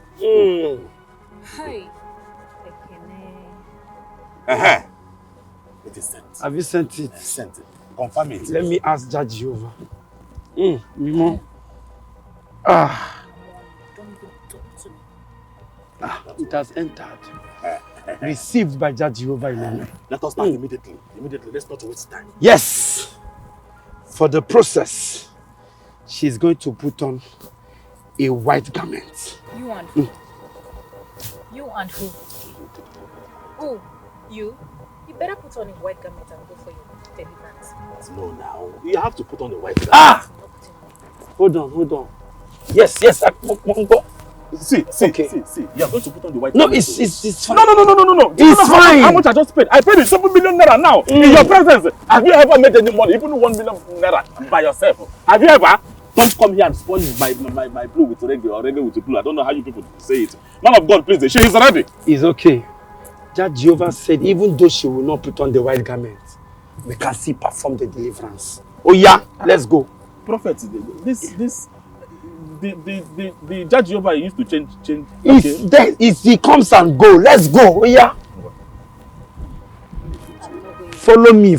Hi. It is sent. Have you sent it? Sent it. Confirm it. Let me ask Jehovah. Mimo. It has entered. Received by Jehovah Emmanuel. Let us start immediately. Let's not waste time. Yes. For the process, she's going to put on a white garment. You and who? You and who? Who? You? You better put on a white garment and go for your deliverance. No, now. You have to put on the white garment. Hold on. Yes. See. You are going to put on the white No, garment. it's fine. No. It's fine. How much I just paid? I paid you 7 million naira now. In your presence. Have you ever made any money? Even 1 million naira by yourself? Have you ever? Don't come here and spoil my blue with reggae or reggae with blue. I don't know how you people say it. Man of God, please. She is ready. It's okay. Jehovah said, even though she will not put on the white garment, we can still perform the deliverance. Oh yeah, let's go. Prophet, the Judge Jehovah used to change. Okay. If he comes and go, let's go. Oh yeah. Follow me.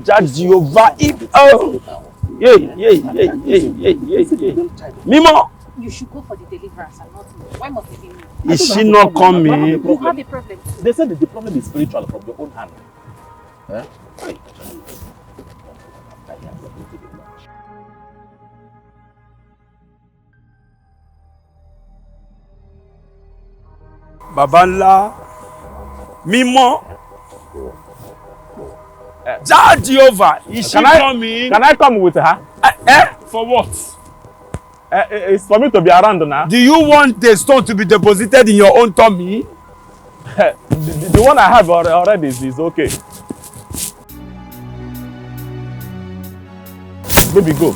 Judge Jehovah. Yeah. Mimo. You should go for the deliverance and not me. Why must it be me? Is she not coming? You have a problem. They said that the problem is spiritual from your own hand. Babanla, Mimo, Jah Jehovah, is she coming? Can I come with her? For what? It's for me to be around now. Do you want the stone to be deposited in your own tummy? The one I have already is okay. Baby, go.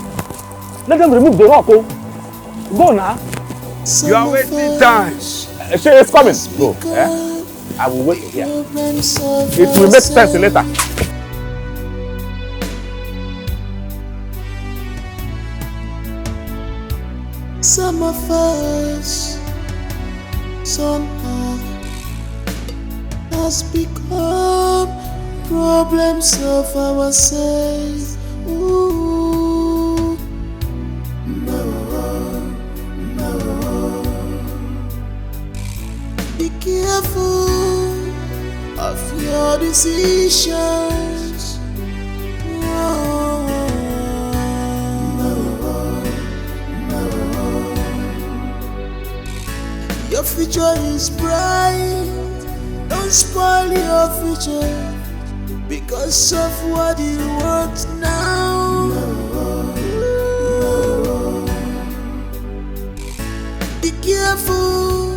Let them remove the rock. Oh. Go now. You are wasting time. She is coming. Go. I will wait here. It will make sense later. Some of us somehow has become problems of ourselves. Ooh, no, no. Be careful of your decisions. Your future is bright. Don't spoil your future because of what you want now. Be careful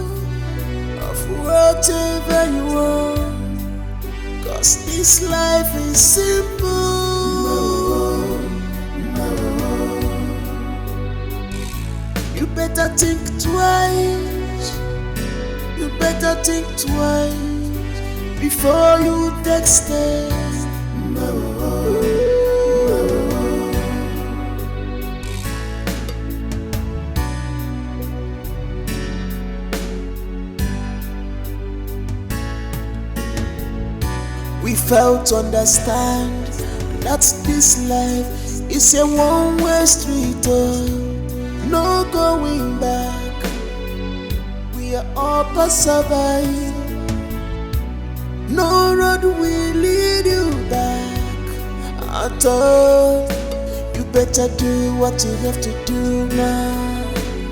of whatever you want, cause this life is simple. You better think twice. You better think twice before you take steps. We fail to understand that this life is a one-way street, no going back. We are all passerby. No road will lead you back at all. You better do what you have to do now.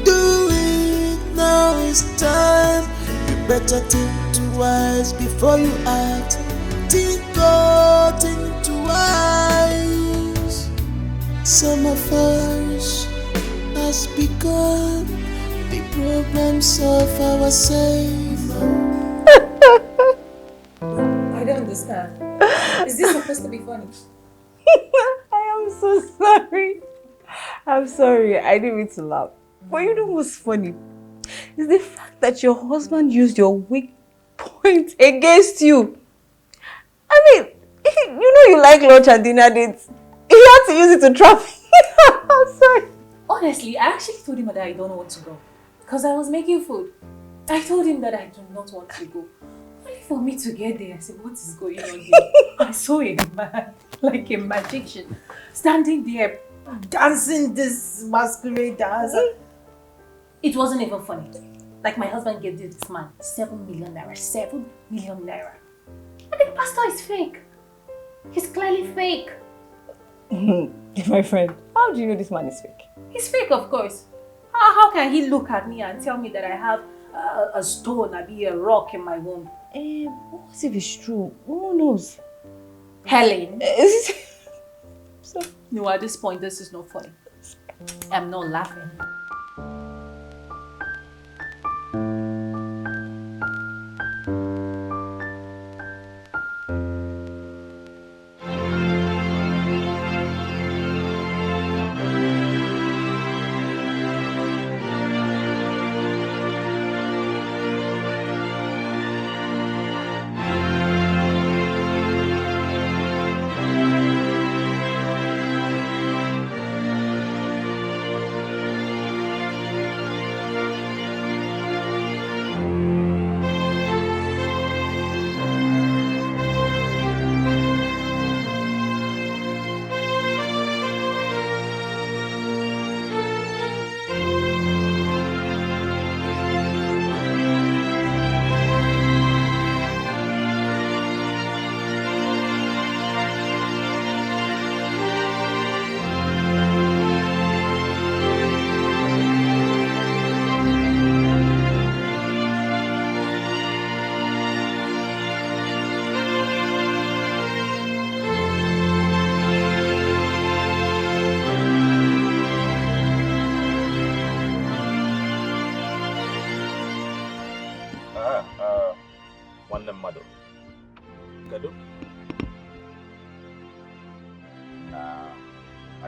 Do it now, it's time. You better think twice before you act. Think twice. Some of us has become the problems of ourselves. I don't understand. Is this supposed to be funny? I am so sorry. I'm sorry. I didn't mean to laugh. But you know what's funny? Is the fact that your husband used your weak point against you. I mean, you know you like lunch and dinner dates. He had to use it to trap me. I'm sorry. Honestly, I actually told him that I don't want to go. Because I was making food. I told him that I do not want to go. Only for me to get there, I said, what is going on here? I saw a man, like a magician, standing there, dancing this masquerade dance. It wasn't even funny. Like my husband gave this man 7 million naira. 7 million naira. And the pastor is fake. He's clearly fake. My friend, how do you know this man is fake? He's fake, of course. How can he look at me and tell me that I have a stone, a rock in my womb? What if it's true? Who knows? Helen. No, at this point, this is not funny. I'm not laughing.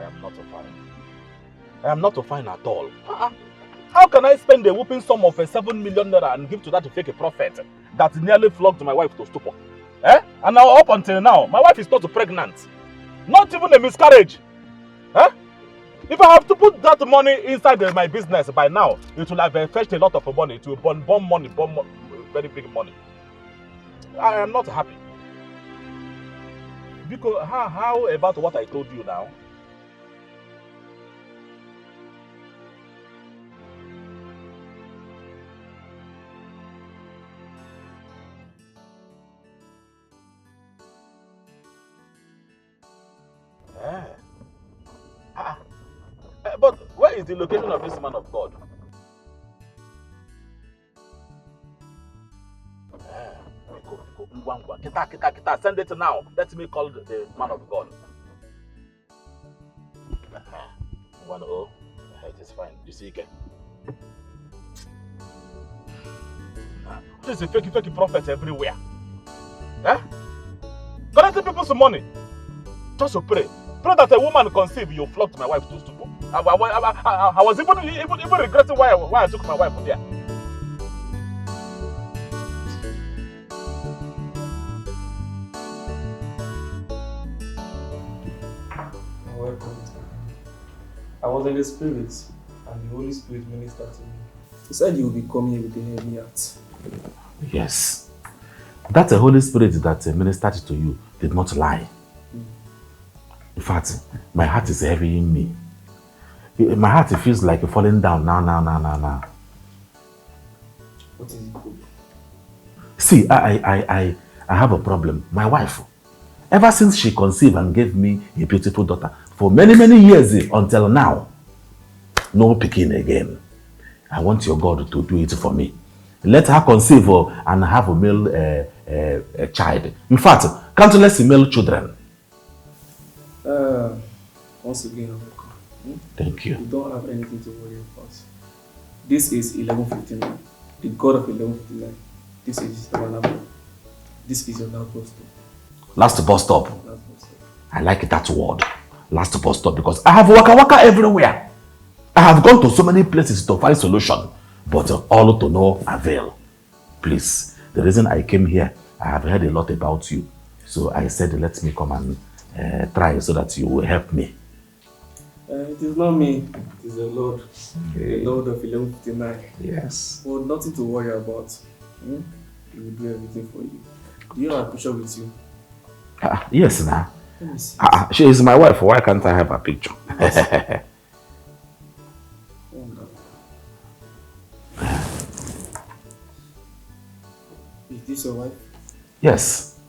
am not fine. I am not fine at all. How can I spend a whooping sum of 7 million naira and give to that fake prophet that nearly flogged my wife to stupor? Eh? And now up until now, my wife is not pregnant. Not even a miscarriage. Eh? If I have to put that money inside my business by now, it will have fetched a lot of money. It will burn money, very big money. I am not happy. Because how about what I told you now? But where is the location of this man of God? Kita, send it now. Let me call the man of God. 1-0. It is fine. You see, okay? There's a fake prophet everywhere. Eh? Collecting people's money. Just to pray. Pray that a woman conceive, you flogged my wife to stupor. I was even regretting why I took my wife there. Welcome. I was in the spirit, and the Holy Spirit ministered to me. He said you will be coming here with a heavy heart. Yes. That the Holy Spirit that ministered to you did not lie. In fact, my heart is heavy in me. My heart feels like falling down now. What is it? See, I have a problem. My wife, ever since she conceived and gave me a beautiful daughter, for many years until now, no picking again. I want your God to do it for me. Let her conceive and have a male child. In fact, countless male children. Once again, thank you. You don't have anything to worry about. This is 11:59. The God of 11:59. This is our number. This is your last bus stop. Last bus stop. I like that word. Last bus stop because I have waka everywhere. I have gone to so many places to find solution, but all to no avail. Please, the reason I came here, I have heard a lot about you. So I said, let me come and try so that you will help me. It is not me, it is the Lord. Okay. The Lord of 11:59. Yes. Well, nothing to worry about. He will do everything for you. Do you have a picture with you? Yes, now. She is my wife. Why can't I have a picture? Is this your wife? Yes.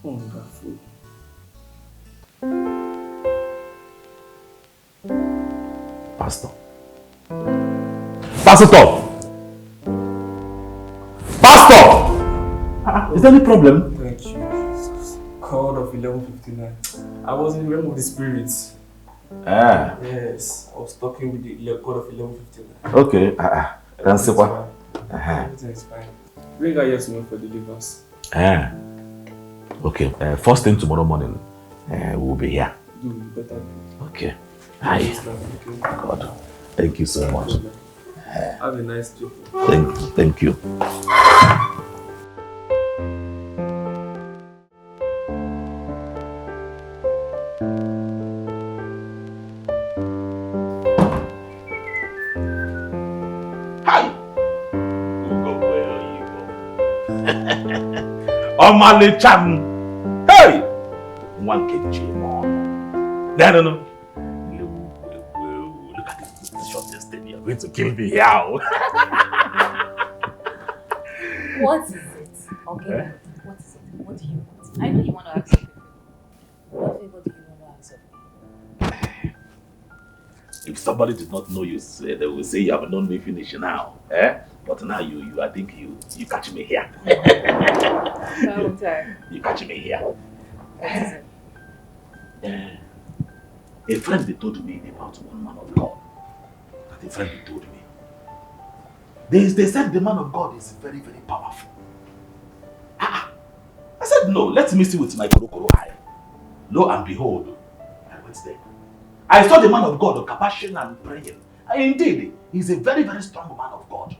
Wonderful. Pastor. Pastor! Is there any problem? Thank you, Jesus. God of 11:59. I was in the realm of the spirits. Yes, I was talking with the God of 11:59. Okay. That's what. Everything is fine. Bring her here to me for deliverance. Okay. First thing tomorrow morning, we'll be here. Do better. Okay. Hi. God. Thank you so much. Have a nice day. Thank you. Omale Chan. Hey! One kg more. No. Look at this shortest thing. You're going to kill me here. What is it? Okay. What is it? What do you want? I know you want to ask me. What favor do you want to ask me? If somebody did not know you, they will say you have known me finish now. But now you I think you catch me here. You catch me here. What is it? A friend told me about one man of God. That a friend told me. They said the man of God is very, very powerful. I said, no, let me see with my korokoro eye. Lo and behold, I went there. I saw the man of God, compassion and praying. And indeed, he's a very, very strong man of God.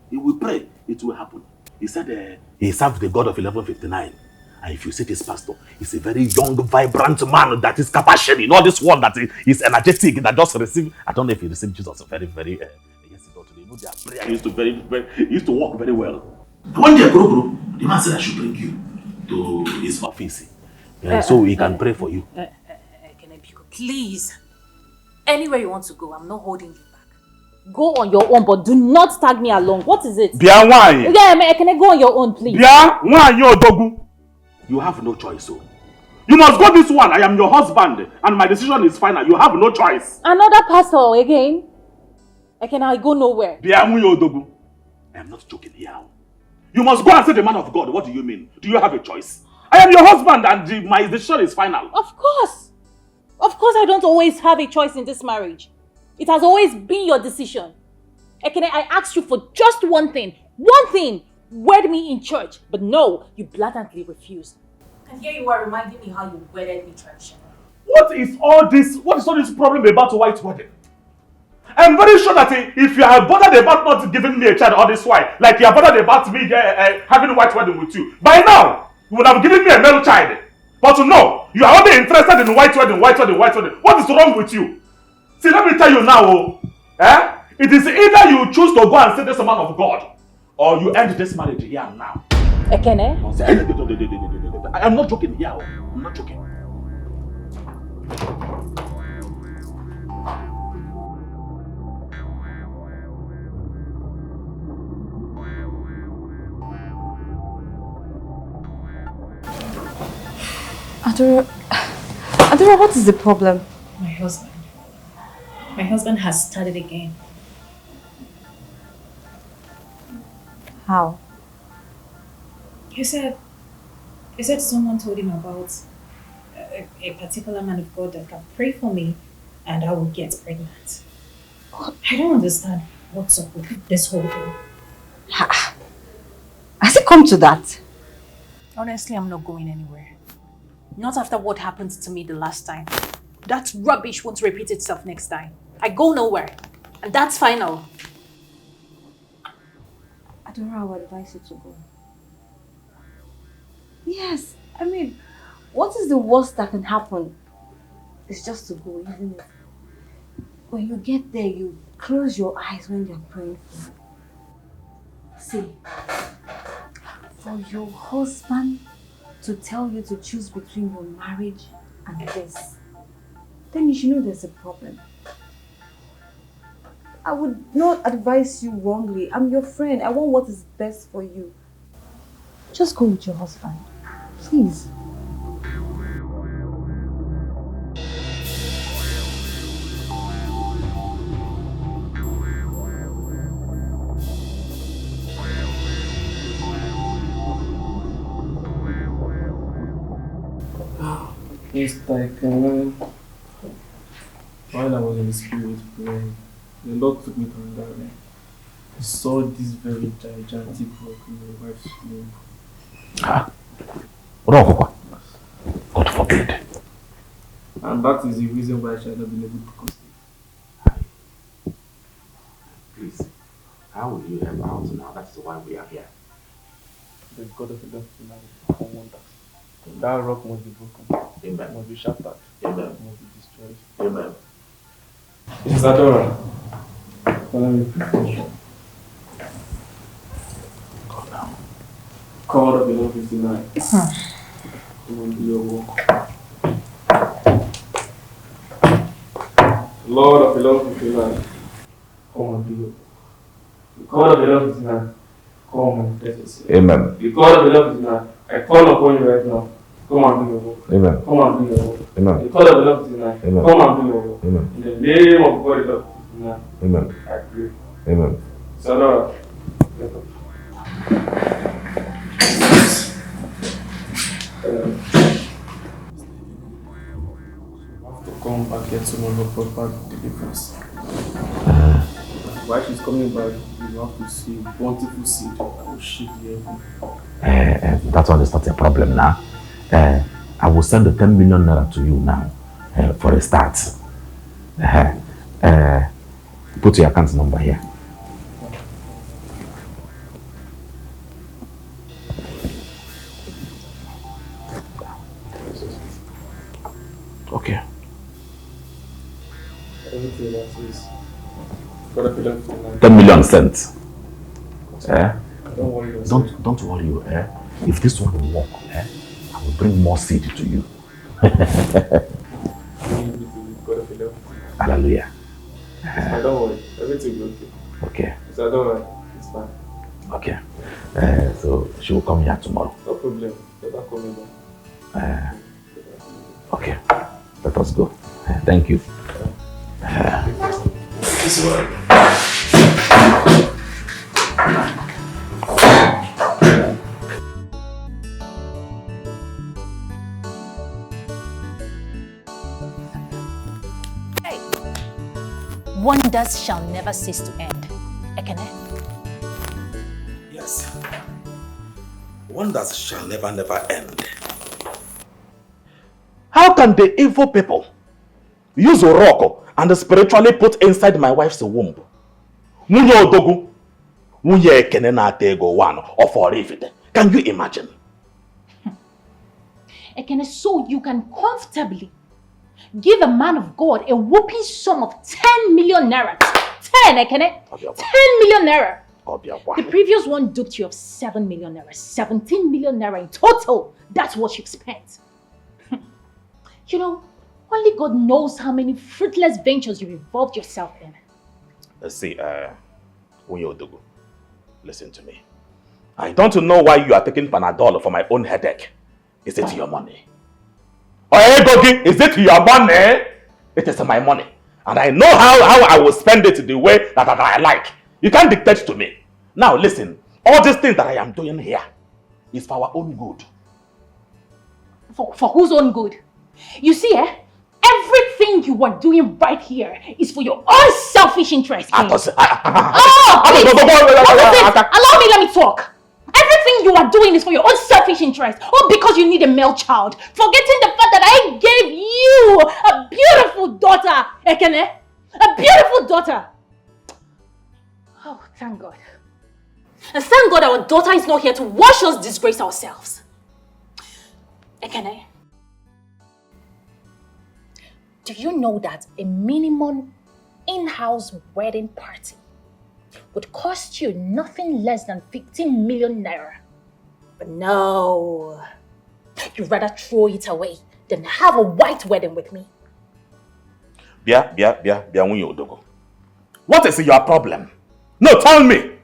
He will pray, it will happen. He said he served the God of 1159. And if you see this pastor, he's a very young, vibrant man that is compassion in all this world, that is energetic, that just received. I don't know if he received Jesus very, very years ago. You know, their prayer used to work very well. One day, the man said I should bring you to his office so he can pray for you. Please. Anywhere you want to go, I'm not holding you back. Go on your own, but do not tag me along. What is it? Bia, why? Yeah, can I go on your own, please? Bia, why you dogu? You have no choice, so. You must go this one. I am your husband, and my decision is final. You have no choice. Another pastor again? Can I go nowhere? Bia, why you dogu? I am not joking here. You must go and say the man of God. What do you mean? Do you have a choice? I am your husband, and my decision is final. Of course. Of course I don't always have a choice in this marriage. It has always been your decision. I asked you for just one thing. One thing. Wed me in church. But no, you blatantly refused. And here you are reminding me how you wedded me traditionally. What is all this problem about a white wedding? I'm very sure that if you are bothered about not giving me a child all this while, like you are bothered about me having a white wedding with you, by now, you would have given me a male child. But no, you are only interested in white wedding. What is wrong with you? See, let me tell you now, it is either you choose to go and say this man of God, or you end this marriage here and now. Ekene? I'm not joking here. I'm not joking. Adora, what is the problem? My husband. My husband has started again. How? He said someone told him about a particular man of God that can pray for me and I will get pregnant. I don't understand what's up with this whole thing. Has it come to that? Honestly, I'm not going anywhere. Not after what happened to me the last time. That rubbish won't repeat itself next time. I go nowhere. And that's final. Adora, I would advise you to go. Yes, I mean, what is the worst that can happen? It's just to go, isn't it? When you get there, you close your eyes when they're praying for you. See, for your husband to tell you to choose between your marriage and this, then you should know there's a problem. I would not advise you wrongly. I'm your friend. I want what is best for you. Just go with your husband. Please. It's like while I was in the spirit praying, the Lord took me to another realm. I saw this very gigantic rock in my wife's womb. God forbid. And that is the reason why I shall not be able to conceive. Please, how will you help out now? That's why we are here. The God of the love will want that. That rock must be broken. Amen. Must be shattered. Amen. Must be destroyed. Amen. It's Adora. Follow me, please. Go now. God of the love is denied. Come and do your work. Lord of the love is denied. Come and do your work. The God of the love is denied. Come and bless yourself. Amen. The God of the love is denied. I call upon you right now. Come and do your work. Amen. Come and do your work. Amen. The God of the love is denied. Amen. Come and do your work. Amen. In the name of God of the love is denied. Amen. I pray. Amen. Sadara, get up. You have to come back here tomorrow for proper deliverance. While she's coming back, you have to see bountiful seed that will shake the heaven. That one is not a problem now. I will send the 10 million naira to you now for a start. Put your account number here. Okay. 10 million cents. Don't worry Don't worry. If this one will work, I will bring more seed to you. Hallelujah. I don't worry. Everything will be okay. Okay. So I don't worry. It's fine. Okay. So she will come here tomorrow. No problem. Better call me back. Okay. Let us go. Thank you. This one. Wonders shall never cease to end. Ekene? Yes. Wonders shall never end. How can the evil people use a rock and spiritually put inside my wife's womb? Munye odogu, munye ekene na tego one or for everything. Can you imagine? Ekene, so you can comfortably give a man of God a whooping sum of 10 million naira. 10, Ekene? 10 million naira. The previous one duped you of 7 million naira. 17 million naira in total. That's what you've spent. You know, only God knows how many fruitless ventures you've involved yourself in. Let's see, Unyodogu, listen to me. I don't know why you are taking Panadol for my own headache. Is it your money? Oyegogi, is it your money? It is my money. And I know how I will spend it the way that I like. You can't dictate to me. Now listen, all these things that I am doing here is for our own good. For whose own good? You see, everything you are doing right here is for your own selfish interest. Please. Allow me, let me talk. Everything you are doing is for your own selfish interest. Or because you need a male child. Forgetting the fact that I gave you a beautiful daughter, Ekene. A beautiful daughter. Oh, thank God. And thank God our daughter is not here to watch us disgrace ourselves. Ekene. Do you know that a minimum in-house wedding party would cost you nothing less than 15 million naira? But no, you'd rather throw it away than have a white wedding with me. What is your problem? No, tell me.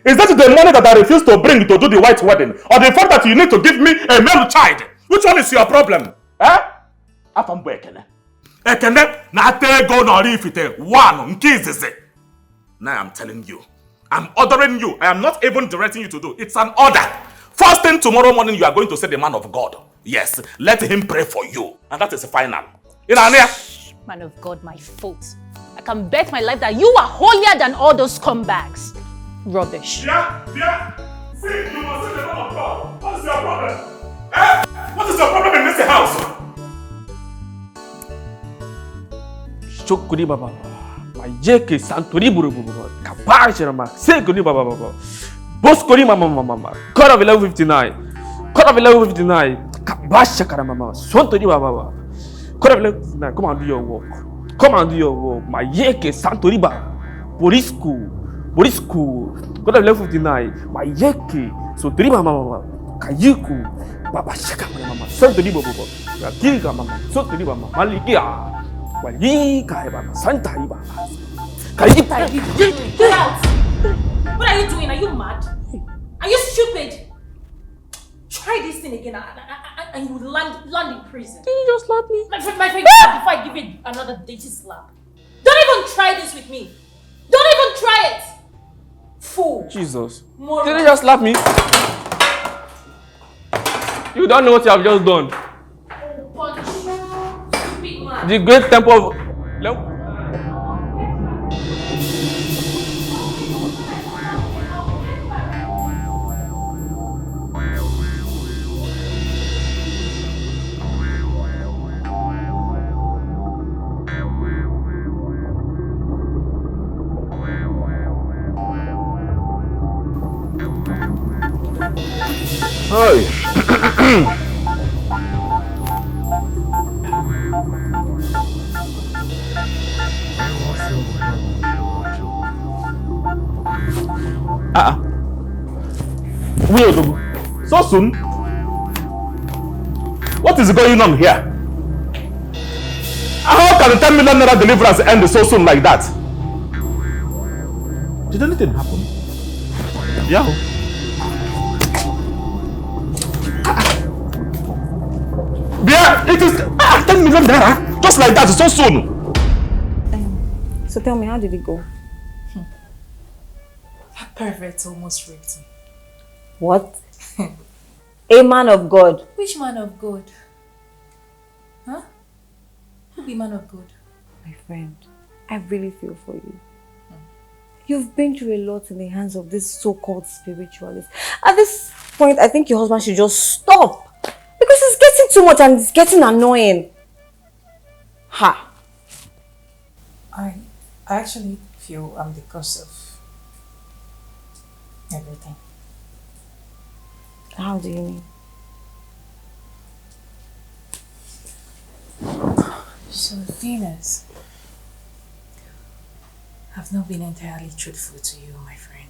Is that the money that I refuse to bring to do the white wedding? Or the fact that you need to give me a male child? Which one is your problem? Ekene, na tego no rifite one nkizeze. Now I'm telling you, I'm ordering you. I am not even directing you to do. It's an order. First thing tomorrow morning, you are going to say the man of God. Yes, let him pray for you. And that is final. Man of God, my fault. I can bet my life that you are holier than all those scumbags. Rubbish. Yeah. See, you must say the man of God. What is your problem? What is your problem in this house? Chokuri baba, my jeke santori buru buru, kabash ma, sekuri baba baba, boskori mama, cut of 1159, cut of 1159, kabash kara mama, santori baba, cut of 1159. Come and do your work. Come and do your work. My jeke santori baba, borisku, cut of 1159, my jeke santori mama, kayiku, baba shaka mama, santori baba, yakiri mama, santori baba, malikia. What are you doing? Are you mad? Are you stupid? Try this thing again and you will land in prison. Can you just slap me? My friend, if I give you another dating slap. Don't even try this with me. Don't even try it. Fool. Jesus. Moron. Did you just slap me? You don't know what you have just done. Punch. Stupid man. The great temple of... Weird. So soon? What is going on here? How can the 10 million naira deliverance end so soon like that? Did anything happen? Yeah. Yeah, it is 10 million naira. Just like that, so soon. So tell me, how did it go? That pervert almost raped me. What? A man of God. Which man of God? Huh? Who be man of God? My friend, I really feel for you. You've been through a lot in the hands of this so-called spiritualist. At this point, I think your husband should just stop. Because it's getting too much and it's getting annoying. Ha! I actually feel I'm the cause of everything. How do you mean? So the thing is, I've not been entirely truthful to you, my friend.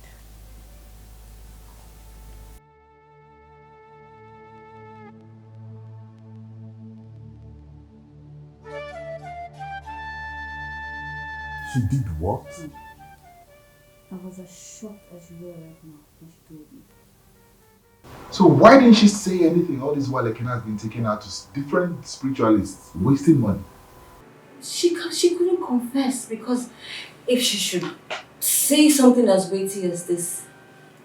She did what? I was as shocked as you were right now when she told me. So why didn't she say anything all this while Ekene has been taken out to different spiritualists, wasting money? She couldn't confess because if she should say something as weighty as this,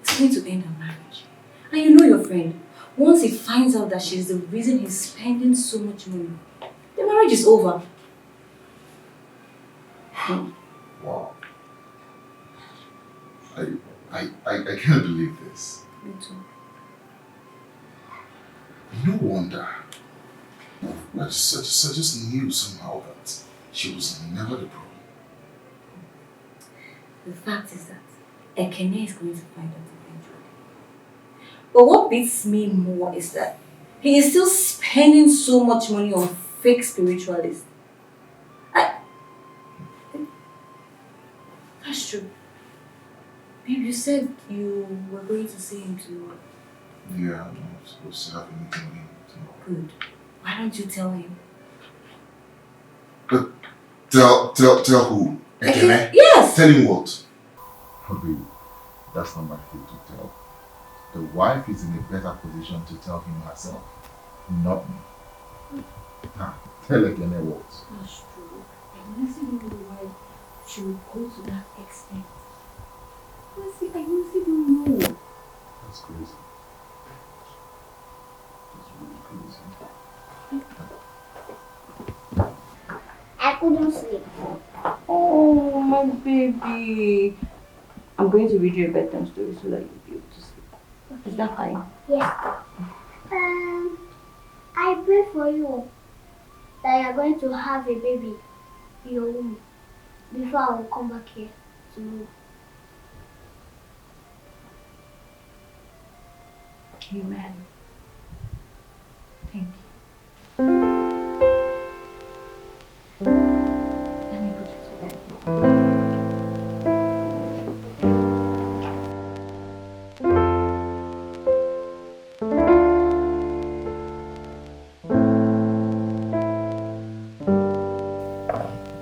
it's going to end her marriage. And you know your friend, once he finds out that she's the reason he's spending so much money, the marriage is over. Wow. I can't believe this. Me too. No wonder. I just knew somehow that she was never the problem. The fact is that Ekene is going to find out eventually. But what beats me more is that he is still spending so much money on fake spiritualists. That's true. Babe, you said you were going to see him tomorrow. Yeah, I'm not supposed to have anything with him tomorrow. Good. Why don't you tell him? But tell who? Ekene? Yes! Tell him what? Oh, baby, that's not my field to tell. The wife is in a better position to tell him herself, not me. Now, tell Ekene what? That's true. I honestly don't know why she would go to that extent. Honestly, I honestly don't know. That's crazy. That's really crazy. I couldn't sleep. Oh, my baby. I'm going to read you a bedtime story so that you'll be able to sleep. Is that fine? Yes. I pray for you that you are going to have a baby in your womb before I will come back here tomorrow. Amen. Thank you. Let me put you to bed.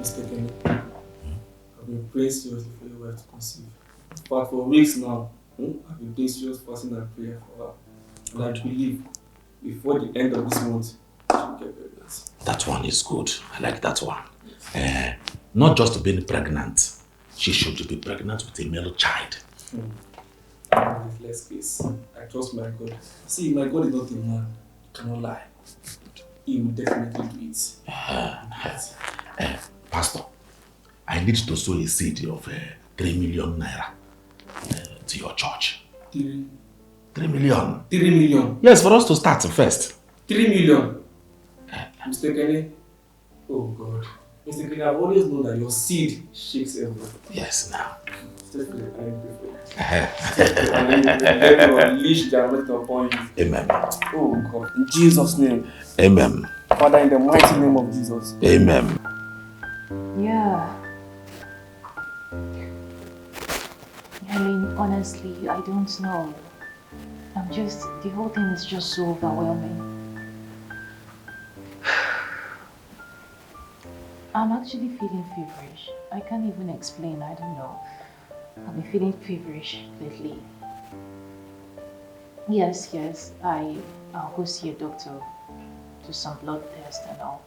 Mr. Kenny, I've been praying seriously for your wife to conceive. But for weeks now, I've been doing serious fasting and prayer for her. And I believe before the end of this month, she will get pregnant. That one is good. I like that one. Not just being pregnant, she should be pregnant with a male child. With less case, I trust my God. See, my God is not a man. He cannot lie. He will definitely do it. Pastor, I need to sow a seed of 3 million naira to your church. 3 million. 3 million? Yes, for us to start first. 3 million? Mr. Kenny? Oh God. Mr. Clean, I've always known that your seed shakes everyone. Yes, now. Stephanie, I am grateful. Let me unleash the anointing upon you. Amen. Oh God, in Jesus' name. Amen. Father, in the mighty name of Jesus. Amen. Yeah. Helen, honestly, I don't know. The whole thing is just so overwhelming. I'm actually feeling feverish. I can't even explain, I don't know. I've been feeling feverish lately. Yes, I'll go see a doctor, do some blood tests and all.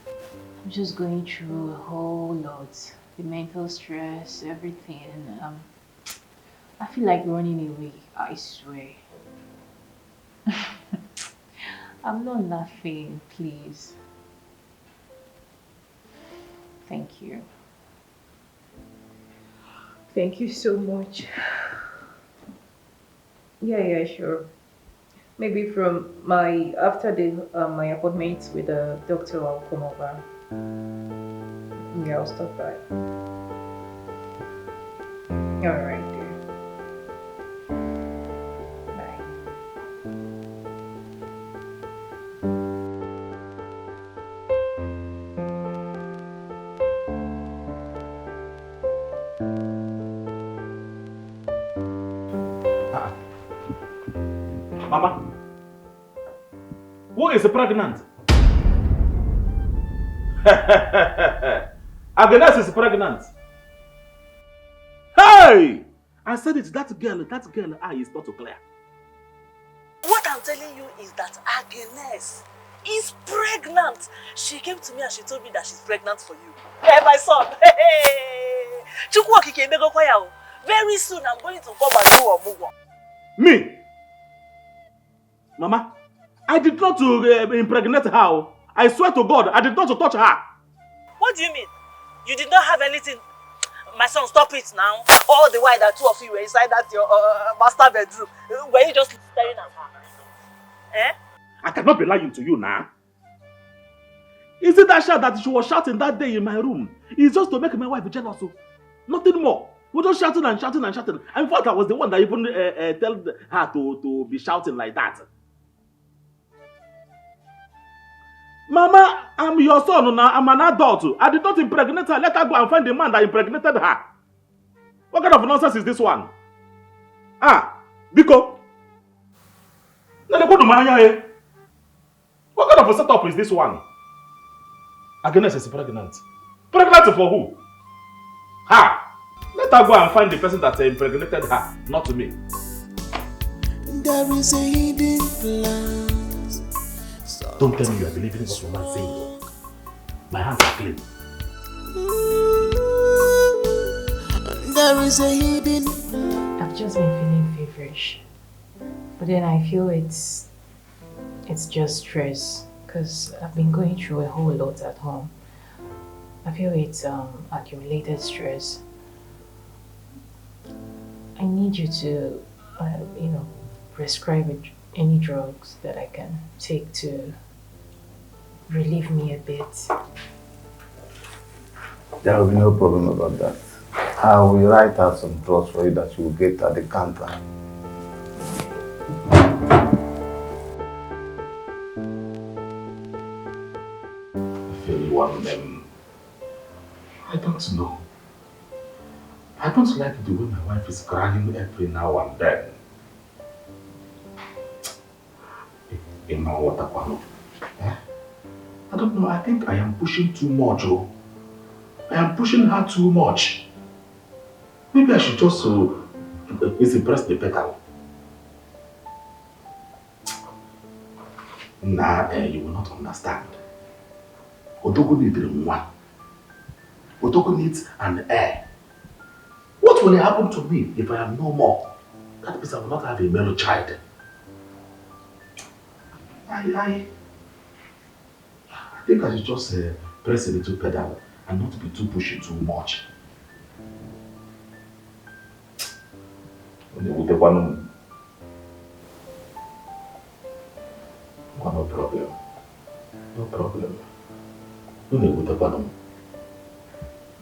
I'm just going through a whole lot. The mental stress, everything. I feel like running away, I swear. I'm not laughing, please. Thank you. Thank you so much. Yeah, sure. Maybe after my appointment with the doctor, I'll come over. Yeah, I'll stop by. All right, dear. Bye. Mama, who is pregnant? Agnes is pregnant. Hey! I said it, that girl eye is not clear. What I'm telling you is that Agnes is pregnant. She came to me and she told me that she's pregnant for you. Hey, my son. Hey. Very soon I'm going to come and do a move. Me? Mama, I did not impregnate her. I swear to God, I did not touch her. What do you mean? You did not have anything? My son, stop it now. All the while that two of you were inside that your master bedroom, were you just staring at her? Eh? I cannot be lying to you now. Is it that shout that she was shouting that day in my room? It's just to make my wife jealous. Nothing more. We're just shouting and shouting and shouting. In fact, I was the one that even told her to be shouting like that. Mama, I'm your son now. I'm an adult. I did not impregnate her. Let her go and find the man that impregnated her. What kind of nonsense is this one? Biko. What kind of a setup is this one? Agnes is pregnant. Pregnant for who? Her. Let her go and find the person that impregnated her, not to me. There is a hidden plan. Don't tell me you are believing what woman is saying. My hands are clean. There is a hidden. I've just been feeling feverish. But then I feel it's just stress because I've been going through a whole lot at home. I feel it's accumulated stress. I need you to, prescribe any drugs that I can take to relieve me a bit. There will be no problem about that. I will write out some drugs for you that you will get at the counter. I don't know. I don't like the way my wife is crying every now and then. In my water bottle. I don't know, I think I am pushing too much. I am pushing her too much. Maybe I should just press the pedal. Nah, you will not understand. Otogo needs one. Otogo needs an heir. What will happen to me if I am no more? That means I will not have a male child. I think I should just press a little pedal and not be too pushy too much. No problem. No problem.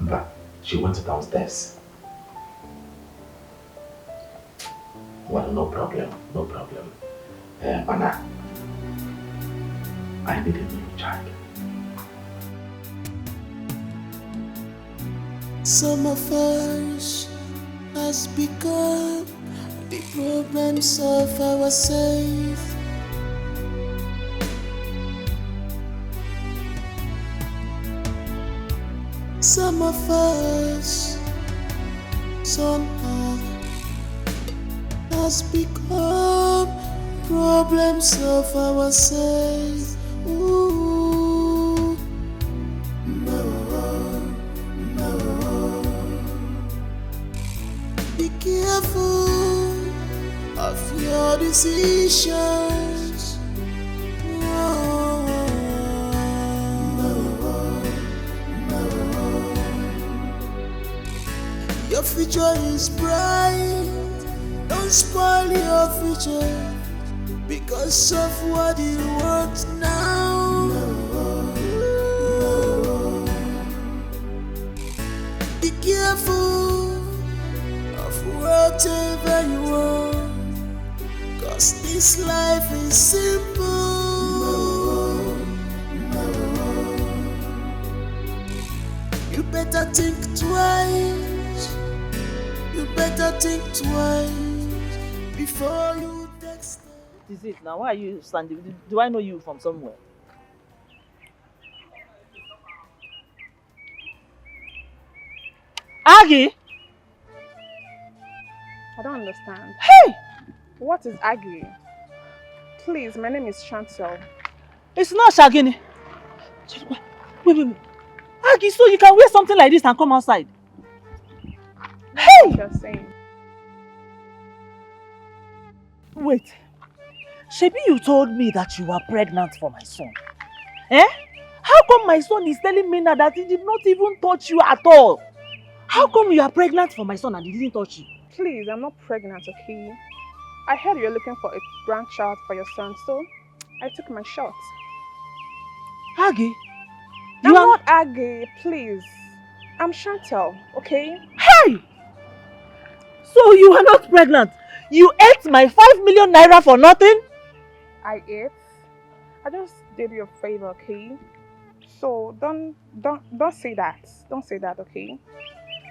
But she went downstairs. Well, no problem, no problem. Mana, I need a new child. Some of us has become the problems of ourselves. Some of us somehow has become problems of ourselves. Ooh, no, no. Be careful of your decisions. Your future is bright. Don't spoil your future because of what you want now. Be careful of whatever you want, cause this life is simple. You better think twice. You better think twice before you text. What is it now? Why are you standing? Do I know you from somewhere? Aggie! I don't understand. Hey! What is Aggie? Please, my name is Chantel. It's not Shagini. Wait. Aggie, so you can wear something like this and come outside? Hey! What you're saying. Wait. Shebi, you told me that you were pregnant for my son. Eh? How come my son is telling me now that he did not even touch you at all? How come you are pregnant for my son and he didn't touch you? Please, I'm not pregnant, okay? I heard you're looking for a grandchild for your son, so I took my shot. Aggie? I'm not Aggie, please. I'm Chantel, okay? Hey! So you are not pregnant? You ate my 5 million naira for nothing? I ate. I just did you a favor, okay? So don't say that. Don't say that, okay?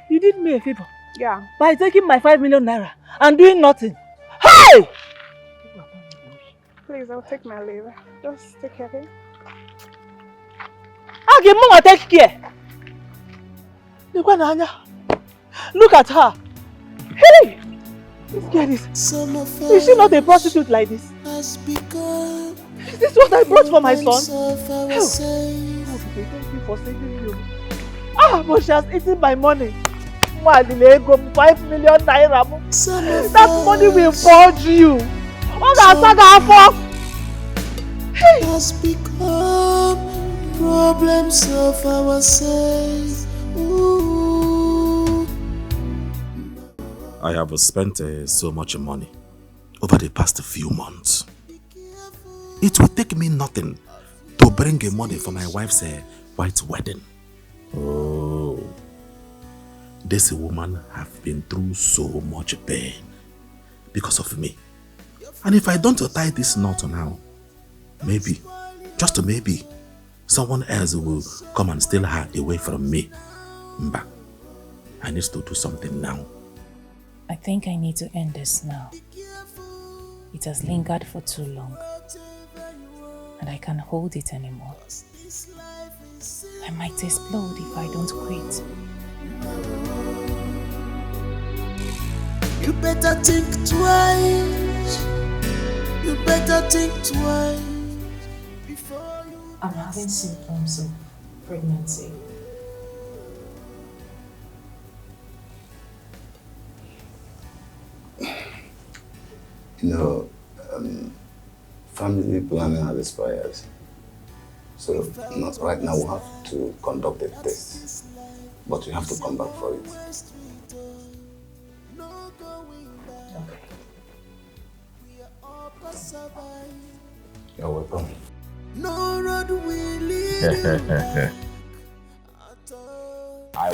You did me a favor? Yeah. By taking my 5 million naira and doing nothing. Hey! Please, I'll take my leave. Just take care of it. Aggie, Mama, take care. Look at her. Hey! This girl is she not a prostitute like this? Is this what I brought for my son? Oh, thank you for saving you. But she has eaten my money. 5 million naira. That money will forge you. Has become problems of ourselves. Ooh. I have spent so much money over the past few months. It will take me nothing to bring money for my wife's white wedding. Oh, this woman have been through so much pain because of me. And if I don't tie this knot now, maybe, just maybe, someone else will come and steal her away from me. Mba, I need to do something now. I think I need to end this now. It has lingered for too long, and I can't hold it anymore. I might explode if I don't quit. You better think twice. You better think twice. I'm having symptoms of pregnancy. You know, family planning has expired. So not right now, we'll have to conduct a test. But you have to come back for it. Okay. You're welcome. No road will lead.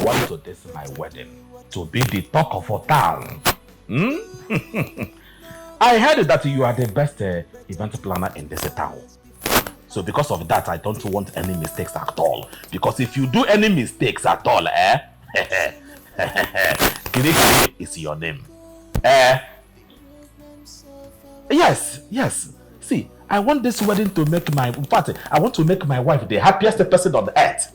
want this my wedding to be the talk of our town. I heard that you are the best event planner in this town. So because of that, I don't want any mistakes at all. Because if you do any mistakes at all, Kirikiri is your name. Yes. See, I want this wedding to make in fact, I want to make my wife the happiest person on earth.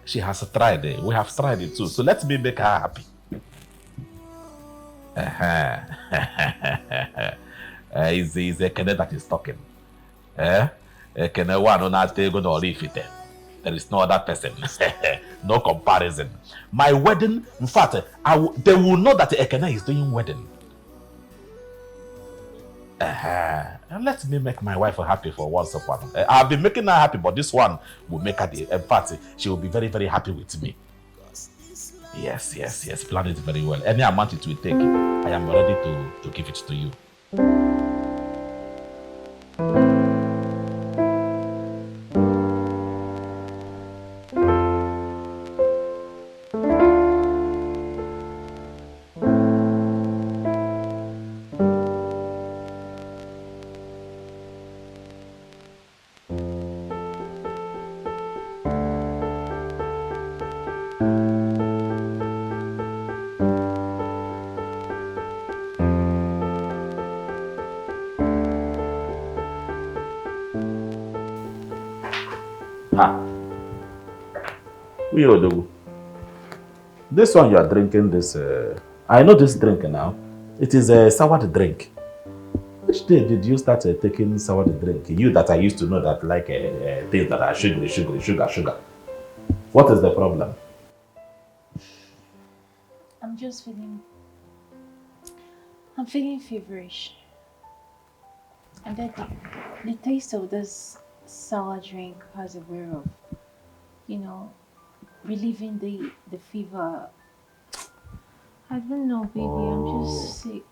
She has tried it. We have tried it too. So let me make her happy. It's a Kene that is talking. Kene one not going to leave it. There is no other person. No comparison. My wedding, in fact, they will know that Ekene is doing wedding. And let me make my wife happy for once upon. I've been making her happy, but this one will make her in fact, she will be very, very happy with me. Yes. Plan it very well. Any amount it will take, I am ready to give it to you. This one you are drinking, this I know this drink now. It is a sour drink. Which day did you start taking sour drink? You that I used to know that like things that are sugar. What is the problem? I'm feeling feverish. And then the taste of this sour drink has a way of, relieving the fever. I don't know, baby. I'm just sick.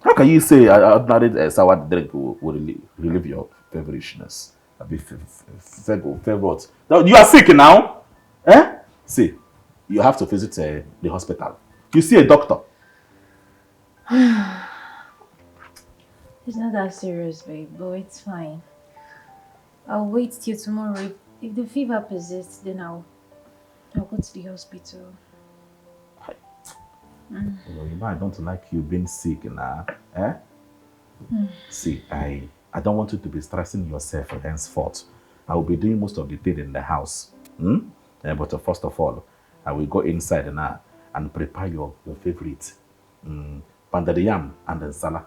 How can you say ordinary sour drink will relieve your feverishness? Favorite. You are sick now? See, you have to visit the hospital. You see a doctor. It's not that serious, babe, but it's fine. I'll wait till tomorrow. If the fever persists, then I'll go to the hospital. I don't like you being sick now. See, I don't want you to be stressing yourself henceforth. I will be doing most of the thing in the house. But first of all, I will go inside now and prepare your favorite. Pounded yam and then salad.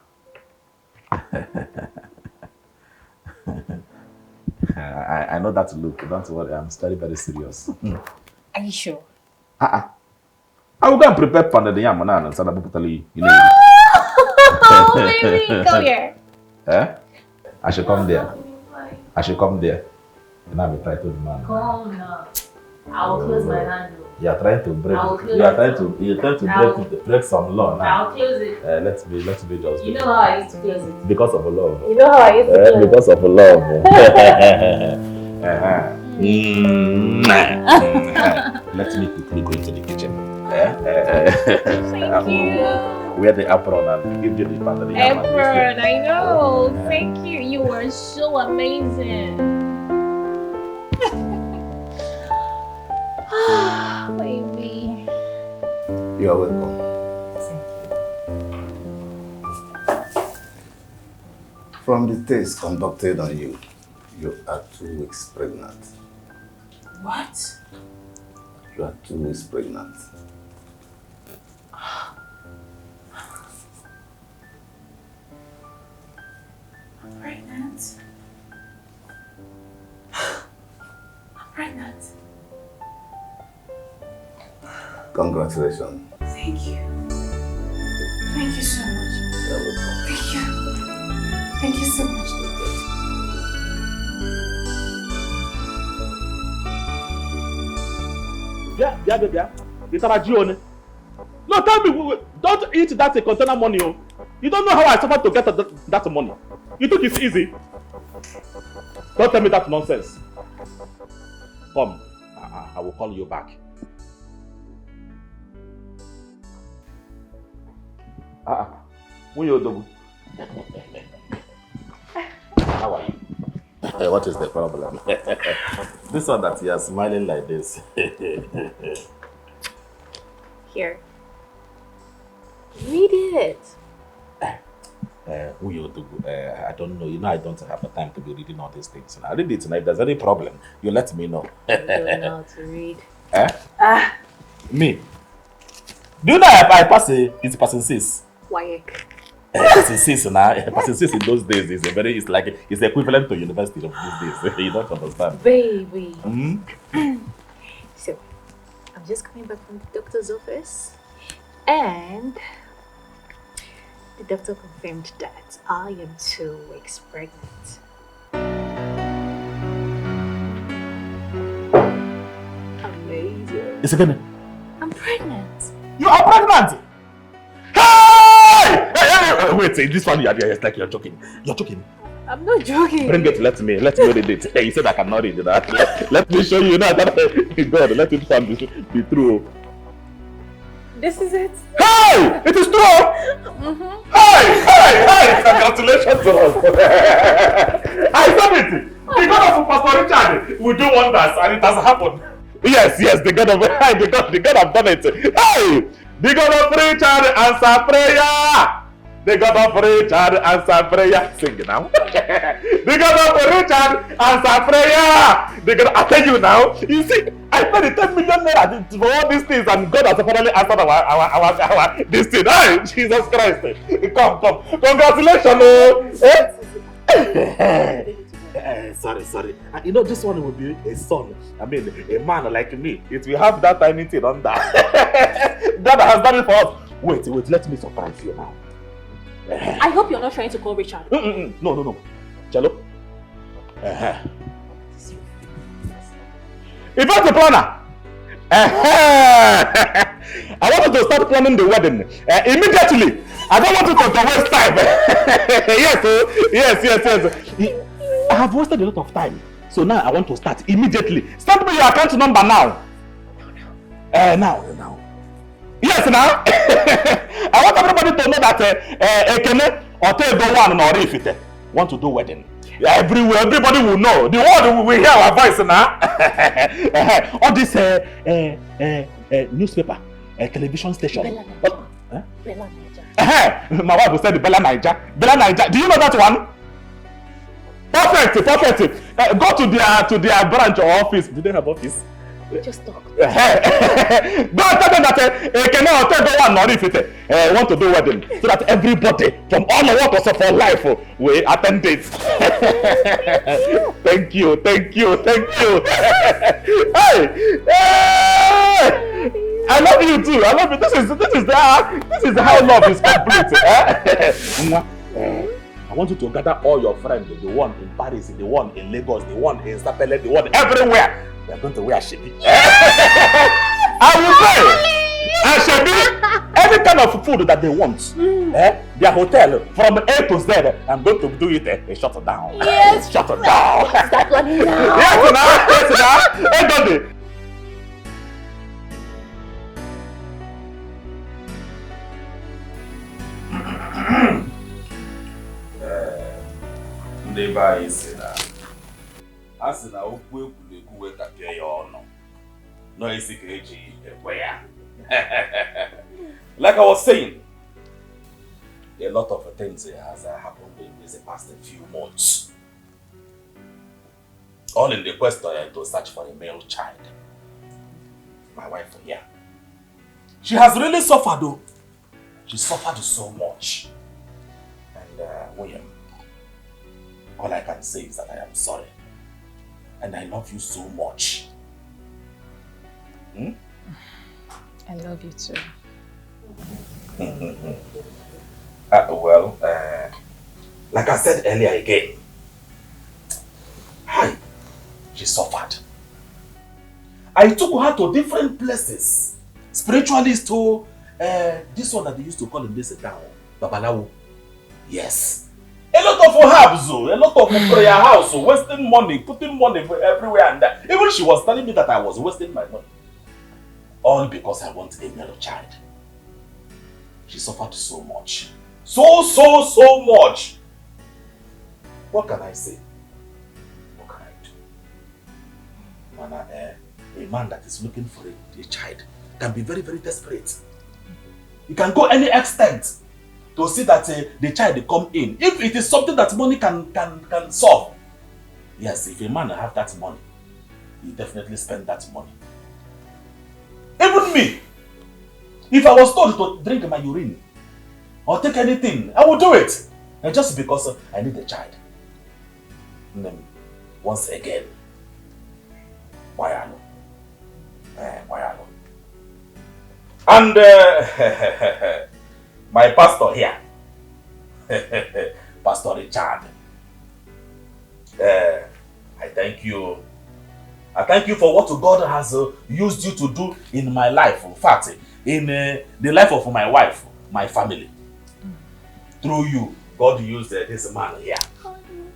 I know that look. Don't worry, I'm very, very serious. Are you sure? I will go and prepare pounded yam and salad. Oh, baby, come here. I should come there. And I will try to the man. Come now. I will close my hand. You are trying to break. Break some law now. I'll close it. Let me just. You know how I used to close it. Because of love. You know how I used to close it. Because of love. Let me quickly go into the kitchen. Thank you. Wear the apron and give you the pounded yam. Apron, I know. Thank you. You are so amazing. Baby. You are welcome. From the test conducted on you, you are 2 weeks pregnant. What? You are 2 weeks pregnant. I'm pregnant. I'm pregnant. Congratulations. Thank you. Thank you so much. You're welcome. Thank you. Thank you so much, Yeah. No, tell me, don't eat that container money. You don't know how I suffered to get that money. You think it's easy? Don't tell me that nonsense. Come. I will call you back. How are you? What is the problem? This one that you are smiling like this. Here. Read it. I don't know. You know, I don't have the time to be reading all these things. I'll read it tonight. If there's any problem, you let me know. You don't know how to read. Me? Do you know I pass it's passing 6? Why? Passing 6 now. Passing 6 in those days is it's equivalent to university of these days. You don't understand. Baby. Mm-hmm. So, I'm just coming back from the doctor's office, and the doctor confirmed that I am 2 weeks pregnant. Amazing. It's again. I'm pregnant. You are pregnant! Hey! Wait, this one it's like you're joking. You're joking. I'm not joking. Bring it, let me know the date. Hey, you said I cannot read that. Let me show you now. God, let it be true. This is it. Hey! It is true! Hey! Congratulations to us. I said it! The God of Pastor Richard will do wonders, and it has happened. Yes, the God of done it. Hey! The God of Richard answer prayer! The God of Richard answer prayer. Sing it now. The God of Richard answer prayer. I tell you now. You see, I paid 10 million naira for all these things, and God has finally answered our this thing. Hey, Jesus Christ! Come. Congratulations, sorry. You know, this one will be a son. I mean, a man like me. It will have that tiny thing on that. God has done it for us. Wait. Let me surprise you now. I hope you're not trying to call Richard. No. Jello? Event the planner! I wanted to start planning the wedding immediately. I don't want it to waste time. Yes. I have wasted a lot of time. So now I want to start immediately. Send me your account number now. Now. Yes, now. I want everybody to know that Ekene or Tego one or Ifite want to do wedding. Everywhere, everybody will know. The world will hear our voice now. All this newspaper, television station. Bella Naija. My wife will say the Bella Naija. Do you know that one? Perfect. Go to their branch or office. Do they have office? Just talk. Go and tell them that cannot tell the one or if it want to do wedding, so that everybody from all the walks of our life will attend it. Thank you. Hey! I love you too. I love you. This is how love is complete. I want you to gather all your friends, the one in Paris, the one in Lagos, the one in Sapele, the one everywhere. We are going to wear shebi. I will say, shebi, any kind of food that they want. Their hotel from A to Z. I'm going to do it shut down. Yes. Shut it down. Start planning now. Yes, now. Hey, Dundee. Ndị be anyị si na a sị na okwu ekwurekwu wetapịa ya ọnụ nọ isi ka eji ekwe ya. Like I was saying, a lot of things has happened in the past few months. All in the quest to search for a male child. My wife here. She has really suffered though. She suffered so much. And William, all I can say is that I am sorry. And I love you so much. I love you too. Like I said earlier again, she suffered. I took her to different places. Spiritualists to this one that they used to call in this town, Babalawo. Yes. A lot of herbs, a lot of prayer house, wasting money, putting money everywhere and that. Even she was telling me that I was wasting my money. All because I want a male child. She suffered so much. So much. What can I say? What can I do? A man that is looking for a child can be very, very desperate. He can go any extent to see that the child come in. If it is something that money can solve. Yes, if a man have that money, he definitely spend that money. Even me, if I was told to drink my urine or take anything, I would do it. And just because I need a child. And then, once again, why I know? Why I know? And my pastor here, Pastor Richard, I thank you. I thank you for what God has used you to do in my life. In fact, in the life of my wife, my family. Through you, God used this man here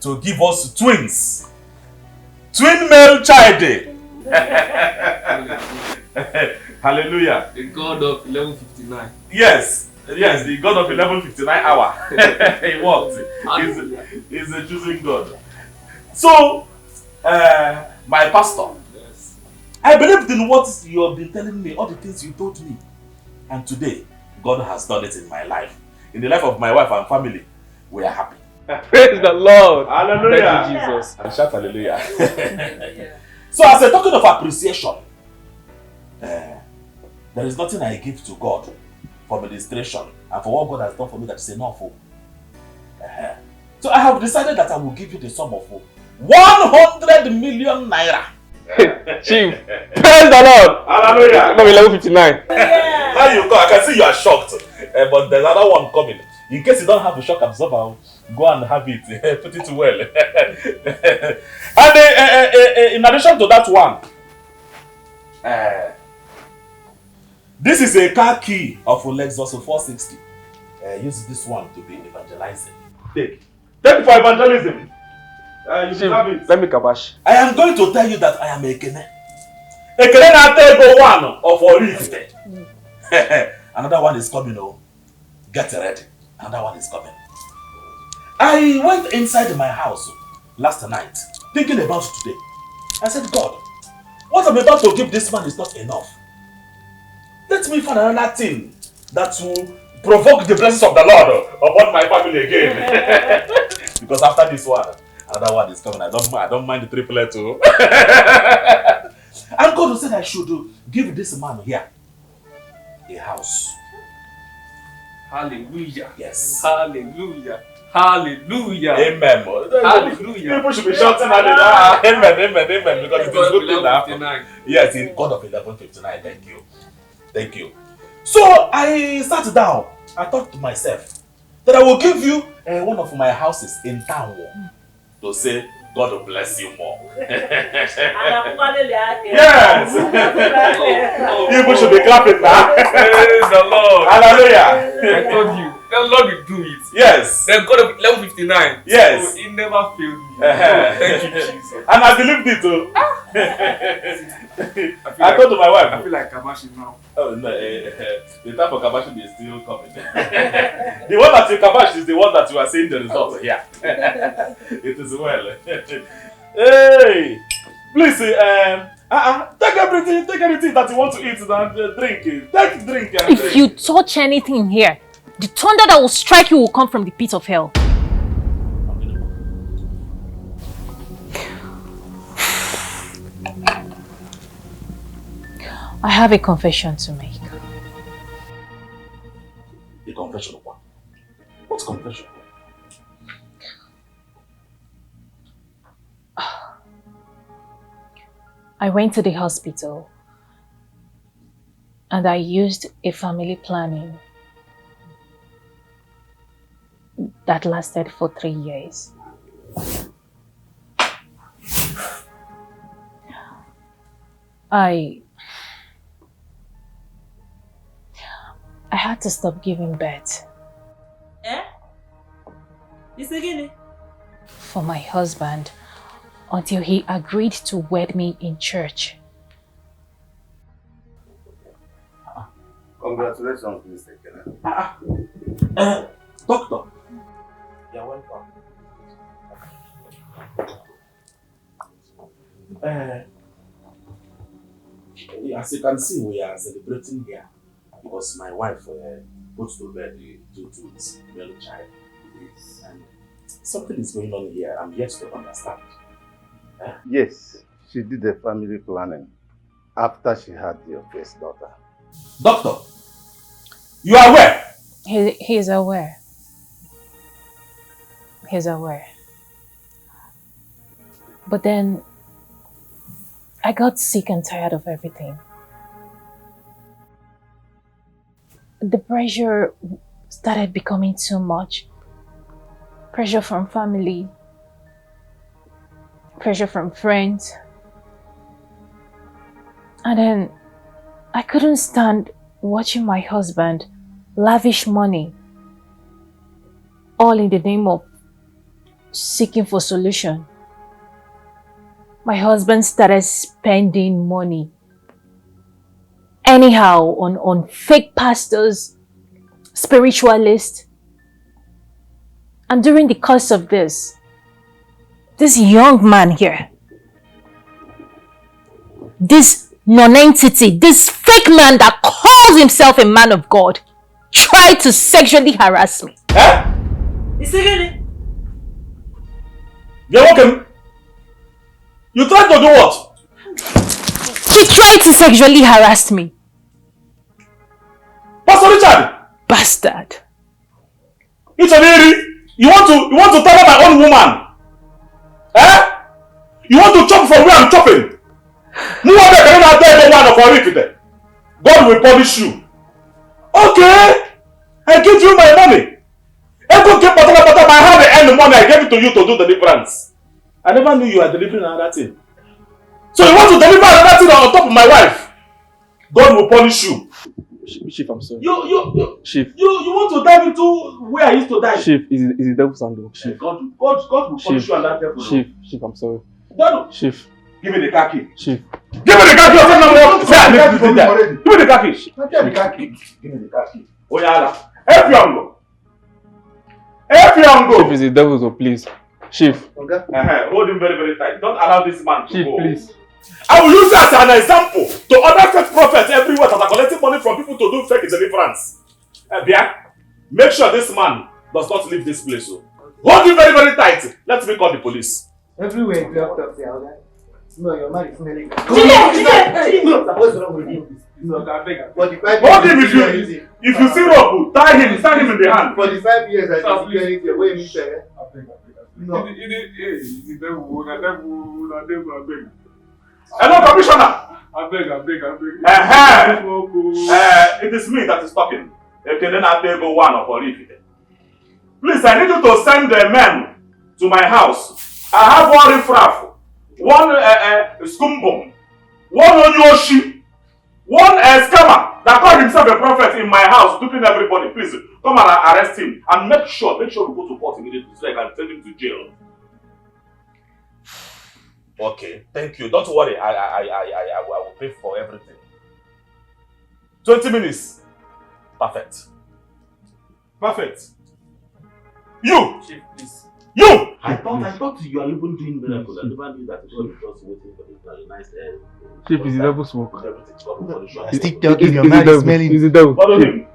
to give us twins. Twin male child. Hallelujah. The God of 11:59. Yes, the God of 11:59 hour. He worked. He's a choosing God. So, my pastor, yes. I believed in what you have been telling me, all the things you told me. And today, God has done it in my life. In the life of my wife and family, we are happy. Praise the Lord. Hallelujah. Thank you, Jesus. And shout hallelujah. So as a token of appreciation, there is nothing I give to God for ministration and for what God has done for me that is enough. So I have decided that I will give you the sum of 100 million naira. Chief, praise the Lord. Hallelujah. No, 11:59. Yeah. Now you go, I can see you are shocked. But there's another one coming. In case you don't have a shock absorber, go and have it. Put it well. And in addition to that one, this is a car key of Lexus 460. Use this one to be evangelizing. Take it for evangelism. You have it. Let me kabash. I am going to tell you that I am a Ekene. Ekene na take one of Orifite. Another one is coming. Oh, get ready. Another one is coming. I went inside my house last night thinking about today. I said, God, what I'm about to give this man is not enough. Let me find another thing that will provoke the blessings of the Lord upon my family again. Because after this one, another one is coming. I don't mind the triplet too. And God said I should give this man here a house. Hallelujah. Yes. Hallelujah. Hallelujah. Amen. Hallelujah. People should be shouting hallelujah. Amen. Because it is good thing that happen. Yes, in God of 11:59. Thank you. Thank you. So I sat down. I thought to myself that I will give you one of my houses in town to say, God will bless you more. Yes! People should be clapping now. Praise the Lord. Hallelujah. I told you, the Lord will do it. Yes. The God of 11:59. Yes. So he never failed me. Thank you, Jesus. And I believed it too. I told to my wife. I feel like Kabashi now. Oh no, the time for Kabashi is still coming. The one that you Kabashi is the one that you are seeing the result here. It is well. Hey, please, take everything that you want to eat and drink. Take drink and If you touch anything here, the thunder that will strike you will come from the pit of hell. I have a confession to make. A confession of what? What's confession? I went to the hospital and I used a family planning that lasted for 3 years. I had to stop giving birth. Eh? For my husband, until he agreed to wed me in church. Congratulations, Mr. Kenneth. Doctor. You're welcome. As you can see, we are celebrating here because my wife put to bed the two twins, male child. Yes. And something is going on here. I'm yet to understand. Yes, she did the family planning after she had your first daughter. Doctor, you are aware? He's aware. He's aware. But then, I got sick and tired of everything. The pressure started becoming too much. Pressure from family, pressure from friends. And then I couldn't stand watching my husband lavish money, all in the name of seeking for solution. My husband started spending money anyhow on fake pastors, spiritualists. And during the course of this young man here, this non-entity, this fake man that calls himself a man of God, tried to sexually harass me. You're welcome. You tried to do what? He tried to sexually harass me. Pastor Richard! Bastard. It's a lady. You want to tell my own woman? Eh? You want to chop from where I'm chopping? God will punish you. Okay. I give you my money. I had to earn the money. I gave it to you to do deliverance. I never knew you were delivering another thing. So you want to deliver another thing on top of my wife? God will punish you. Chief, I'm sorry. Chief. You want to dive into where I used to dive? Chief, is the devil's handle. Chief. God will punish you and that devil. Chief, I'm sorry. God. Chief. Give me the car key. Chief. Give me the car key. Give me the car key. Give me the car key. Oyala. Efiongo. Chief is the devil, so please. Chief. Hold him very, very tight. Don't allow this man to Chief, go. please. I will use that as an example to other fake prophets everywhere that are collecting money from people to do fake deliverance. Make sure this man does not leave this place. So. Hold him very, very tight. Let me call the police. Everywhere you blocked up there, okay? No, your man is smelling. What's wrong with you? Hold him if you see rope, tie him in the hand. 45 years I been security, what you mean, sir? No. Hello, Commissioner. I beg. It is me that is talking. Okay, then I'll go one of all. Please, I need you to send the men to my house. I have one riffraff, one skumbum, one onyoshi, one scammer that called himself a prophet in my house, duping everybody. Please come and arrest him and make sure we go to court immediately so I can send him to jail. Okay, thank you. Don't worry, I will pay for everything. 20 minutes. Perfect. You! Chief, please. You! I thought you are even doing miracles. I never knew that God was just waiting for this nice Chief, is the devil smoke? Stick talking, your man is smelling. Is the devil. Follow him.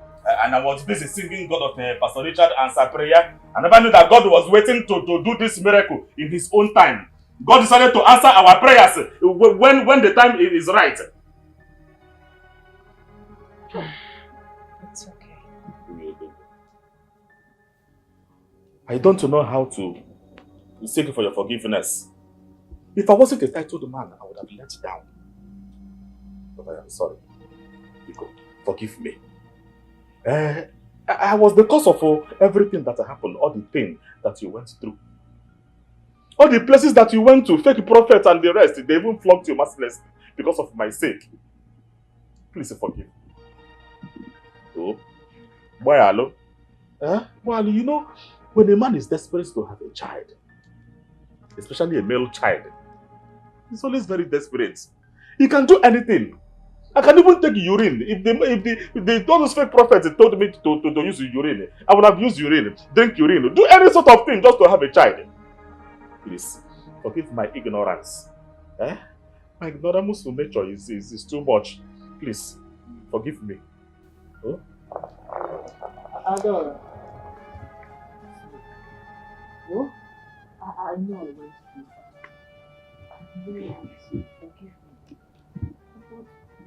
And I was busy singing God of Pastor Richard answer prayer. I never knew that God was waiting to do this miracle in his own time. God decided to answer our prayers when the time is right. It's okay. I don't know how to seek for your forgiveness. If I wasn't a titled man, I would have let down. But I am sorry. Wazico, forgive me. I was the cause of everything that happened, all the pain that you went through. All the places that you went to, fake prophets and the rest, they even flogged you mercilessly because of my sake. Please forgive me. Oh, boy, hello. Well, you know, When a man is desperate to have a child, especially a male child, he's always very desperate. He can do anything. I can even take urine. If those fake prophets told me to use urine, I would have used urine, drink urine, do any sort of thing just to have a child. Please, forgive my ignorance. My ignorance to nature is too much. Please, forgive me. Oh? Adora. Oh? I know I went too far. Really, forgive me. But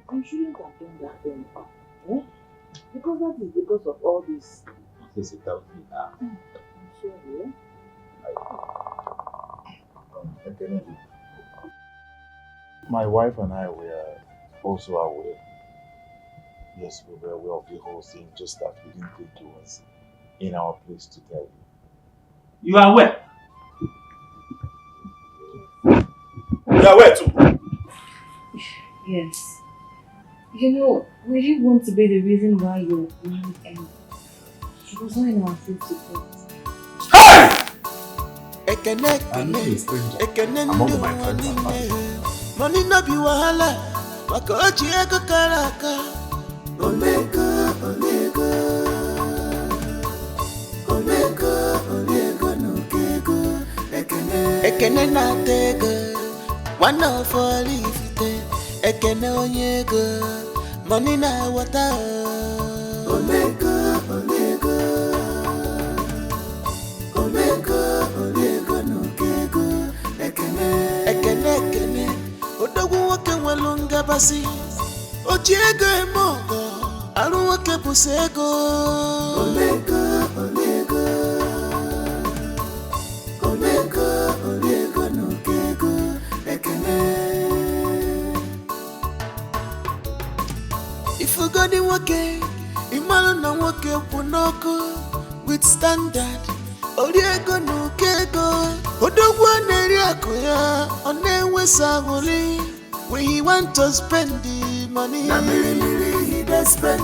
I shouldn't have done that then. Because that is because of all this. This is telling me now. I'm sorry, My wife and I were also aware. Yes, we were aware of the whole thing, just that we didn't think it was in our place to tell you. You are aware? You are aware too? Yes. You know, we didn't want to be the reason why your plan ended. It was not in our field to put. I'm not a stranger. Among my friends and family. Money no be wahala, wakochi ego karaka. Omega, no kego. Ekene na tega, one of all ifite. Ekene onyego, money na water. Omega, no kego. Ekene. Odogwu nwoke nwelu ngabasị o ji ego eme ọgọ arụ nwoke bụsị ego Omego n'oke ego ekene ifugodi nwoke ịmalụ na nwoke kwụ n'ọkụ with standard ori ego n'oke ego odogwu na-eri akụ ya ọ na-enwesa aṅụrị when he want to spend the money na mmiri he dey spend